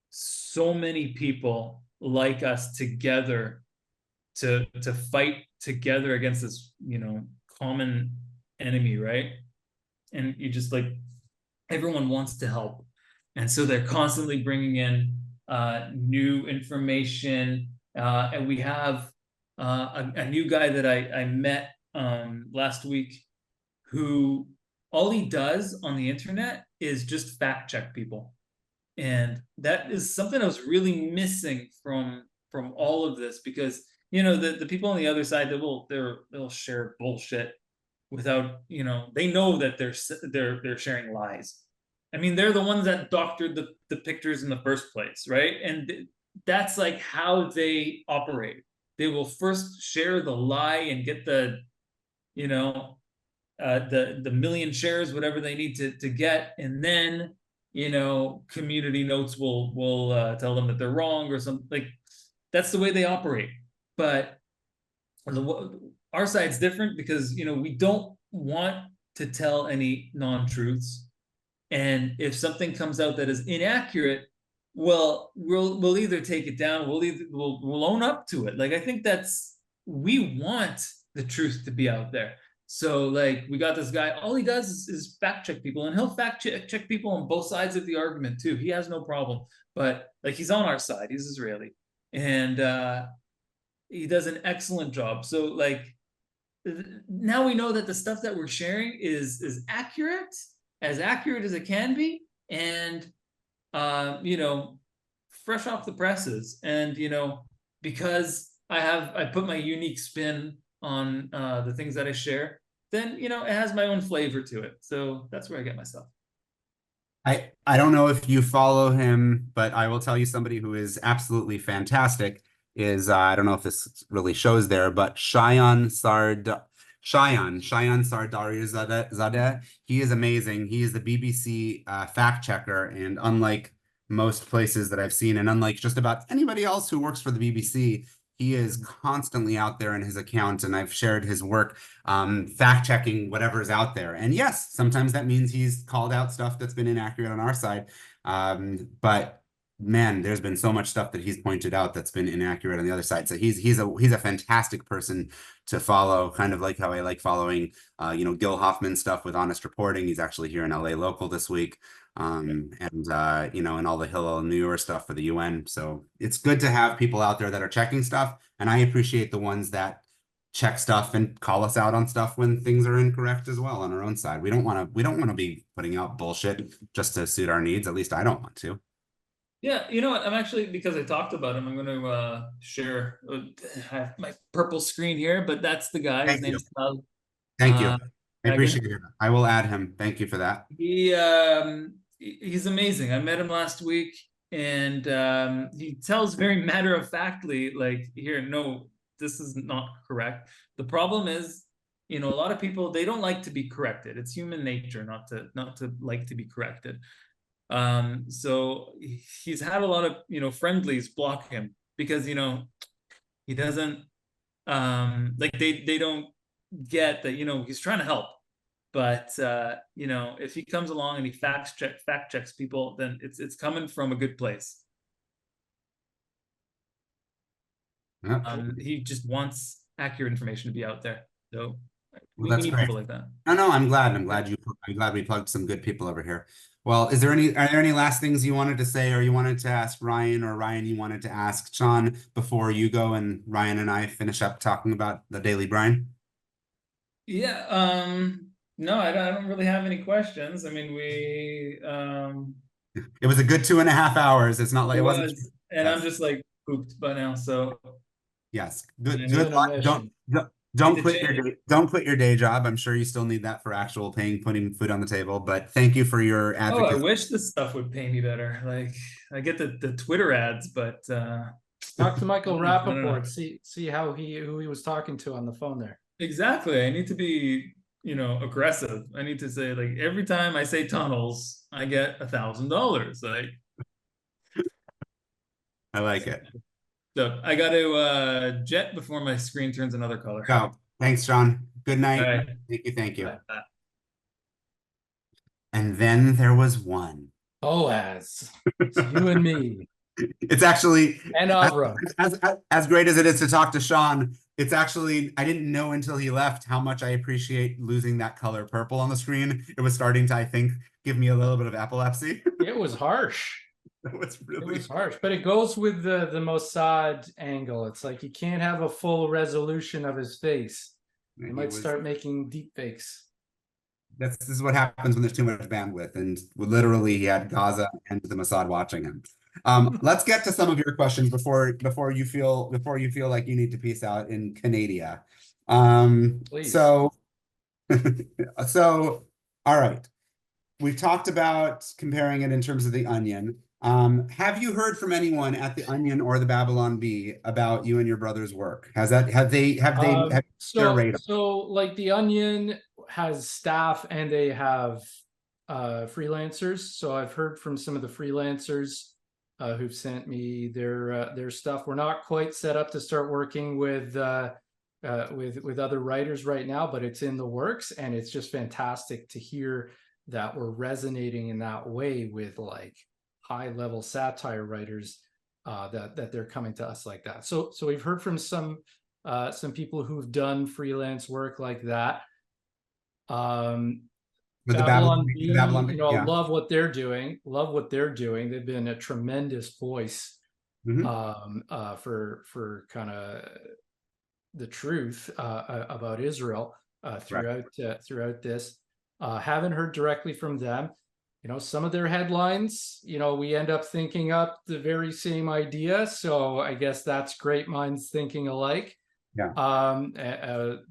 so many people like us together to fight together against this, you know, common enemy, right? And you just, like, everyone wants to help, and so they're constantly bringing in new information, and we have a new guy that I met last week, who all he does on the internet is just fact check people, and that is something I was really missing from all of this, because, you know, the people on the other side, they'll share bullshit without, you know, they know that they're sharing lies. I mean, they're the ones that doctored the pictures in the first place, right? And that's like how they operate. They will first share the lie and get the, you know, the million shares, whatever they need to get, and then, you know, community notes will tell them that they're wrong or something. Like, that's the way they operate. But our side's different, because, you know, we don't want to tell any non-truths, and if something comes out that is inaccurate, well, we'll either take it down, we'll own up to it. Like, I think we want the truth to be out there. So, like, we got this guy, all he does is fact check people, and he'll fact check people on both sides of the argument too. He has no problem, but, like, he's on our side, he's Israeli, and he does an excellent job. So, like, now we know that the stuff that we're sharing is accurate as it can be, and fresh off the presses, and because I put my unique spin on the things that I share, then it has my own flavor to it. So that's where I get my stuff. I don't know if you follow him, but I will tell you somebody who is absolutely fantastic is I don't know if this really shows there, but Shayan Sardarizadeh. He is amazing. He is the BBC fact checker, and unlike most places that I've seen, and unlike just about anybody else who works for the BBC, he is constantly out there in his account, and I've shared his work fact checking whatever's out there. And yes, sometimes that means he's called out stuff that's been inaccurate on our side. But man, there's been so much stuff that he's pointed out that's been inaccurate on the other side. So he's a fantastic person to follow, kind of like how I like following Gil Hoffman stuff with Honest Reporting. He's actually here in LA local this week. And all the Hillel and New York stuff for the UN. So it's good to have people out there that are checking stuff. And I appreciate the ones that check stuff and call us out on stuff when things are incorrect as well on our own side. We don't want to be putting out bullshit just to suit our needs. At least I don't want to. Yeah, you know what? I'm actually, because I talked about him, I'm going to share I have my purple screen here, but that's the guy. His name's Lyle. Thank you. I appreciate it. I will add him. Thank you for that. He's amazing. I met him last week, and he tells very matter-of-factly, like, here, no, this is not correct. The problem is, a lot of people, they don't like to be corrected. It's human nature not to like to be corrected. So he's had a lot of friendlies block him because he doesn't they don't get that he's trying to help. But if he comes along and he fact checks people, then it's coming from a good place. He just wants accurate information to be out there. So we need people like that. No, I'm glad we plugged some good people over here. Well, are there any last things you wanted to say, or you wanted to ask Ryan, or Ryan you wanted to ask Shawn before you go and Ryan and I finish up talking about the Daily Brine? Yeah. No, I don't really have any questions. I mean, it was a good 2.5 hours. It's not like it wasn't. And yes. I'm just like pooped by now. So yes, good luck. Don't quit your day job. I'm sure you still need that for actual putting food on the table. But thank you for your advocacy. Oh, I wish this stuff would pay me better. Like I get the Twitter ads, but talk to Michael Rappaport. See who he was talking to on the phone there. Exactly. I need to be aggressive. I need to say, like, every time I say tunnels, I get $1,000. Like, I like it. So I got to jet before my screen turns another color. Go. Thanks, Shawn. Good night. Right. Thank you. Bye. And then there was one. Boaz. It's you and me. It's actually and Avra. As great as it is to talk to Shawn, it's actually, I didn't know until he left how much I appreciate losing that color purple on the screen. It was starting to, I think, give me a little bit of epilepsy. It was harsh. It was harsh, but it goes with the Mossad angle. It's like you can't have a full resolution of his face. You might start making deep fakes. This is what happens when there's too much bandwidth, and literally he had Gaza and the Mossad watching him. Let's get to some of your questions before you feel like you need to peace out in Canada. Please. So all right. We've talked about comparing it in terms of the Onion. Have you heard from anyone at the Onion or the Babylon Bee about you and your brother's work? Have they so like the Onion has staff and they have freelancers. So I've heard from some of the freelancers who've sent me their stuff. We're not quite set up to start working with other writers right now, but it's in the works, and it's just fantastic to hear that we're resonating in that way with like high-level satire writers, that they're coming to us like that. So we've heard from some people who've done freelance work like that. Babylon Bee, love what they're doing. They've been a tremendous voice for kind of the truth about Israel throughout this. Haven't heard directly from them. some of their headlines, we end up thinking up the very same idea. So I guess that's great minds thinking alike. Yeah.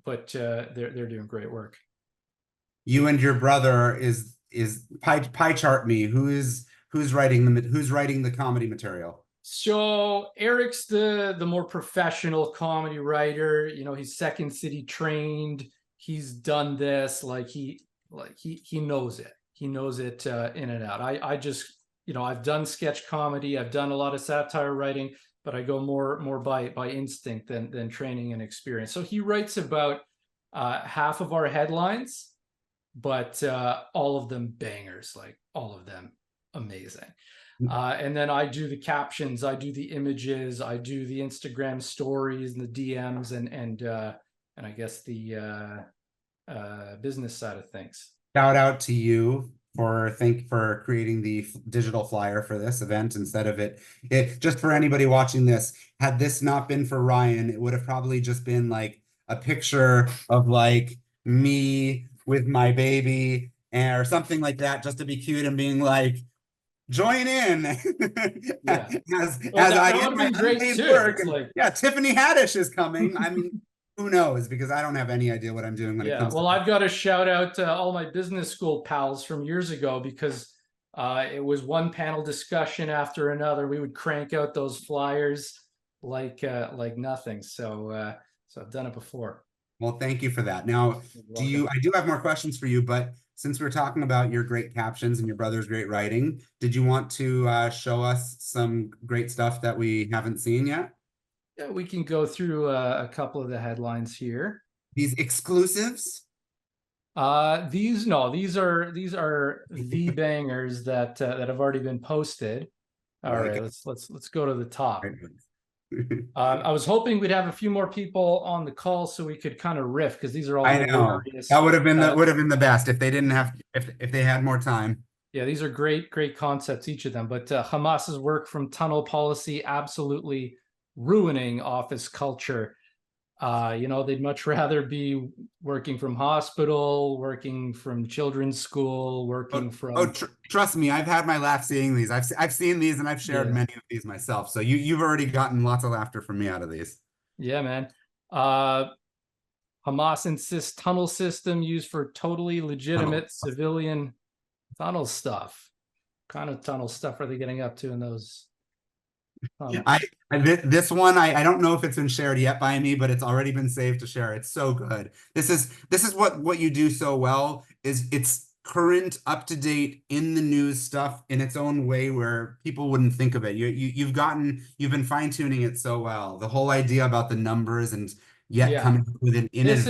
But they're doing great work. You and your brother is pie chart me. Who's writing the comedy material? So Eric's the more professional comedy writer. He's Second City trained. He's done this. He knows it. He knows it in and out. I just, I've done sketch comedy. I've done a lot of satire writing, but I go more by instinct than training and experience. So he writes about half of our headlines, but all of them bangers, all of them amazing. And then I do the captions, I do the images, I do the Instagram stories and the DMs, and I guess the business side of things. Shout out to you for creating the digital flyer for this event instead of it just for anybody watching this. Had this not been for Ryan, it would have probably just been a picture of me with my baby or something like that, just to be cute and being join in. Yeah. as I would have been great too. Work. Yeah, Tiffany Haddish is coming. I mean, who knows? Because I don't have any idea what I'm doing when it comes. Well, I've got to shout out all my business school pals from years ago, because it was one panel discussion after another. We would crank out those flyers like nothing. So I've done it before. Well, thank you for that. Now, I do have more questions for you, but since we're talking about your great captions and your brother's great writing, did you want to show us some great stuff that we haven't seen yet? Yeah, we can go through a couple of the headlines here. These exclusives? These are the bangers that have already been posted. All right, let's go to the top. I was hoping we'd have a few more people on the call so we could kind of riff, because these are all hilarious. That would have been the best if they didn't have if they had more time. Yeah, these are great concepts, each of them. But Hamas's work from tunnel policy absolutely ruining office culture. They'd much rather be working from hospital, working from children's school, working from. Trust me, I've had my laugh seeing these. I've seen these and I've shared many of these myself. So you've already gotten lots of laughter from me out of these. Yeah, man. Hamas insists tunnel system used for totally legitimate civilian tunnel stuff. What kind of tunnel stuff are they getting up to in those? This one, I don't know if it's been shared yet by me, but it's already been saved to share. It's so good. This is what you do so well, is it's current, up to date, in the news stuff in its own way where people wouldn't think of it. You've been fine-tuning it so well. The whole idea about the numbers and coming up with an this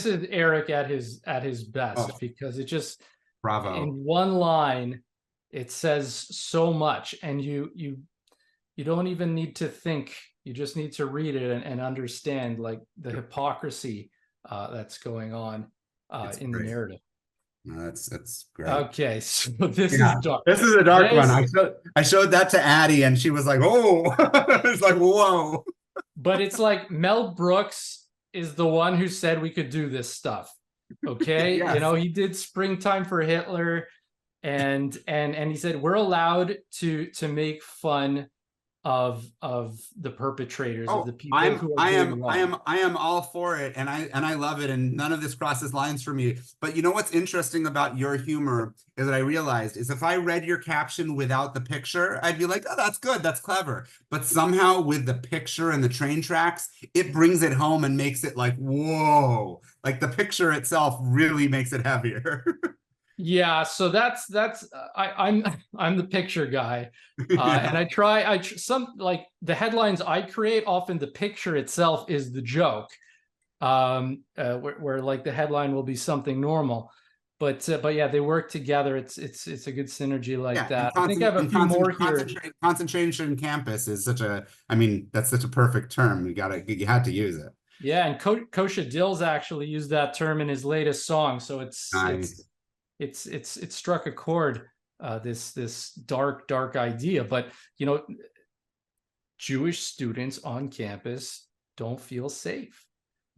is Eric at his best, because it just bravo. In one line it says so much, and you don't even need to think. You just need to read it and understand the hypocrisy that's going on in the narrative. No, that's great. Okay, so this is dark. This is a dark one. I showed that to Addie, and she was like, "Oh," it's like, "Whoa!" But it's Mel Brooks is the one who said we could do this stuff. Okay, Yes. He did Springtime for Hitler, and he said we're allowed to make fun of the perpetrators, of the people who are doing wrong. I am all for it, and I love it, and none of this crosses lines for me. But you know what's interesting about your humor is that I realized is if I read your caption without the picture, I'd be like, oh, that's good, that's clever. But somehow with the picture and the train tracks, it brings it home and makes it whoa. The picture itself really makes it heavier. Yeah, so that's I'm the picture guy, and the headlines I create, often the picture itself is the joke, where the headline will be something normal, but yeah, they work together. It's a good synergy that. I think I have a few more here. Concentration campus is that's such a perfect term. You had to use it. Yeah, and Kosha Dill's actually used that term in his latest song, so it's nice. It struck a chord, this dark idea. But Jewish students on campus don't feel safe.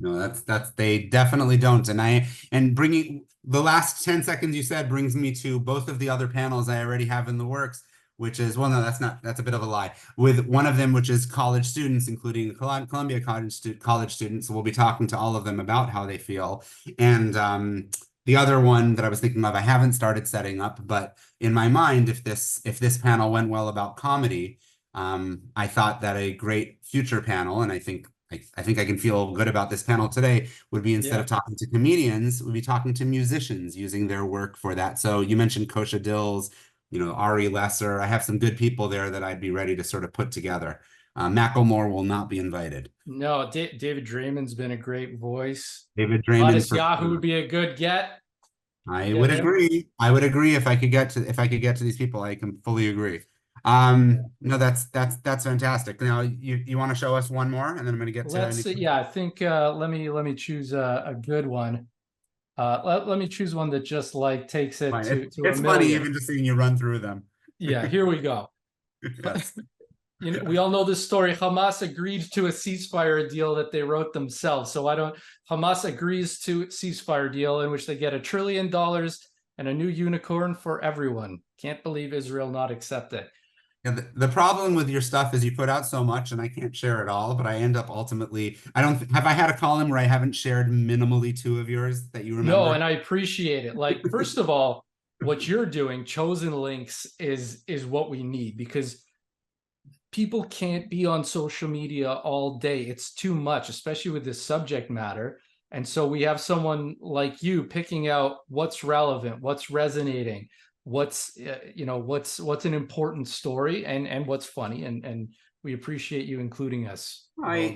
No, that's they definitely don't. And bringing the last 10 seconds you said brings me to both of the other panels I already have in the works, which is, well, no, that's a bit of a lie. With one of them, which is college students, including Columbia college students. We'll be talking to all of them about how they feel. And the other one that I was thinking of, I haven't started setting up, but in my mind, if this panel went well about comedy, I thought that a great future panel, and I think I can feel good about this panel today, would be instead of talking to comedians, we'd be talking to musicians using their work for that. So you mentioned Kosha Dills, Ari Lesser. I have some good people there that I'd be ready to sort of put together. Macklemore will not be invited. No, David Draymond's been a great voice. David Draymond Honest Yahoo would be a good get. I would agree. I would agree if I could get to these people. I can fully agree. No, that's fantastic. Now you want to show us one more, and then I'm going to get to. Yeah, I think let me choose a good one. Let me choose one that just like takes it to it's funny even just seeing you run through them. Yeah, here we go. Yes. We all know this story. Hamas agreed to a ceasefire deal that they wrote themselves. So Hamas agrees to ceasefire deal in which they get $1 trillion and a new unicorn for everyone. Can't believe Israel not accept it. Yeah, the problem with your stuff is you put out so much and I can't share it all, but I end up ultimately, have I had a column where I haven't shared minimally 2 of yours that you remember? No, and I appreciate it. Like, first of all, what you're doing, chosen links, is what we need, because people can't be on social media all day. It's too much, especially with this subject matter. And so we have someone like you picking out what's relevant, what's resonating, what's an important story, and what's funny, and we appreciate you including us. I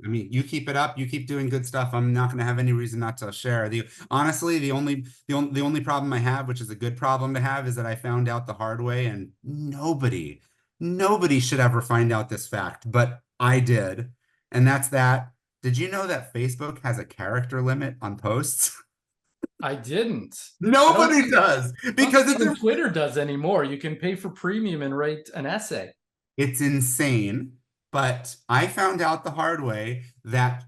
mean, you keep it up, you keep doing good stuff. I'm not going to have any reason not to share. Honestly, the only problem I have, which is a good problem to have, is that I found out the hard way, and nobody should ever find out this fact, but I did. And that's that. Did you know that Facebook has a character limit on posts? I didn't. Nobody does, because it's Twitter does anymore. You can pay for premium and write an essay. It's insane. But I found out the hard way that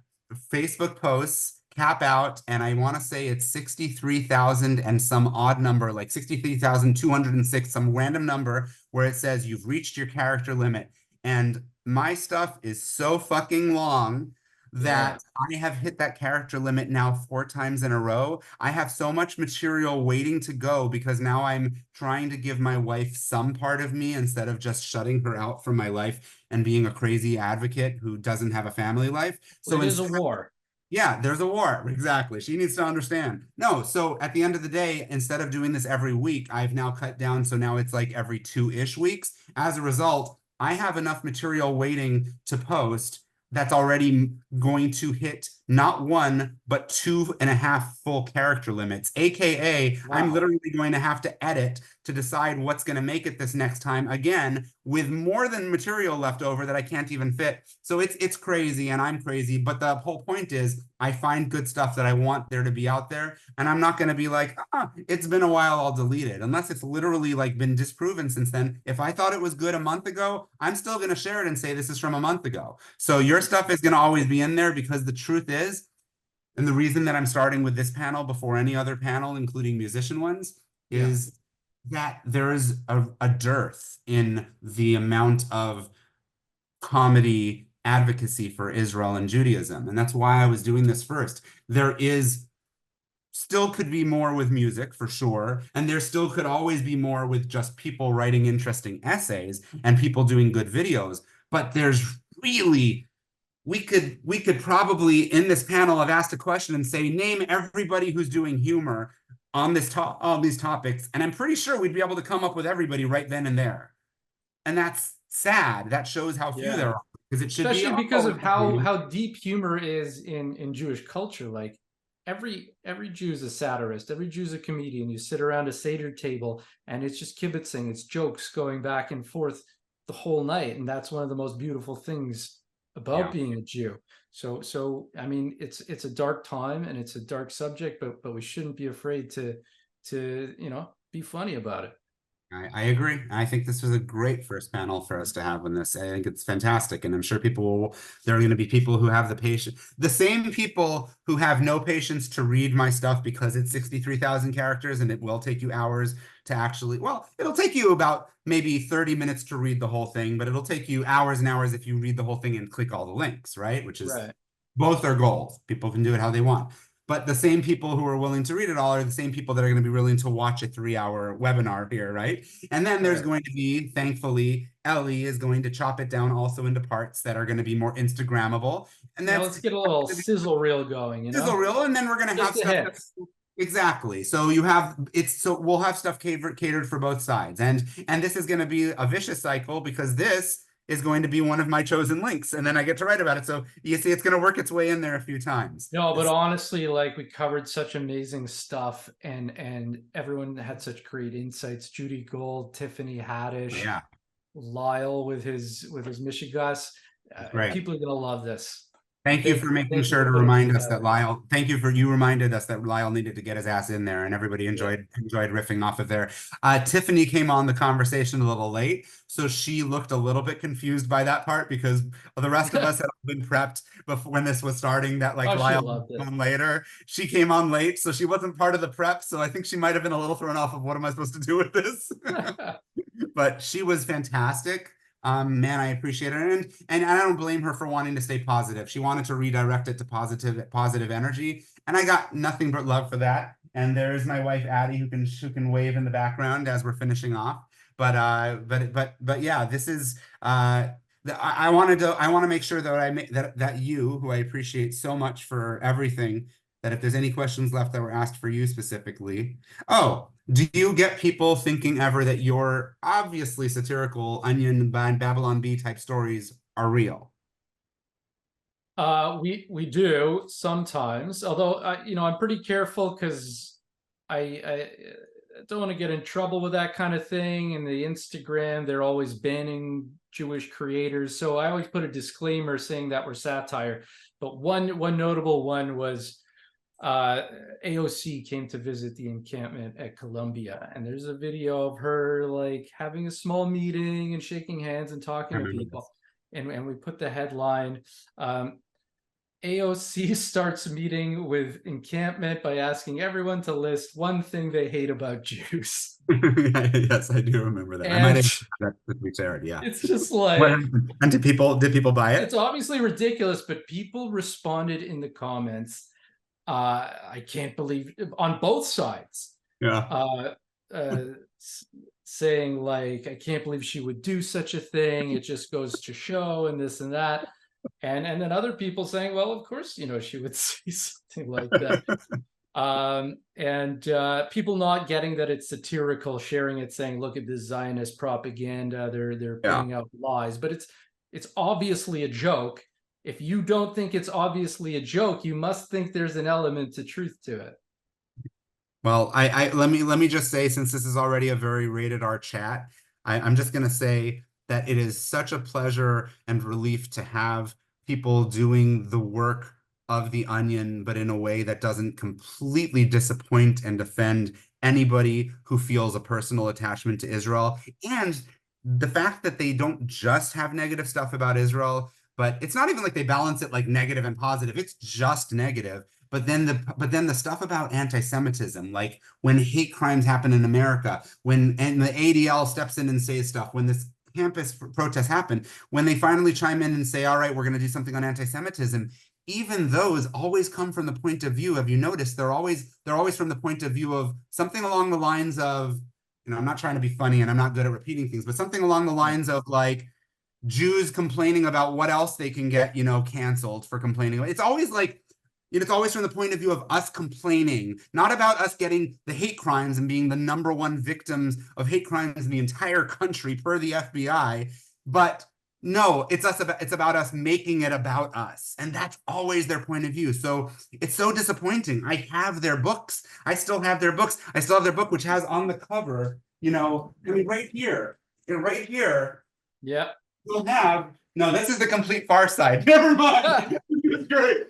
Facebook posts cap out, and I want to say it's 63,000 and some odd number, like 63,206, some random number where it says you've reached your character limit. And my stuff is so fucking long that I have hit that character limit now 4 times in a row. I have so much material waiting to go because now I'm trying to give my wife some part of me instead of just shutting her out from my life and being a crazy advocate who doesn't have a family life. So there's a war. Yeah, there's a war. Exactly. She needs to understand. No, so at the end of the day, instead of doing this every week, I've now cut down. So now it's like every 2-ish weeks. As a result, I have enough material waiting to post that's already going to hit not 1, but 2.5 full character limits, AKA I'm literally going to have to edit to decide what's going to make it this next time, again, with more than material left over that I can't even fit. So it's crazy, and I'm crazy, but the whole point is I find good stuff that I want there to be out there, and I'm not going to be like, it's been a while, I'll delete it, unless it's literally like been disproven since then. If I thought it was good a month ago, I'm still going to share it and say this is from a month ago. So your stuff is going to always be in there, because the truth is, and the reason that I'm starting with this panel before any other panel, including musician ones, is that there is a dearth in the amount of comedy advocacy for Israel and Judaism. And that's why I was doing this first. There is still could be more with music for sure. And there still could always be more with just people writing interesting essays and people doing good videos. But there's really, we could probably in this panel have asked a question and say, name everybody who's doing humor on these topics. And I'm pretty sure we'd be able to come up with everybody right then and there. And that's sad. That shows how few there are. Because it should especially because of how deep humor is in Jewish culture. Like every Jew is a satirist, every Jew is a comedian. You sit around a Seder table and it's just kibitzing, it's jokes going back and forth the whole night. And that's one of the most beautiful things about being a Jew. So I mean, it's a dark time and it's a dark subject, but we shouldn't be afraid to be funny about it. I agree. I think this was a great first panel for us to have on this. I think it's fantastic. And I'm sure there are going to be people who have the patience, the same people who have no patience to read my stuff because it's 63,000 characters and it will take you hours to actually, well, it'll take you about maybe 30 minutes to read the whole thing, but it'll take you hours and hours if you read the whole thing and click all the links, right? Which is, both are goals. People can do it how they want. But the same people who are willing to read it all are the same people that are going to be willing to watch a 3-hour webinar here, right? And then there's going to be, thankfully, Ellie is going to chop it down also into parts that are going to be more Instagrammable. And then let's get a little sizzle reel going, you know? Sizzle reel, and then we're going to have stuff that's, exactly. So we'll have stuff catered for both sides. And this is going to be a vicious cycle because this is going to be one of my chosen links, and then I get to write about it. So you see, it's going to work its way in there a few times. No, but honestly, like, we covered such amazing stuff, and everyone had such great insights. Judy Gold, Tiffany Haddish, Lyle with his Michigas. People are going to love this. Thank you for making sure to remind us that Lyle, you reminded us that Lyle needed to get his ass in there, and everybody enjoyed riffing off of there. Tiffany came on the conversation a little late, so she looked a little bit confused by that part because the rest of us had been prepped before when this was starting, that like Lyle came on later. She came on late, so she wasn't part of the prep, so I think she might have been a little thrown off of what am I supposed to do with this? But she was fantastic. Man, I appreciate it. And I don't blame her for wanting to stay positive. She wanted to redirect it to positive energy. And I got nothing but love for that. And there's my wife, Addie, who can wave in the background as we're finishing off. But yeah, this is, I want to make sure that that you, who I appreciate so much for everything, that if there's any questions left that were asked for you specifically. Oh, do you get people thinking ever that your obviously satirical Onion and Babylon Bee type stories are real? We do sometimes, although I'm pretty careful because I don't want to get in trouble with that kind of thing. And the Instagram, they're always banning Jewish creators, so I always put a disclaimer saying that we're satire. But one notable one was AOC came to visit the encampment at Columbia, and there's a video of her like having a small meeting and shaking hands and talking to people. And we put the headline, AOC starts meeting with encampment by asking everyone to list one thing they hate about Jews. Yes, I do remember that. I might have that we shared. Yeah, it's just like, and did people buy it? It's obviously ridiculous, but people responded in the comments. I can't believe, on both sides. Yeah. Saying like, I can't believe she would do such a thing. It just goes to show, and this and that. And then other people saying, well, of course, she would say something like that. And people not getting that it's satirical, sharing it, saying, look at this Zionist propaganda. They're putting out lies, but it's obviously a joke. If you don't think it's obviously a joke, you must think there's an element of truth to it. Well, let me just say, since this is already a very rated R chat, I'm just going to say that it is such a pleasure and relief to have people doing the work of the Onion, but in a way that doesn't completely disappoint and offend anybody who feels a personal attachment to Israel. And the fact that they don't just have negative stuff about Israel, but it's not even like they balance it like negative and positive. It's just negative. But then the stuff about anti-Semitism, like when hate crimes happen in America, and the ADL steps in and says stuff, when this campus protests happen, when they finally chime in and say, all right, we're going to do something on anti-Semitism, even those always come from the point of view, have you noticed, they're always from the point of view of something along the lines of, I'm not trying to be funny and I'm not good at repeating things, but something along the lines of like, Jews complaining about what else they can get, canceled for complaining. It's always like, it's always from the point of view of us complaining, not about us getting the hate crimes and being the #1 victims of hate crimes in the entire country per the FBI. But no, it's about us making it about us. And that's always their point of view. So it's so disappointing. I have their books. I still have their books. I still have their book, which has on the cover, right here. Yeah. We'll have, no, this is the complete far side. Never mind. It's great.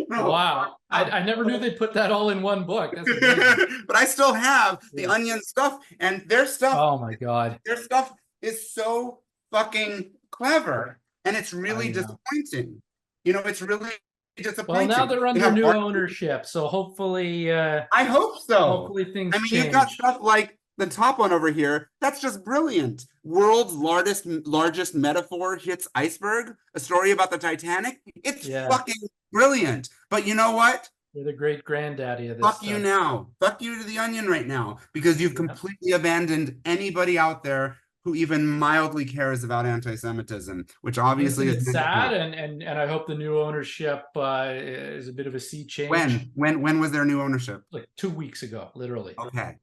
No. Wow. I never knew they put that all in one book. That's amazing. But I still have the Onion stuff, and their stuff. Oh my God. Their stuff is so fucking clever, and it's really disappointing. You know, it's really disappointing. Well, now they're under new ownership, so hopefully. I hope so. Hopefully things change. You've got stuff like the top one over here. That's just brilliant. World's largest metaphor hits iceberg. A story about the Titanic. It's fucking brilliant. But you know what? You're the great granddaddy of this. Fuck you now. Fuck you to the Onion right now, because you've completely abandoned anybody out there who even mildly cares about anti-Semitism, which obviously is sad. And I hope the new ownership is a bit of a sea change. When was their new ownership? Like 2 weeks ago, literally. Okay.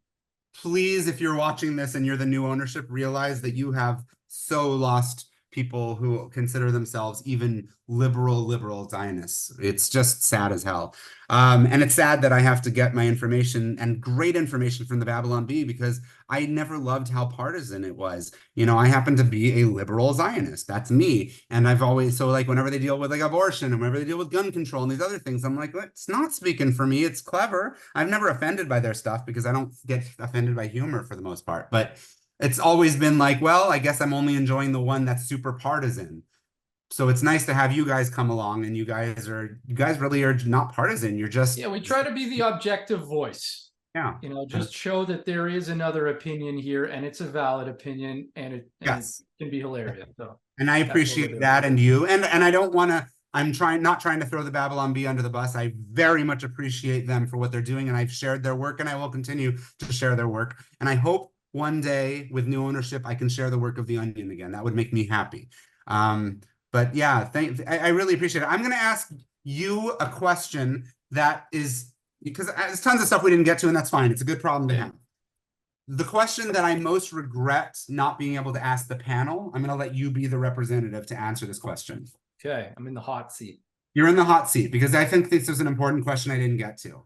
Please, if you're watching this and you're the new ownership, realize that you have so lost people who consider themselves even liberal Zionists. It's just sad as hell. And it's sad that I have to get my information, and great information, from the Babylon Bee, because I never loved how partisan it was. You know, I happen to be a liberal Zionist. That's me. And I've always, so like whenever they deal with like abortion and whenever they deal with gun control and these other things, I'm like, it's not speaking for me. It's clever. I'm never offended by their stuff because I don't get offended by humor for the most part. But it's always been like, well, I guess I'm only enjoying the one that's super partisan. So it's nice to have you guys come along, and you guys really are not partisan. You're just, we try to be the objective voice. Yeah. You know, just show that there is another opinion here, and it's a valid opinion, and it can be hilarious. So, and I appreciate that, and you, and I don't want to, I'm not trying to throw the Babylon Bee under the bus. I very much appreciate them for what they're doing, and I've shared their work, and I will continue to share their work. And I hope one day with new ownership, I can share the work of the Onion again. That would make me happy. But yeah, I really appreciate it. I'm going to ask you a question that is, because there's tons of stuff we didn't get to, and that's fine. It's a good problem to have. The question that I most regret not being able to ask the panel, I'm going to let you be the representative to answer this question. Okay, I'm in the hot seat. You're in the hot seat, because I think this is an important question I didn't get to.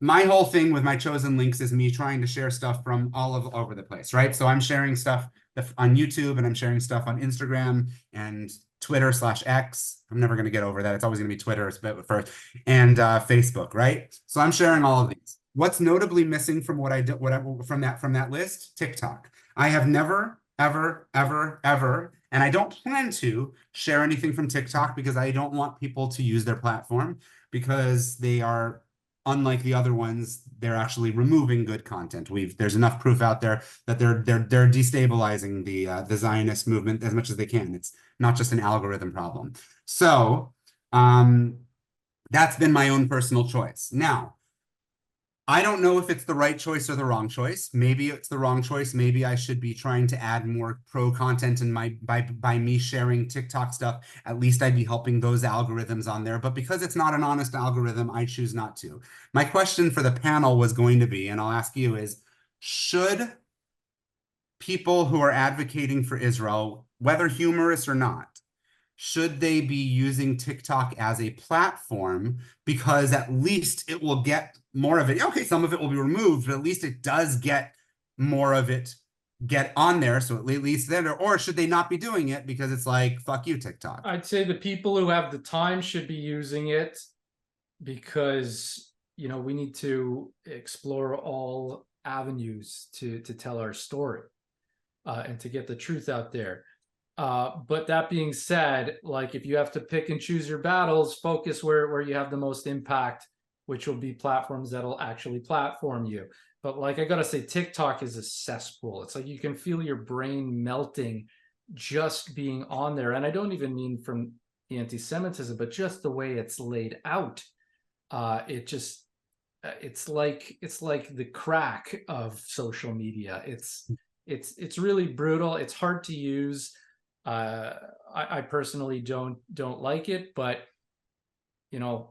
My whole thing with my chosen links is me trying to share stuff from all over the place, right? So I'm sharing stuff on YouTube, and I'm sharing stuff on Instagram and Twitter/X. I'm never going to get over that. It's always going to be Twitter first, and Facebook, right? So I'm sharing all of these. What's notably missing from what I did, from that list? TikTok. I have never, ever, and I don't plan to share anything from TikTok, because I don't want people to use their platform, because they are, unlike the other ones, they're actually removing good content. There's enough proof out there that they're destabilizing the Zionist movement as much as they can. It's not just an algorithm problem. So that's been my own personal choice. Now, I don't know if it's the right choice or the wrong choice. Maybe it's the wrong choice. Maybe I should be trying to add more pro content in by me sharing TikTok stuff. At least I'd be helping those algorithms on there. But because it's not an honest algorithm, I choose not to. My question for the panel was going to be, and I'll ask you, is should people who are advocating for Israel, whether humorous or not, should they be using TikTok as a platform, because at least it will get more of it? Okay, some of it will be removed, but at least it does get more of it get on there. So at least then, or should they not be doing it because it's like, fuck you, TikTok? I'd say the people who have the time should be using it, because, you know, we need to explore all avenues to tell our story and to get the truth out there. But that being said, like, if you have to pick and choose your battles, focus where you have the most impact, which will be platforms that'll actually platform you. But like, I gotta say, TikTok is a cesspool. It's like you can feel your brain melting just being on there. And I don't even mean from the anti-Semitism, but just the way it's laid out. It's like the crack of social media. It's really brutal. It's hard to use. I personally don't like it, but you know,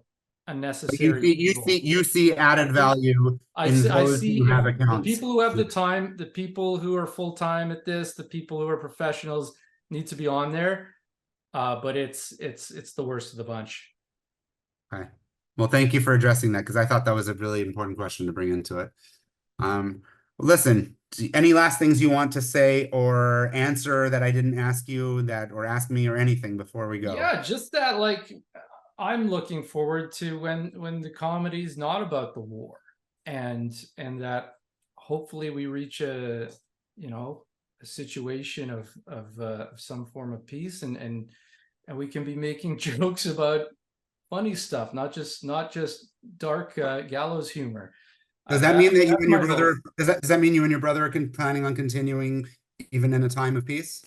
unnecessary. You see added value in those who have accounts. The people who have the time, the people who are full time at this, the people who are professionals need to be on there. But it's the worst of the bunch. Okay. Well, thank you for addressing that, because I thought that was a really important question to bring into it. Listen, any last things you want to say or answer that I didn't ask you, or ask me, or anything before we go? Yeah, just that, like, I'm looking forward to when the comedy is not about the war, and that hopefully we reach a situation of some form of peace, and we can be making jokes about funny stuff, not just dark gallows humor. Does that mean that you That's and your my brother, goal. does that mean you and your brother are planning on continuing even in a time of peace?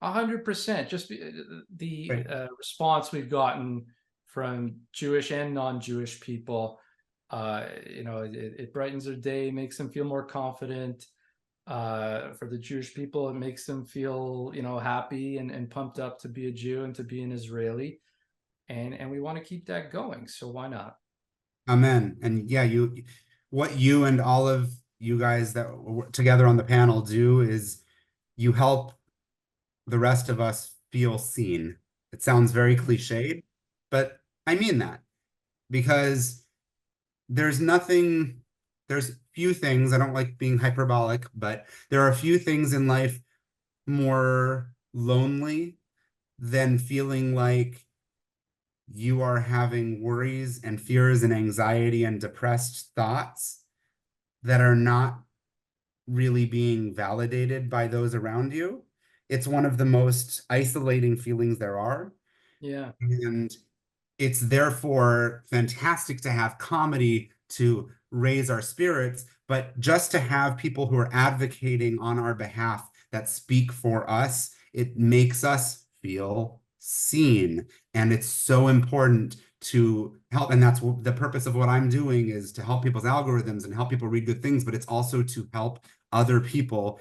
100%. Just the Right. response we've gotten from Jewish and non-Jewish people, it brightens their day, makes them feel more confident. For the Jewish people, it makes them feel, happy and pumped up to be a Jew and to be an Israeli. And we want to keep that going. So why not? Amen. And yeah, what you and all of you guys that were together on the panel do is you help the rest of us feel seen. It sounds very cliched, but I mean that because there's few things, I don't like being hyperbolic, but there are few things in life more lonely than feeling like you are having worries and fears and anxiety and depressed thoughts that are not really being validated by those around you. It's one of the most isolating feelings there are. Yeah. And it's therefore fantastic to have comedy to raise our spirits, but just to have people who are advocating on our behalf that speak for us, it makes us feel seen. And it's so important to help. And that's the purpose of what I'm doing, is to help people's algorithms and help people read good things, but it's also to help other people.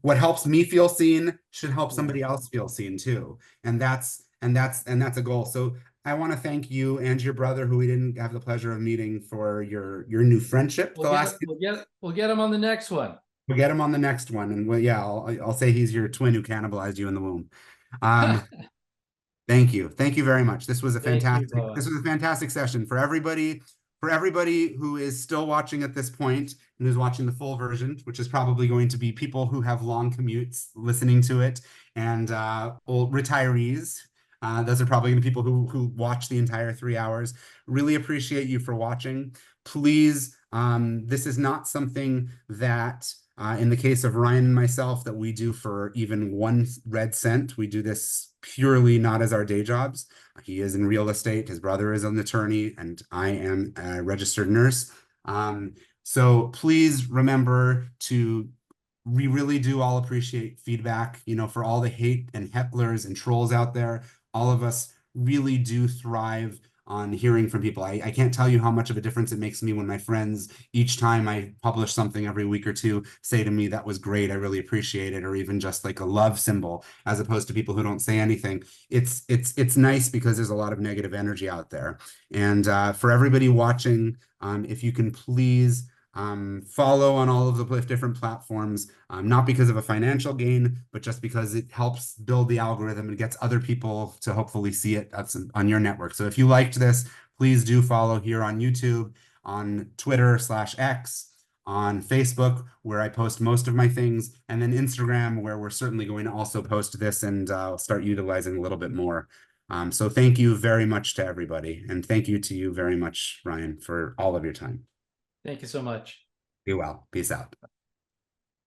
What helps me feel seen should help somebody else feel seen too. And that's a goal. So I want to thank you and your brother, who we didn't have the pleasure of meeting, for your new friendship. We'll get him on the next one. We'll get him on the next one, and I'll say he's your twin who cannibalized you in the womb. Thank you very much. This was a fantastic session for everybody. For everybody who is still watching at this point and who's watching the full version, which is probably going to be people who have long commutes listening to it, and retirees. Those are probably the people who watch the entire 3 hours. Really appreciate you for watching. Please, this is not something that, in the case of Ryan and myself, that we do for even 1 red cent. We do this purely not as our day jobs. He is in real estate, his brother is an attorney, and I am a registered nurse. So please remember we really do all appreciate feedback, for all the hate and hecklers and trolls out there. All of us really do thrive on hearing from people. I can't tell you how much of a difference it makes me when my friends, each time I publish something every week or two, say to me, "That was great, I really appreciate it," or even just like a love symbol, as opposed to people who don't say anything. It's nice because there's a lot of negative energy out there. And for everybody watching, if you can please follow on all of the different platforms, not because of a financial gain, but just because it helps build the algorithm and gets other people to hopefully see it on your network. So if you liked this, please do follow here on YouTube, on Twitter/X, on Facebook, where I post most of my things, and then Instagram, where we're certainly going to also post this and start utilizing a little bit more. So thank you very much to everybody. And thank you to you very much, Ryan, for all of your time. Thank you so much. Be well. Peace out.